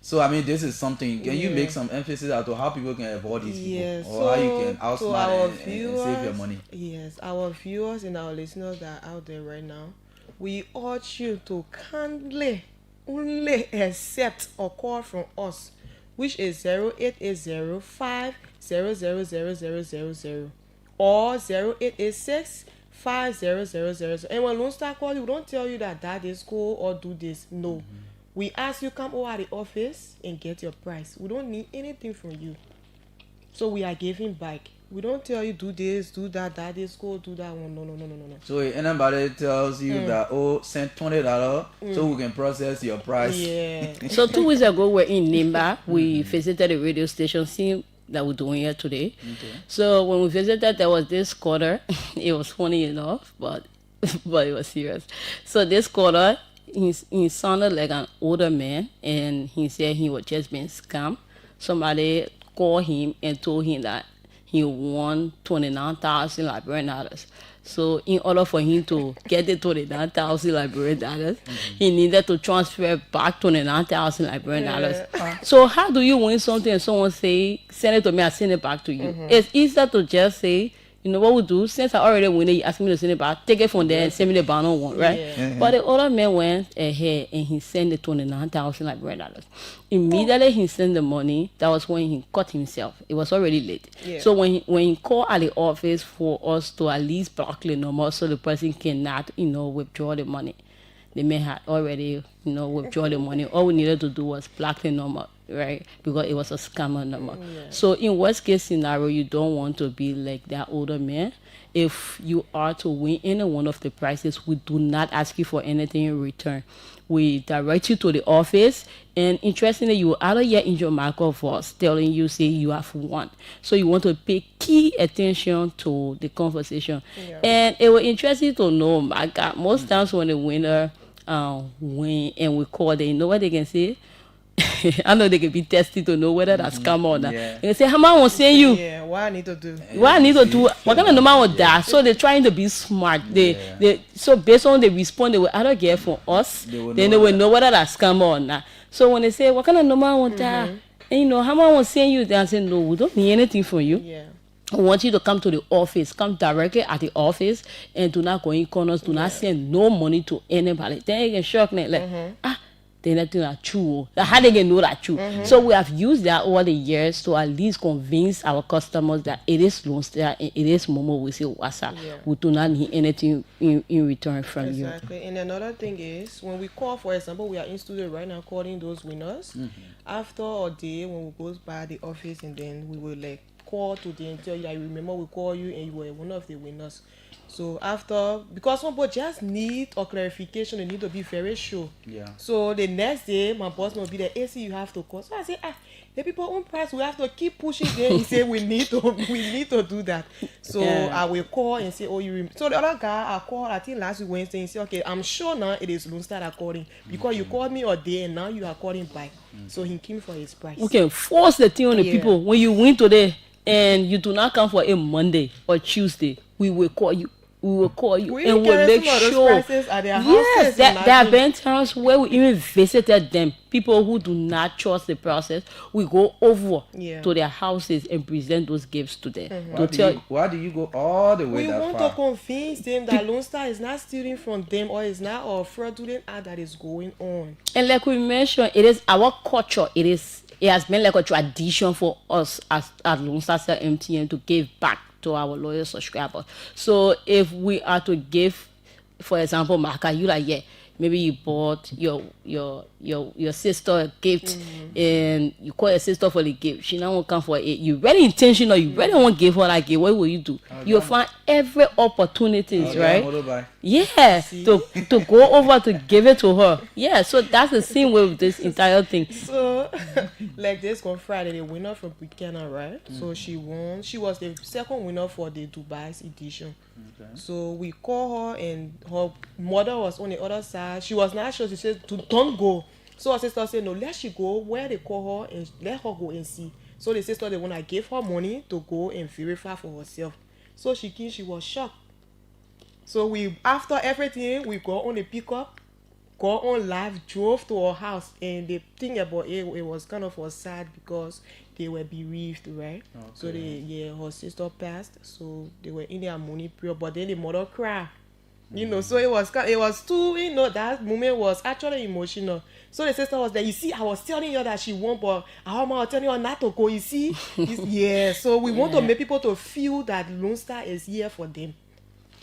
So I mean, this is something. Can you Yeah. make some emphasis as to how people can avoid these Yeah, people, or how you can so to outsmart our and save your viewers, money? yes, our viewers and our listeners that are out there right now, we urge you to kindly only accept a call from us, which is 0880 or 0886 500000. And when Lone Star call you, we don't tell you that is cool or do this. No. We ask you come over the office and get your price. We don't need anything from you. So we are giving back. We don't tell you do this, do that, that is cool, do that one. No. So if anybody tells you that, oh, send $20 so we can process your price. Yeah. So 2 weeks ago, we're in Nimba. We visited a radio station, same that we're doing here today. Okay. So when we visited, there was this quarter. It was funny enough, but but it was serious. So this quarter, he sounded like an older man, and he said he was just being scammed. Somebody called him and told him that he won 29,000 Liberian dollars. So in order for him to get the 29,000 Liberian dollars, he needed to transfer back 29,000 Liberian dollars. So how do you win something and someone say, send it to me, I send it back to you? It's easier to just say, you know what we do, since I already win it, you ask me to send it back, take it from there and send me the banner one, right? Yeah. But the other man went ahead and he sent the 29,000 Liberian dollars. Immediately he sent the money, that was when he cut himself. It was already late. Yeah. So when he called at the office for us to at least block the number so the person cannot, withdraw the money. The man had already, withdraw the money. All we needed to do was block the number, right? Because it was a scammer number. So in worst case scenario, you don't want to be like that older man. If you are to win any one of the prizes, we do not ask you for anything in return. We direct you to the office, and interestingly, you will either hear in your Marka voice telling you, say you have won. So you want to pay key attention to the conversation. And it will interest you to know, Marka, most times when the winner win and we call them, you know what they can say? I know they can be tested to know whether that's scam or not. Yeah. They can say, how much I will send you? Yeah, what I need to do. What I need to do, what kind of number was that? So they're trying to be smart. So based on the response, they will either get from us, then they will know whether that's scam or not. So when they say, what kind of number I want that? And how much I will send you? They say, no, we don't need anything from you. Yeah. I want you to come to the office. Come directly at the office and do not go in corners. Do not send no money to anybody. Then you can shock me like, they're not doing that true. Like, how they can know that true? So we have used that over the years to at least convince our customers that it is Lone Star and it is Momo. We say WhatsApp. Yeah. We do not need anything in return from you. Exactly. And another thing is, when we call, for example, we are in studio right now calling those winners. After a day, when we go by the office, and then we will like call today and tell you, I remember we call you and you were one of the winners. So after, because some people just need a clarification, they need to be very sure. Yeah. So the next day, my boss will be there, AC, you have to call. So I say, the people own price, we have to keep pushing them. He said, we need to do that. So I will call and say, oh, you remember. So the other guy I called, I think last week Wednesday, and say, okay, I'm sure now it is Lone Star that calling, because you called me a day and now you are calling back. So he came for his price. We can force the thing on the people. When you win today and you do not come for a Monday or Tuesday, we will call you. We will call you We and we'll make some of those sure. prices at their Yes, houses, there have imagine. been times where we even visited them. People who do not trust the process, we go over to their houses and present those gifts to them. Why do you go all the way We that want far? to convince them that Lone Star is not stealing from them, or is not a fraudulent act that is going on. And like we mentioned, it is our culture. It has been like a tradition for us as Lone Star Cell MTN to give back to our loyal subscribers. So if we are to give, for example, Marka, you like, maybe you bought your sister a gift and you call your sister for the gift. She now won't come for it. You very intentional, you really want to give her that gift. What will you do? You'll find every opportunities, right? Yeah, to go over to give it to her. Yeah, so that's the same way with this entire thing. So, like this on Friday, the winner from Buchanan, right? So she won. She was the second winner for the Dubai's edition. Okay. So we call her, and her mother was on the other side. She was not sure. She said, "Don't go." So her sister said, "No, let she go where they call her and let her go and see." So the sister, the one I gave her money to go and verify for herself. So she came. She was shocked. So we, after everything, we go on the pickup, got on live, drove to our house, and the thing about it was kind of was sad because they were bereaved, right? So her sister passed, so they were in their money period, but then the mother cried. You know, so it was too, you know, that moment was actually emotional. So the sister was there. You see, I was telling her that she won, but I was telling her not to go. You see, yeah. So we want to make people to feel that Lone Star is here for them.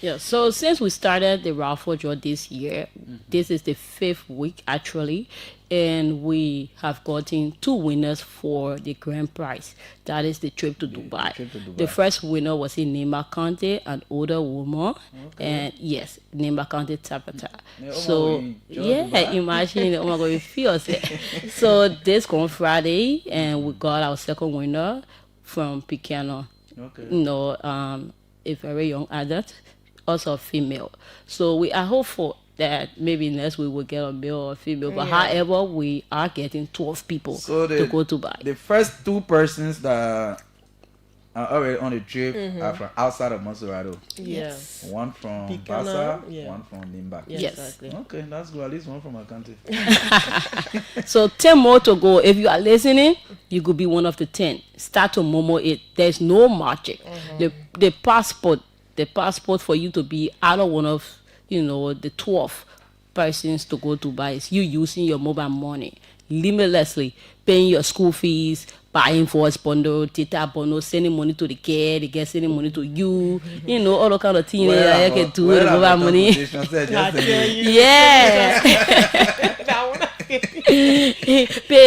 Yeah, so since we started the raffle draw this year, this is the 5th week actually, and we have gotten 2 winners for the grand prize. That is the trip to Dubai. The first winner was in Nimba County, an older woman, and yes, Nimba County Tapata. So yeah, imagine, oh my God, it feels it. So this gone Friday, and we got our second winner from Picano. You know, a very young adult, also female. So we are hopeful that maybe next we will get a male or female. But however, we are getting 12 people to go to buy. The first 2 persons that are already on the trip are from outside of Monserrado. Yes. One from Picana, Bassa, one from Nimba. Yes. Exactly. Okay, that's good. At least one from my country. So 10 more to go. If you are listening, you could be one of the 10. Start to Momo it. There's no magic. The passport for you to be out of one of, you know, the 12 persons to go to buy is you using your mobile money limitlessly, paying your school fees, buying voice bundle, data bundle, sending money to the get sending money to you, you know, all the kind of things that you can do with mobile money. Yeah. Pay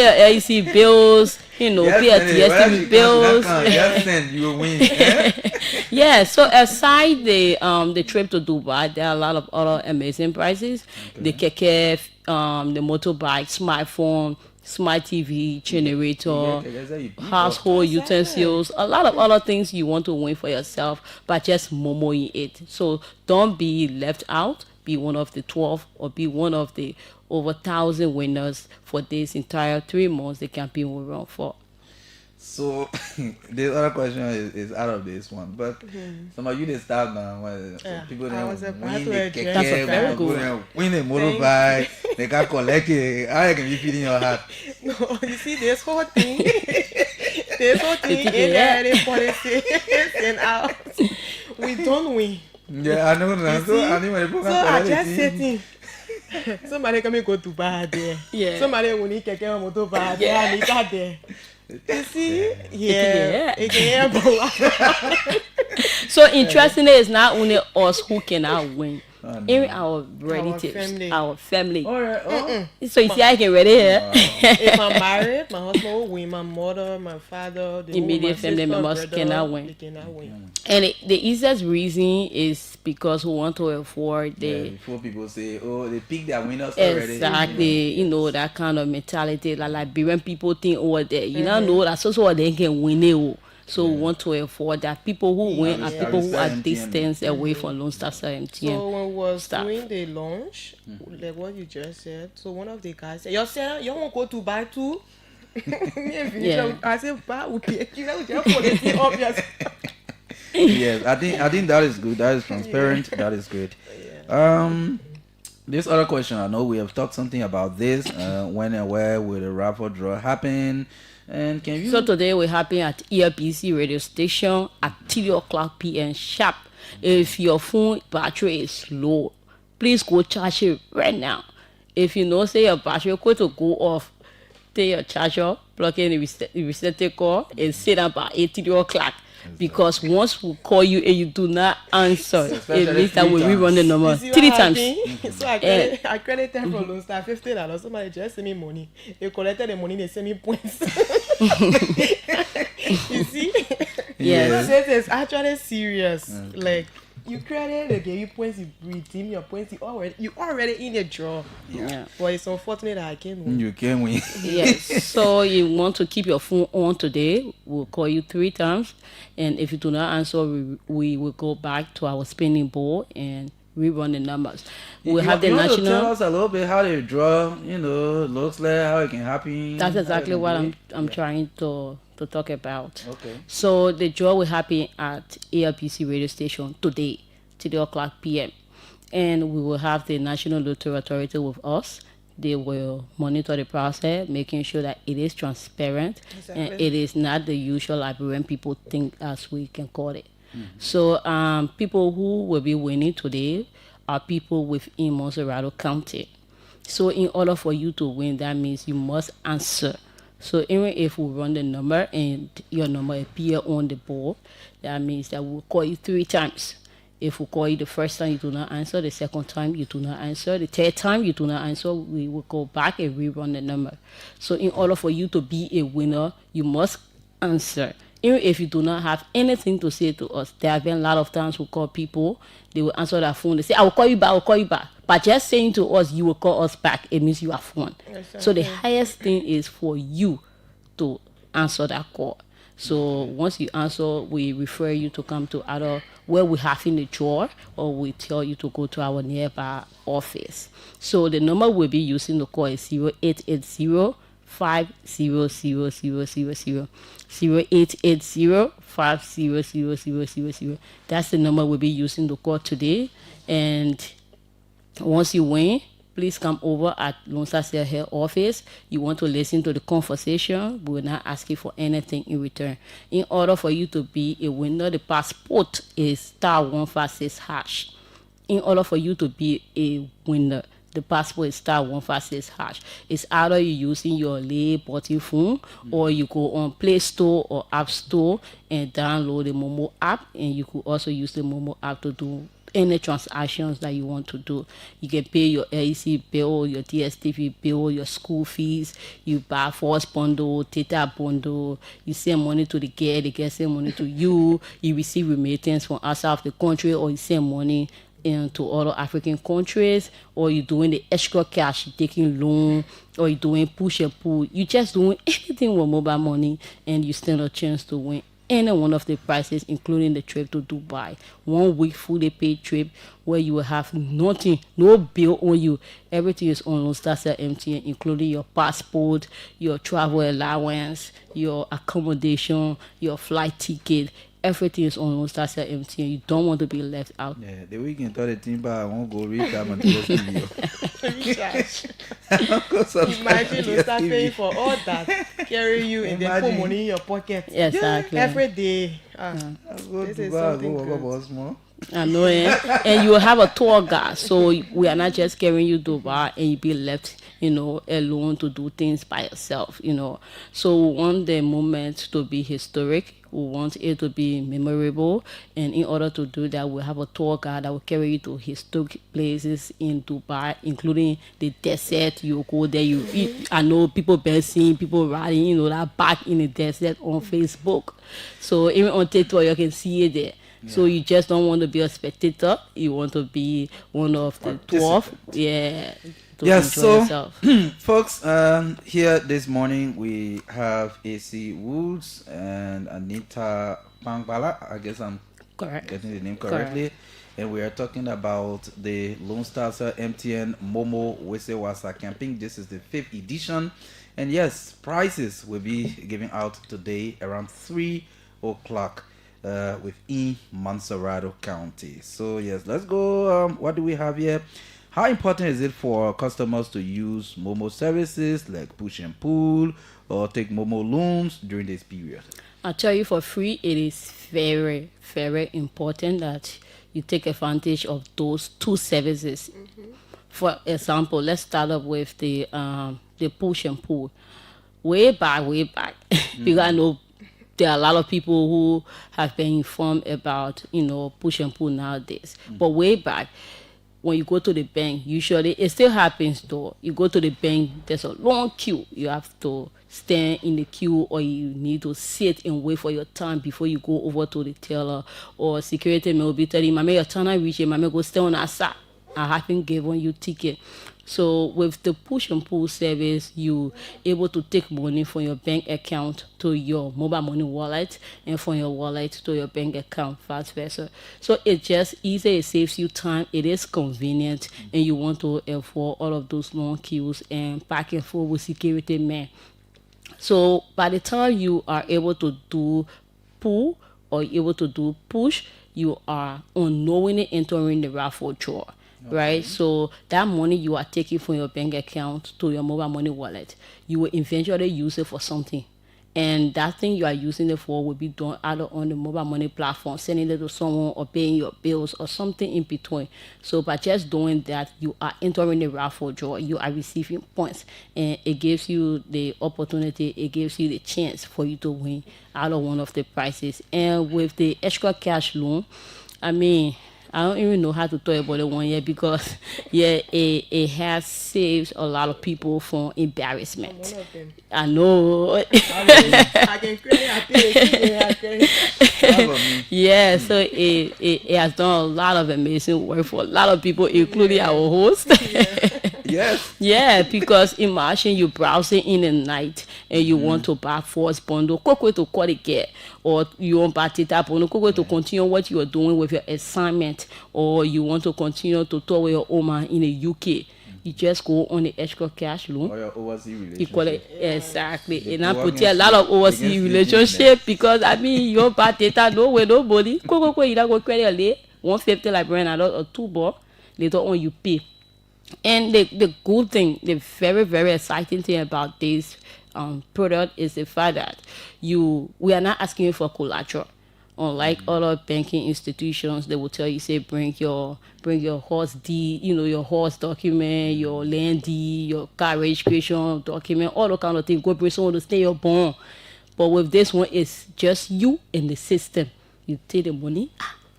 your LEC bills, you know, pay your DSTV bills. You will win. Yeah, so aside the trip to Dubai, there are a lot of other amazing prizes. The keke, the motorbike, smartphone, smart TV, generator, household utensils, a lot of other things you want to win for yourself, but just momoing it. So don't be left out. Be one of the 12 or be one of the over 1,000 winners for this entire 3 months the campaign will run for. So the other question is out of this one, but some of you they start now. So people don't win the keke, win the motorbike, they can collect it. How you can be feeding your heart? No, you see this whole thing, in there, the policy and out. We don't win. Yeah, I know that. So I just sitting. Somebody come and go to bar there. Yeah. Somebody will need keke motor bar there. I need that there. You see? Yeah. So interestingly, it's not only us who cannot win. Even our relatives, our family. All right. So you see, I can ready here. If I'm married, my husband will win. My mother, my father, the immediate family members cannot win. They cannot win. And the easiest reason is because we want to afford before people say, oh, they pick their winners already. Exactly. You know, that kind of mentality. Like Liberian people think, oh, you don't know that so they can win it. So we want to afford that people who win are people who are distance away from Lone Star 17. So when we was doing the launch, like what you just said, so one of the guys said, you won't go to buy too? I said, buy, we pay. You know, just put it obvious. Yes, I think that is good. That is transparent. That is good. This other question, I know we have talked something about this. When and where will the raffle draw happen? And can you? So today we're happening at ERBC radio station at 3:00 p.m. sharp. If your phone battery is low, please go charge it right now. If you know say your battery is going to go off, take your charger, plug in the receptacle, and sit down by 3:00. Because once we call you and you do not answer, it means that we rerun the number 3 times. So I credited from Lone Star $50. Somebody just sent me money. They collected the money, they sent me points. You see? Yes. So it's actually serious. Like you credit, they give you points, you redeem your points, you already in the draw. Yeah. But it's unfortunate that I can't win. You can win. Yes. So you want to keep your phone on today, we'll call you 3 times. And if you do not answer, we will go back to our spinning board and rerun the numbers. We'll have the national. Want to tell us a little bit how they draw, looks like, how it can happen. That's exactly what I'm trying to talk about. Okay. So the draw will happen at ARPC radio station today, 3:00 p.m. And we will have the National Lottery Authority with us. They will monitor the process, making sure that it is transparent and Exactly. it is not the usual Liberian people think as we can call it. So people who will be winning today are people within Monserrado County. So in order for you to win, that means you must answer. So even if we run the number and your number appear on the board, that means that we'll call you 3 times. If we call you the first time, you do not answer. The second time, you do not answer. The third time, you do not answer. We will go back and rerun the number. So in order for you to be a winner, you must answer. Even if you do not have anything to say to us, there have been a lot of times we call people, they will answer their phone, they say, I will call you back, I will call you back. But just saying to us, you will call us back, it means you have won. So the highest thing is for you to answer that call. So once you answer, we refer you to come to either where we have in the drawer, or we tell you to go to our nearby office. So the number we'll be using to call is 0880 5000000. 0880 5000000. That's the number we'll be using to call today. And once you win, please come over at Lone Star Cell Head office. You want to listen to the conversation. We will not ask you for anything in return. In order for you to be a winner, the passport is *156#. In order for you to be a winner, the passport is *156#. It's either you using your lay button phone, or you go on Play Store or App Store and download the Momo app, and you could also use the Momo app to do any transactions that you want to do. You can pay your LEC bill, your DSTV bill, your school fees. You buy force bundle, data bundle. You send money to the girl, the girl send money to you. You receive remittance from outside of the country, or you send money into other African countries, or you're doing the extra cash, you're taking loan, or you're doing push and pull. You just doing anything with mobile money, and you stand a chance to win any one of the prizes, including the trip to Dubai. 1 week fully paid trip where you will have nothing, no bill on you. Everything is on Lone Star Cell MTN, including your passport, your travel allowance, your accommodation, your flight ticket. Everything is on Lone Star Cell MTN. You don't want to be left out. Yeah, the weekend thought the team, but I won't go read that material video. Recharge. Imagine you start paying for all that, carry you and then put money in your pocket. Exactly. Every day. This is something good. I know, and you will have a tour guide, so we are not just carrying you to Dubai and you be left, alone to do things by yourself, So we want the moment to be historic. We want it to be memorable, and in order to do that, we have a tour guide that will carry you to historic places in Dubai, including the desert. You go there, you eat. I know people been seeing people riding, that back in the desert on Facebook. So even on TikTok, you can see it there. Yeah. So you just don't want to be a spectator. You want to be one of the 12. Yeah. Yes, so folks, here this morning we have AC Woods and Anita Pangbala. I guess I'm getting the name correctly. Correct. And we are talking about the Lone Star Cell MTN Momo Wesewasa campaign. This is the 5th edition. And yes, prizes will be given out today around 3 o'clock. Within Monserrado County. So yes, let's go. What do we have here? How important is it for customers to use Momo services like push and pull or take Momo loans during this period? I'll tell you for free, it is very, very important that you take advantage of those 2 services. For example, let's start up with the push and pull. Way back, because I know there are a lot of people who have been informed about, push and pull nowadays. But way back, when you go to the bank, usually, it still happens though. You go to the bank, there's a long queue. You have to stand in the queue, or you need to sit and wait for your turn before you go over to the teller. Or security may be telling you, "Mama, your turn has reached, Mama, go stay on that side. I haven't given you ticket." So with the push and pull service, you able to take money from your bank account to your mobile money wallet, and from your wallet to your bank account, vice versa. So it's just easy, it saves you time, it is convenient, and you want to avoid all of those long queues and back and forth with security men. So by the time you are able to do pull or able to do push, you are unknowingly entering the raffle draw. right? So that money you are taking from your bank account to your mobile money wallet, you will eventually use it for something. And that thing you are using it for will be done either on the mobile money platform, sending it to someone or paying your bills or something in between. So by just doing that, you are entering the raffle draw, you are receiving points, and it gives you the opportunity, it gives you the chance for you to win out of one of the prizes. And with the extra cash loan, I mean, I don't even know how to talk about it one yet because, yeah, it has saved a lot of people from embarrassment. I'm one of them. I know. I can credit. Yeah, so it has done a lot of amazing work for a lot of people, including our host. Yes. Yeah, because imagine you browsing in the night and you want to buy force bundle, quick way to call it get, or you want buy data bundle, quick way to continue what you are doing with your assignment, or you want to continue to talk with your Oma in the UK. You just go on the extra cash loan. Or your overseas relationship. You call it exactly. They And I go put a against lot you- of overseas against you relationship because I mean you don't buy data no way nobody. Quick, you don't go credit a late 150 like brand or $2 later on you pay. And the good thing, the very, very exciting thing about this product is the fact that we are not asking you for collateral. Unlike other banking institutions, they will tell you, say, bring your horse deed, your horse document, your land deed, your car registration document, all those kind of things. Go bring someone to stay your bond. But with this one, it's just you and the system. You take the money,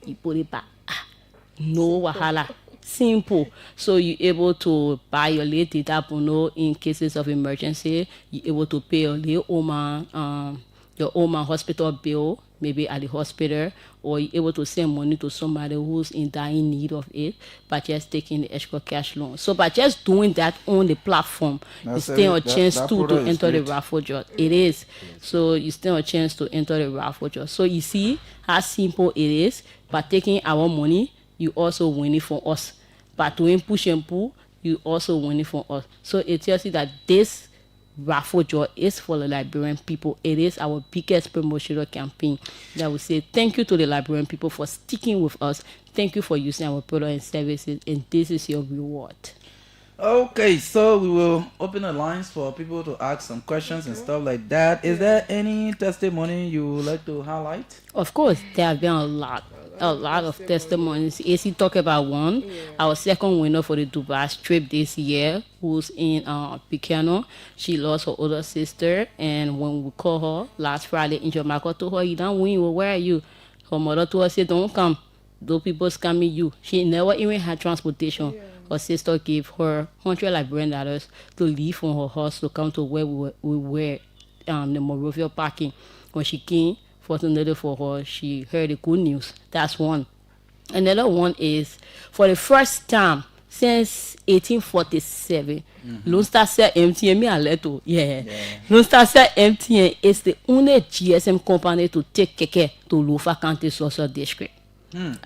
you put it back. No wahala. Simple. So you're able to buy your late data bundle in cases of emergency. You're able to pay your late your hospital bill, maybe at the hospital, or you're able to send money to somebody who's in dire need of it by just taking the extra cash loan. So by just doing that on the platform, you stand a chance to enter the raffle draw. It is. So you stand a chance to enter the raffle draw. So you see how simple it is. By taking our money, you also win it for us. By doing push and pull, you also win it for us. So it tells you that this raffle draw is for the Liberian people. It is our biggest promotional campaign. That will say thank you to the Liberian people for sticking with us. Thank you for using our product and services, and this is your reward. Okay, so we will open the lines for people to ask some questions and stuff like that. Is there any testimony you would like to highlight? Of course, there have been a lot of testimonies. AC talk about one. Our second winner for the Dubai trip this year, who's in Picano. She lost her older sister, and when we called her last Friday in Jamaica, told her, "You don't win. Well, where are you?" Her mother told her, "Say, don't come. Those people scamming you." She never even had transportation. Her sister gave her $100 to leave from her house to come to where we were, the Morovia parking. When she came, fortunately for her, she heard the good news. That's one. Another one is, for the first time since 1847, Lone Star Cell MTN, me and Leto, Lone Star Cell MTN is the only GSM company to take Keke to Lofa County Social District.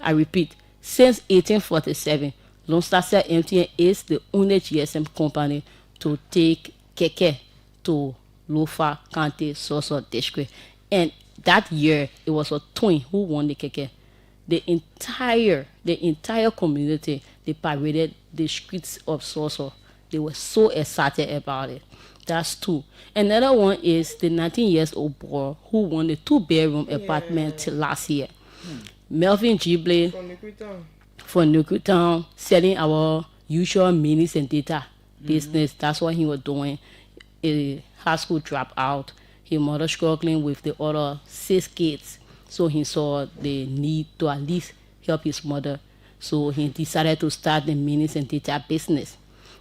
I repeat, since 1847, Lone Star Cell MTN is the only GSM company to take Keke to Lofa County Social District. And that year, it was a twin who won the Keke. The entire community, they paraded the streets of Soso. They were so excited about it. That's two. Another one is the 19-year-old boy who won the 2-bedroom apartment last year. Melvin Gibley from Newtown, selling our usual minis and data business. That's what he was doing. A high school dropout. His mother struggling with the other 6 kids. So he saw the need to at least help his mother. So he decided to start the minis and data business.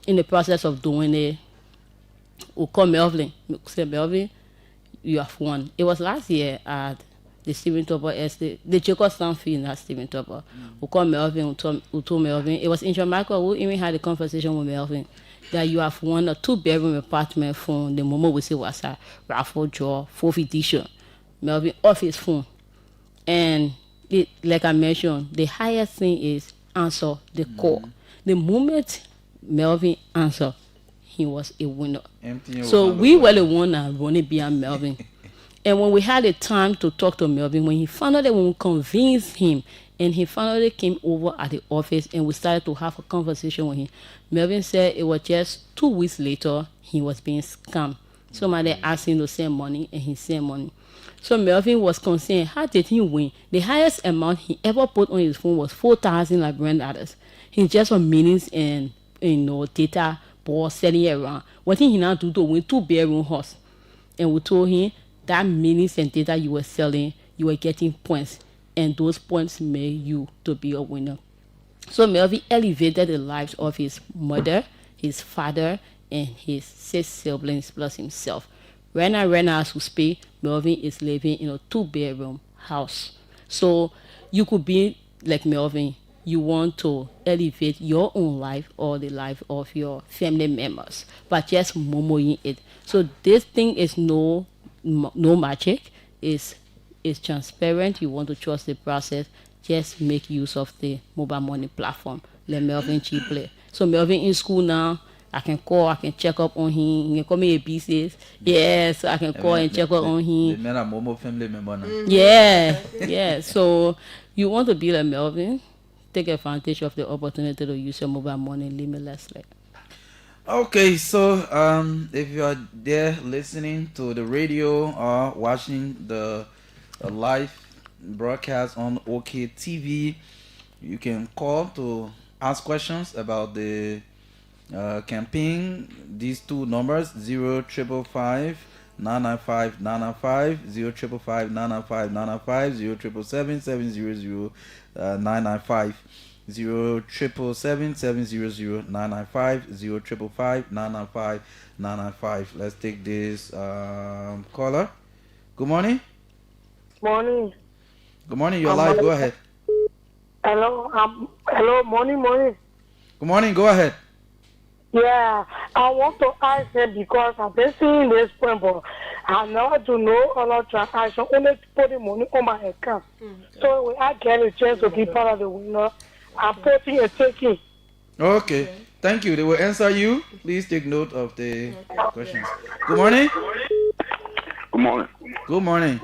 In the process of doing it, we call Melvin. We say, "Melvin, you have won." It was last year at the Stephen Topper Estate, the Jacob Field, not Stephen Topper. We called Melvin, we told Melvin. It was in Jamaica. We even had a conversation with Melvin that you have won a 2-bedroom apartment from the moment we say was a raffle draw, 4th edition. Melvin off his phone. And like I mentioned, the highest thing is answer the call. The moment Melvin answered, he was a winner. So we were the one that running behind Melvin. And when we had the time to talk to Melvin, when he found out that when we convinced him And he finally came over at the office and we started to have a conversation with him. Melvin said it was just 2 weeks later he was being scammed. Somebody asked him to send money and he sent money. So Melvin was concerned, how did he win? The highest amount he ever put on his phone was 4,000 Liberian dollars. He just on minutes and data ball selling it around. What did he now do to win 2-bedroom house? And we told him that minutes and data you were selling, you were getting points. And those points made you to be a winner. So Melvin elevated the lives of his mother, his father, and his 6 siblings plus himself. Right now as we speak, Melvin is living in a 2-bedroom house. So you could be like Melvin. You want to elevate your own life or the life of your family members, but just momoing it. So this thing is no magic. It's transparent. You want to trust the process. Just make use of the mobile money platform. Let Melvin cheaply. So Melvin in school now. I can call, I can check up on him. He can call me a business. Yes, I can call and check up on him. The men are Momo family member now. Yeah. So you want to be like Melvin, take advantage of the opportunity to use your mobile money limitlessly. Okay, so if you are there listening to the radio or watching the live broadcast on OK TV, you can call to ask questions about the campaign. These 2 numbers 0555 995 995 0555 995 995 0777 700 995 0777 700 995 0555 995 995. Let's take this caller. Good morning. Morning. Good morning. You're live. Go ahead. Hello. Hello. Morning. Good morning. Go ahead. Yeah, I want to ask them because I've been seeing this point, but I know to know a lot of transaction. Only putting money on my account. So when I get a chance to be part of the winner, I'm putting and taking. Okay. Thank you. They will answer you. Please take note of the questions. Good morning. Good morning. Good morning.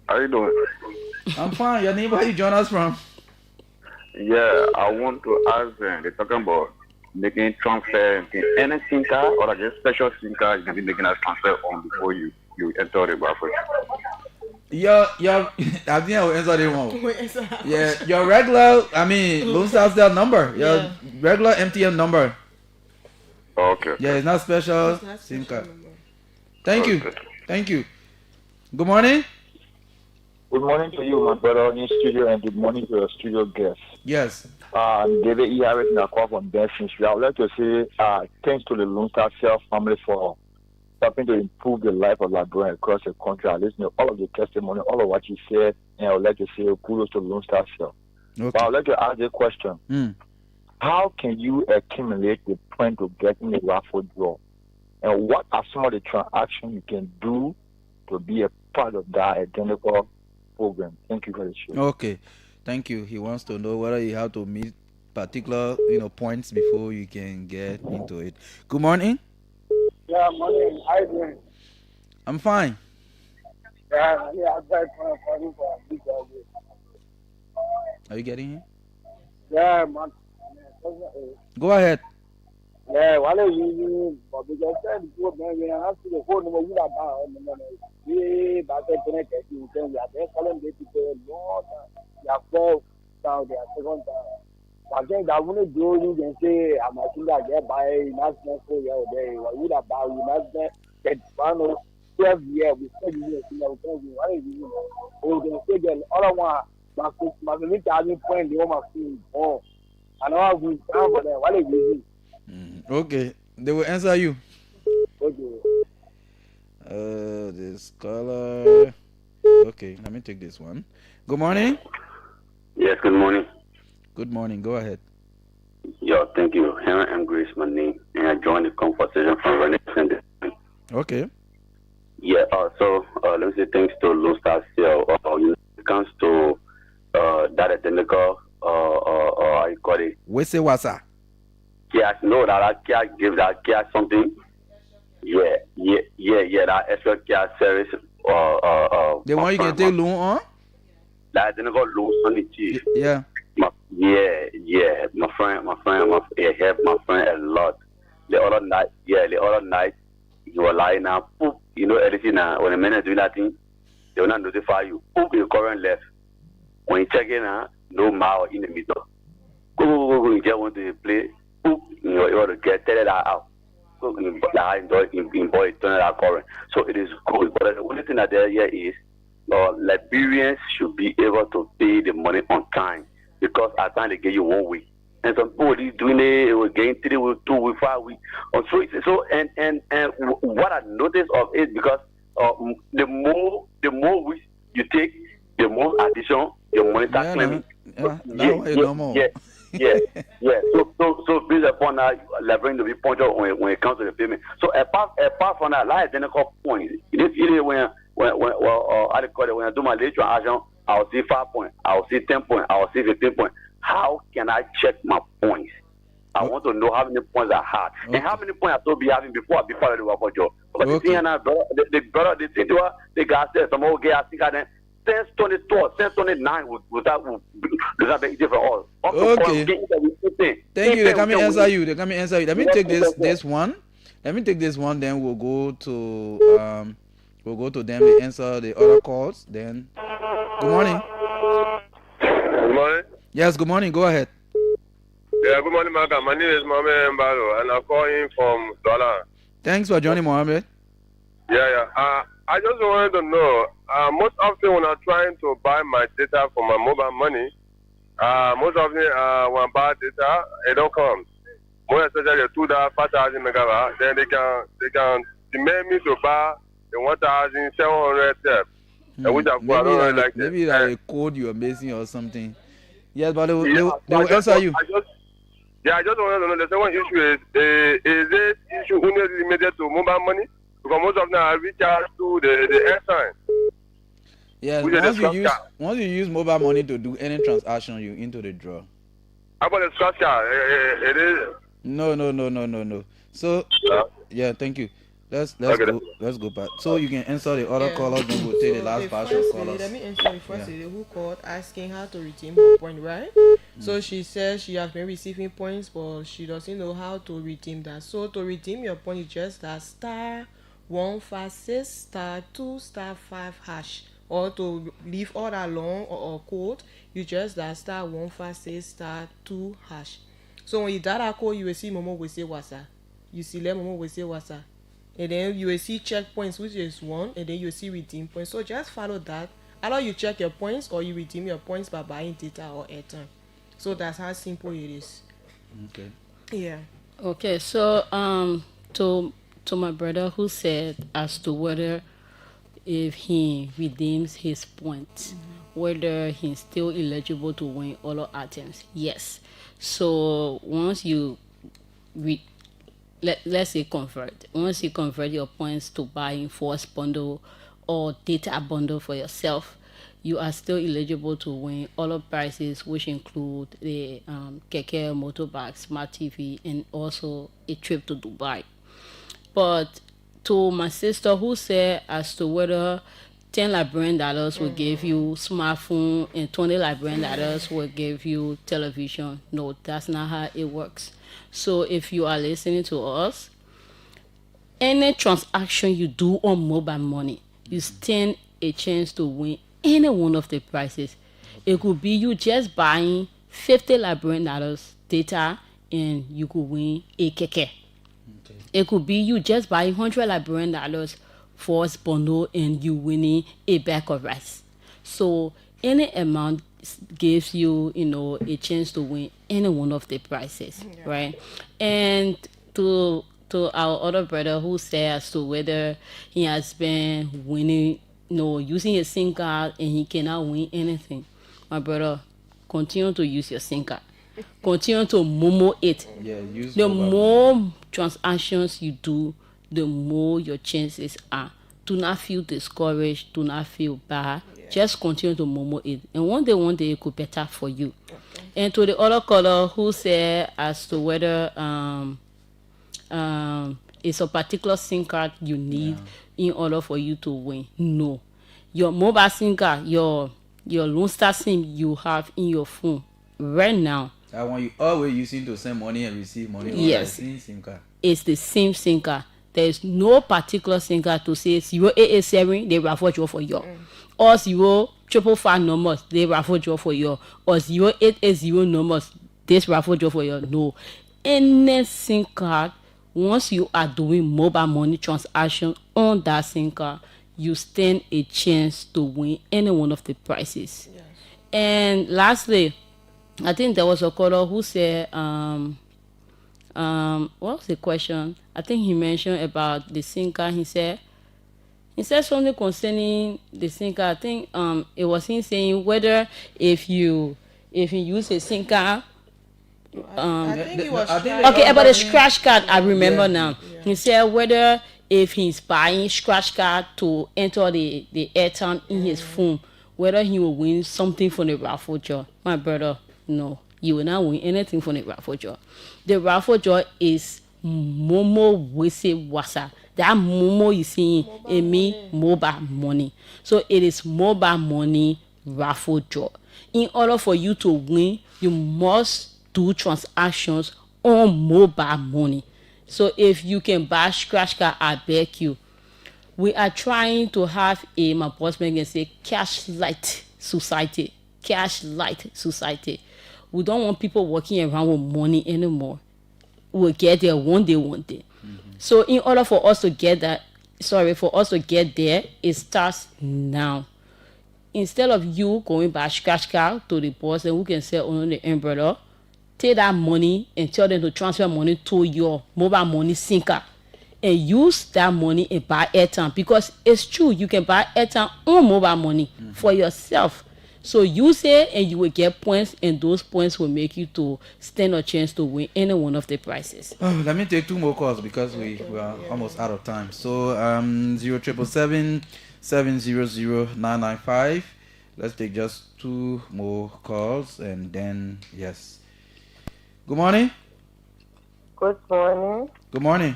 How you doing? I'm fine. Your name, where you join us from? Yeah, I want to ask them. They're talking about making transfer in any SIM card or just special SIM card you can be making a transfer on before you enter the buffer. I think I will answer the one. Yeah, your regular, Lone Star Cell number. Your regular MTN number. Okay. Yeah, it's not special SIM card. Thank you. Good morning. Good morning to you, my brother in studio, and good morning to your studio guests. Yes. David E. Harris Nakwa from Benson Street. I would like to say thanks to the Lone Star Cell family for helping to improve the life of Liberians across the country. I listened to all of the testimony, all of what you said, and I would like to say kudos to Lone Star Cell. Okay. But I would like to ask you a question. How can you accumulate the point to get in the raffle draw? And what are some of the transactions you can do to be a part of that identical program? Thank you for the show. Okay. Thank you. He wants to know whether you have to meet particular points before you can get into it. Good morning. Yeah, morning. How you doing? I'm fine. Yeah, I'm very calling for a big dog. Are you getting it? Yeah, man. Go ahead. Yeah, while you but because said go man, we have to the phone number you are down. We back at the next you can we are there calling the people more than you down there second time. Again, that wouldn't do you can say I'm a thing I get by national for your day. What would about you not get 12 years we said you know what is you oh they say again all I want my having point the home of oh I know we stand for them. What is you? Okay, they will answer you. Okay. This color. Okay, let me take this one. Good morning. Yes, good morning. Good morning. Go ahead. Yeah, thank you. Henry and Grace, my name, and I joined the conversation from Renaissance. Okay. Yeah. So let me say thanks to Lone Star Cell. When it comes to that identical, how you call it? What's it? What's that? Cash, no, that cash give that cash something. Yeah, that extra cash service. The one you can take loan on? Like they never lose on the chief. Yeah. My friend, it helped my friend a lot. The other night, he was lying now. Poop, you know everything now. When a man is doing that thing, they will not notify you. Poop, your current left. When you check in, no mile in the middle. Go, you just want to play. Poop, you want to get tell it out. So in boy, turn it out current. So it is good. But the only thing that there here is, Liberians should be able to pay the money on time because at times they get you 1 week. And some people is doing it, we're getting 3 weeks, 2 weeks, 5 weeks. And what I noticed of it because the more weeks you take, the more addition your money start claiming. Yeah. So based upon that, leveraging to be point out when it comes to the payment. So apart from that, like then a couple points. It when I call it when I do my late transaction, I'll see 5 points, I'll see 10 points, I'll see 15 points. How can I check my points? I want to know how many points I had and how many points I should be having before I be part of the work for job. But the thing now, the thing the guy said some old guy I think I then since 22, since 29 without be different all. Okay. Thank you. They come and answer you. Let me take this one. Then we'll go to them and answer the other calls. Then good morning. Good morning. Yes, good morning. Go ahead. Yeah, good morning, Marka. My name is Mohamed Mbalo, and I'm calling from Douala. Thanks for joining, Mohamed. Yeah. I just wanted to know, most often when I'm trying to buy my data for my mobile money, most often when I buy data, it don't come. More especially the 5,000 megabytes, then they can demand me to buy the 1,700 tab. Which I don't really like. Maybe like a code you're missing or something. Yes, but they will answer you. I just want to know the second issue is this issue only limited to mobile money? Because most of them are recharge to the airtime. Yes, once you use mobile money to do any transaction, you into the draw. How about the scratch card? It is. No. So yeah, thank you. Let's go back. So you can answer the other caller, then we'll take the last partial callers. Let me answer the first lady who called asking how to redeem her point, right? So she says she has been receiving points, but she doesn't know how to redeem that. So to redeem your point, you just *156 *2 *5#. Or to leave all that long or code, you just *156 *2#. So when you dial that code, you will see Momo will say wasa. You see Momo will say wasa. And then you will see checkpoints, which is 1, and then you will see redeem points. So just follow that. Either you check your points or you redeem your points by buying data or airtime. So that's how simple it is. Okay. Yeah. Okay, so to my brother who said as to whether if he redeems his points, whether he's still eligible to win all of items. Yes. So once you let's say convert. Once you convert your points to buying force bundle or data bundle for yourself, you are still eligible to win all of prizes, which include the keke, motorbike, smart TV, and also a trip to Dubai. But to my sister who said as to whether $10 will give you smartphone and $20 will give you television. No, that's not how it works. So if you are listening to us, any transaction you do on mobile money, you stand a chance to win any one of the prizes. It could be you just buying $50 data and you could win a keke. It could be you just buying $100 force bundle and you winning a bag of rice. So any amount gives you, a chance to win any one of the prizes, right? And to our other brother who says to whether he has been winning, using a SIM card and he cannot win anything, my brother, continue to use your SIM card. Continue to momo it. The more transactions you do, the more your chances are. Do not feel discouraged. Do not feel bad. Just continue to momo it. And one day it could be better for you. Okay. And to the other caller who said as to whether it's a particular SIM card you need in order for you to win. No. Your mobile SIM card, your your Lone Star SIM you have in your phone right now. That one you always using to send money and receive money. All that Yes, same SIM card. it's the same SIM card. There is no particular SIM card to say 0887 they raffle draw for you, or 0555 numbers they raffle draw for you, or 0880 numbers this raffle draw for you. No, any SIM card, once you are doing mobile money transaction on that SIM card, you stand a chance to win any one of the prizes. Yes. And lastly, I think there was a caller who said, what was the question? I think he mentioned about the SIM card. He said something concerning the SIM card. I think it was him saying whether if you use a SIM card. I think it was Okay, about the scratch card, I remember now. Yeah. He said whether if he's buying scratch card to enter the airtime in his phone, whether he will win something from the raffle draw. My brother, no, you will not win anything from the raffle draw. The raffle draw is Momo Wese Wasa. That Momo you see, it means mobile money. So it is mobile money raffle draw. In order for you to win, you must do transactions on mobile money. So if you can buy scratch card, I beg you. We are trying to have my boss man can say cash light society. Cash light society. We don't want people walking around with money anymore. We'll get there one day. Mm-hmm. So in order for us to get there, it starts now. Instead of you going by scratch card to the boss and who can sell on the umbrella, take that money and tell them to transfer money to your mobile money SIM card and use that money and buy airtime, because it's true, you can buy airtime on mobile money for yourself. So use it and you will get points, and those points will make you to stand a chance to win any one of the prizes. Oh, let me take 2 more calls because we are almost out of time. So 0777 700 995. Let's take just 2 more calls and then yes. Good morning. Good morning. Good morning.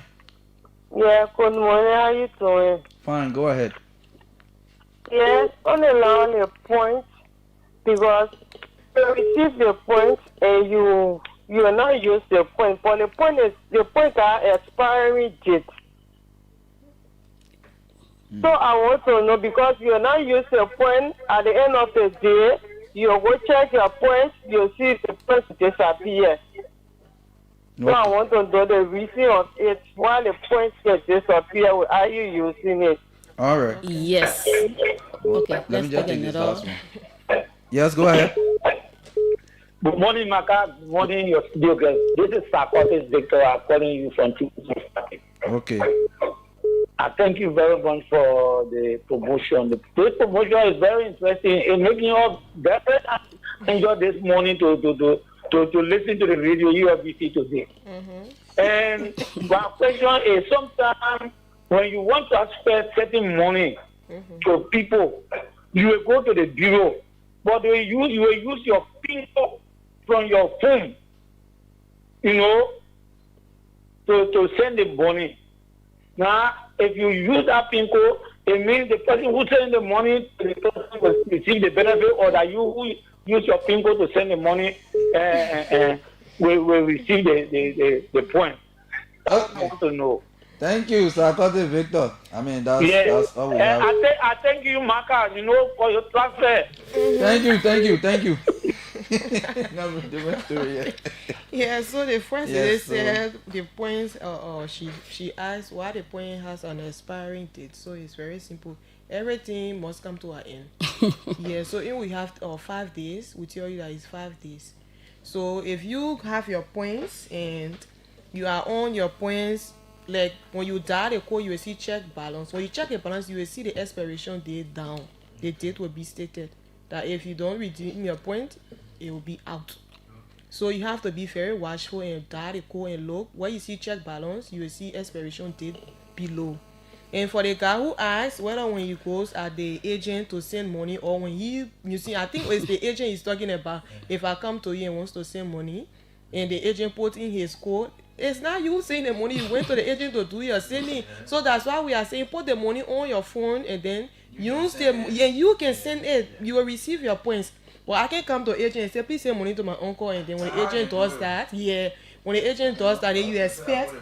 Yeah, good morning. How you doing? Fine, go ahead. Yes, only allow the point, because you receive the point and you will not use the point. But the point are expiring date. So I want to know, because you will not use the point at the end of the day, you go check your points, you see the points disappear. So I want to know the reason of it. Why the points get disappear? Are you using it? All right. Yes. Okay. Let me just take this last one. Yes, go ahead. Good morning, Marka. Good morning, your studio guest. This is Sarkotis Victor. I'm calling you from 2. Okay. I thank you very much for the promotion. This promotion is very interesting. It makes me all very enjoy this morning to listen to the radio UFBC today. Mm-hmm. And my question is, sometimes when you want to transfer certain money to people, you will go to the bureau, but you will use your PIN code from your phone, to send the money. Now, if you use that PIN code, it means the person who sends the money to the person will receive the benefit, or that you who use your PIN code to send the money will receive the point. I want to know. Thank you, Sarkotis Victor. I mean, that's all we have. I thank you, Marka, for your transfer. Thank you. Yeah, so the first Yes, said the points, she asked why the point has an expiring date. So it's very simple. Everything must come to an end. Yeah, so if we have 5 days, we tell you that it's 5 days. So if you have your points and you are on your points, like when you dial the code, you will see check balance. When you check the balance, you will see the expiration date down. The date will be stated that if you don't redeem your point, it will be out. So you have to be very watchful and dial the code and look. When you see check balance, you will see expiration date below. And for the guy who asks whether when he goes at the agent to send money, or when you see, I think it's the agent he's talking about. If I come to you and wants to send money, and the agent put in his code, it's not you saying the money, you went to the agent to do your sending. So that's why we are saying put the money on your phone, and then Use them. Yeah, you can send it. You will receive your points. Well, I can come to agent and say, please send money to my uncle, and then when the agent does that, yeah, when the agent does that, then you expect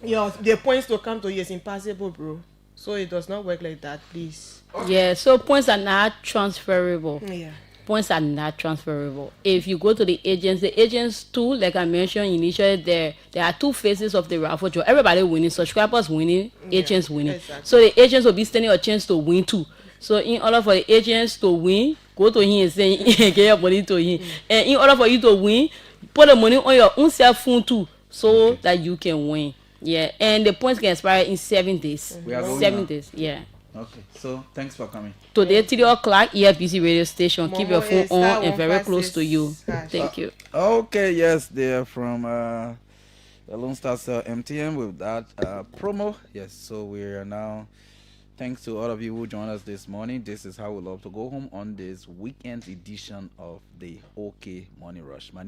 the points to come to you. It's impossible, bro. So it does not work like that, please. Yeah, so points are not transferable. Yeah. Points are not transferable. If you go to the agents too, like I mentioned initially, there are two phases of the raffle draw. Everybody winning, subscribers winning, agents winning. Exactly. So the agents will be standing a chance to win too. So in order for the agents to win, go to him and say get your money to him. And in order for you to win, put the money on your own cell phone too, so that you can win. Yeah, and the points can expire in 7 days. We are going 7 now. days, yeah. Okay, so thanks for coming. Today, 3 o'clock, EFBC radio station. Keep your Momo phone is star on and very close to you. 156 Thank you. Okay, yes, they're from the Lone Star Cell MTN with that promo. Yes, so we are now. Thanks to all of you who joined us this morning. This is how we love to go home on this weekend edition of the OK Morning Rush. My name